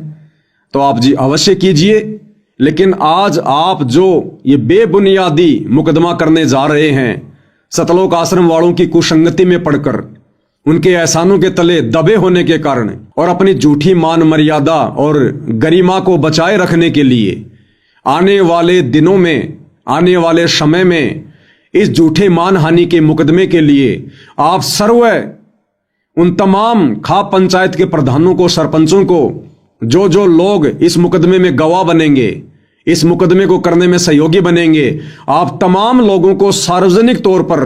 तो आप जी अवश्य कीजिए। लेकिन आज आप जो ये बेबुनियादी मुकदमा करने जा रहे हैं, सतलोक आश्रम वालों की कुसंगति में पड़कर, उनके एहसानों के तले दबे होने के कारण और अपनी झूठी मान मर्यादा और गरिमा को बचाए रखने के लिए आने वाले दिनों में, आने वाले समय में इस झूठे मानहानि के मुकदमे के लिए आप सर्व उन तमाम खाप पंचायत के प्रधानों को, सरपंचों को, जो जो लोग इस मुकदमे में गवाह बनेंगे, इस मुकदमे को करने में सहयोगी बनेंगे, आप तमाम लोगों को सार्वजनिक तौर पर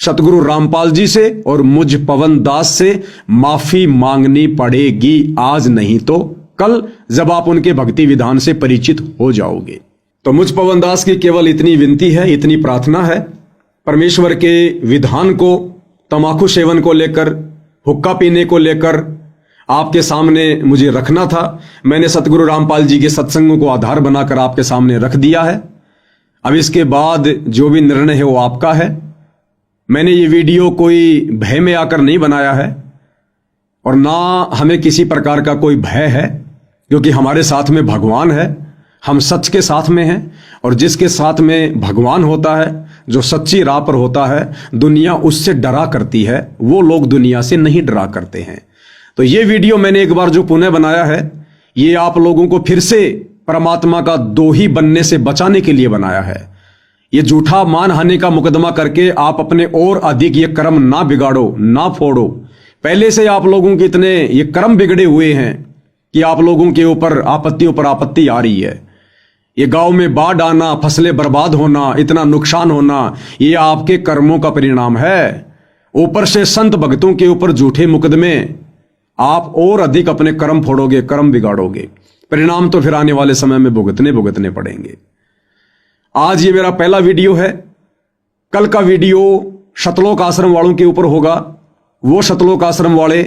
सतगुरु रामपाल जी से और मुझ पवन दास से माफी मांगनी पड़ेगी, आज नहीं तो कल, जब आप उनके भक्ति विधान से परिचित हो जाओगे। तो मुझ पवन दास की केवल इतनी विनती है, इतनी प्रार्थना है, परमेश्वर के विधान को, तंबाकू सेवन को लेकर, हुक्का पीने को लेकर आपके सामने मुझे रखना था। मैंने सतगुरु रामपाल जी के सत्संगों को आधार बनाकर आपके सामने रख दिया है। अब इसके बाद जो भी निर्णय है वो आपका है। मैंने ये वीडियो कोई भय में आकर नहीं बनाया है और ना हमें किसी प्रकार का कोई भय है, क्योंकि हमारे साथ में भगवान है, हम सच के साथ में हैं और जिसके साथ में भगवान होता है, जो सच्ची राह पर होता है, दुनिया उससे डरा करती है, वो लोग दुनिया से नहीं डरा करते हैं। तो ये वीडियो मैंने एक बार जो पुनः बनाया है, ये आप लोगों को फिर से परमात्मा का दोही बनने से बचाने के लिए बनाया है। ये झूठा मानहानि का मुकदमा करके आप अपने और अधिक ये कर्म ना बिगाड़ो, ना फोड़ो। पहले से आप लोगों के इतने ये कर्म बिगड़े हुए हैं कि आप लोगों के ऊपर आपत्ति आ रही है। ये गांव में बाढ़ आना, फसलें बर्बाद होना, इतना नुकसान होना, ये आपके कर्मों का परिणाम है। ऊपर से संत भक्तों के ऊपर झूठे मुकदमे, आप और अधिक अपने कर्म फोड़ोगे, कर्म बिगाड़ोगे, परिणाम तो फिर आने वाले समय में भुगतने पड़ेंगे। आज ये मेरा पहला वीडियो है। कल का वीडियो सतलोक आश्रम वालों के ऊपर होगा। वो सतलोक आश्रम वाले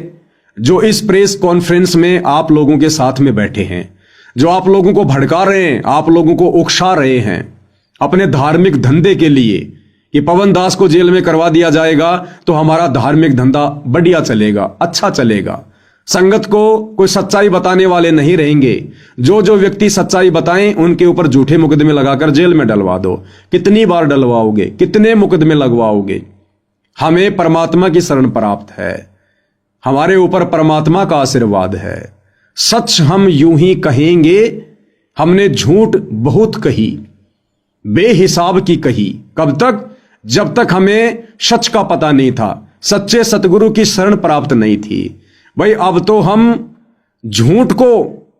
जो इस प्रेस कॉन्फ्रेंस में आप लोगों के साथ में बैठे हैं, जो आप लोगों को भड़का रहे हैं, आप लोगों को उकसा रहे हैं अपने धार्मिक धंधे के लिए कि पवन दास को जेल में करवा दिया जाएगा तो हमारा धार्मिक धंधा बढ़िया चलेगा, अच्छा चलेगा। संगत को कोई सच्चाई बताने वाले नहीं रहेंगे। जो जो व्यक्ति सच्चाई बताएं उनके ऊपर झूठे मुकदमे लगाकर जेल में डलवा दो। कितनी बार डलवाओगे, कितने मुकदमे लगवाओगे? हमें परमात्मा की शरण प्राप्त है, हमारे ऊपर परमात्मा का आशीर्वाद है। सच हम यूं ही कहेंगे, हमने झूठ बहुत कही, बेहिसाब की कही। कब तक? जब तक हमें सच का पता नहीं था, सच्चे सतगुरु की शरण प्राप्त नहीं थी। भाई अब तो हम झूठ को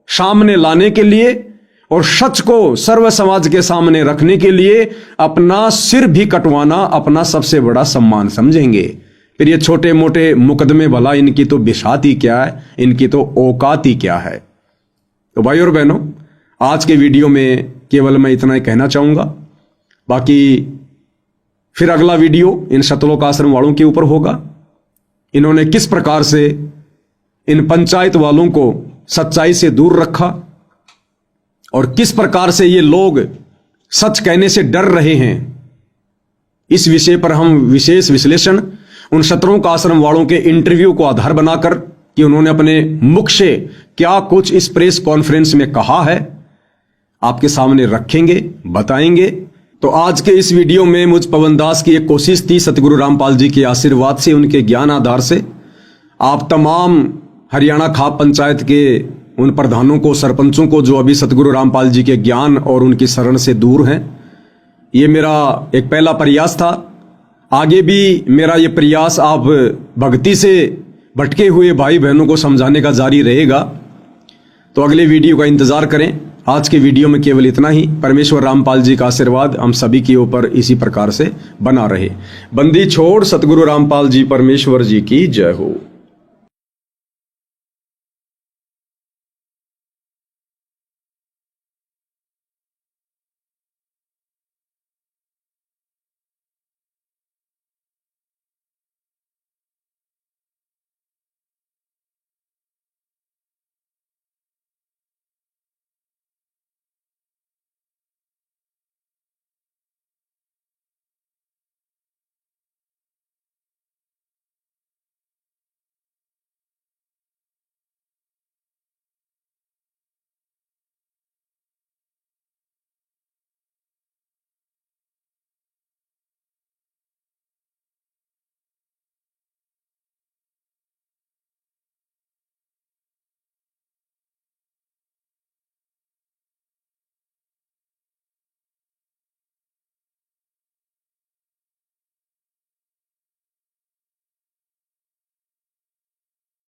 सामने लाने के लिए और सच को सर्व समाज के सामने रखने के लिए अपना सिर भी कटवाना अपना सबसे बड़ा सम्मान समझेंगे। फिर ये छोटे मोटे मुकदमे, भला इनकी तो बिसात ही क्या है, इनकी तो औकात ही क्या है। तो भाई और बहनों, आज के वीडियो में केवल मैं इतना ही कहना चाहूंगा। बाकी फिर अगला वीडियो इन सतलोक आश्रम वालों के ऊपर होगा। इन्होंने किस प्रकार से इन पंचायत वालों को सच्चाई से दूर रखा और किस प्रकार से ये लोग सच कहने से डर रहे हैं, इस विषय पर हम विशेष विश्लेषण उन सतलोक आश्रम वालों के इंटरव्यू को आधार बनाकर कि उन्होंने अपने मुख से क्या कुछ इस प्रेस कॉन्फ्रेंस में कहा है, आपके सामने रखेंगे, बताएंगे। तो आज के इस वीडियो में मुझ पवन दास की एक कोशिश थी, सतगुरु रामपाल जी के आशीर्वाद से, उनके ज्ञान आधार से आप तमाम हरियाणा खाप पंचायत के उन प्रधानों को, सरपंचों को जो अभी सतगुरु रामपाल जी के ज्ञान और उनकी शरण से दूर हैं, ये मेरा एक पहला प्रयास था। आगे भी मेरा ये प्रयास आप भक्ति से भटके हुए भाई बहनों को समझाने का जारी रहेगा। तो अगले वीडियो का इंतजार करें। आज के वीडियो में केवल इतना ही। परमेश्वर रामपाल जी का आशीर्वाद हम सभी के ऊपर इसी प्रकार से बना रहे। बंदी छोड़ सतगुरु रामपाल जी परमेश्वर जी की जय हो।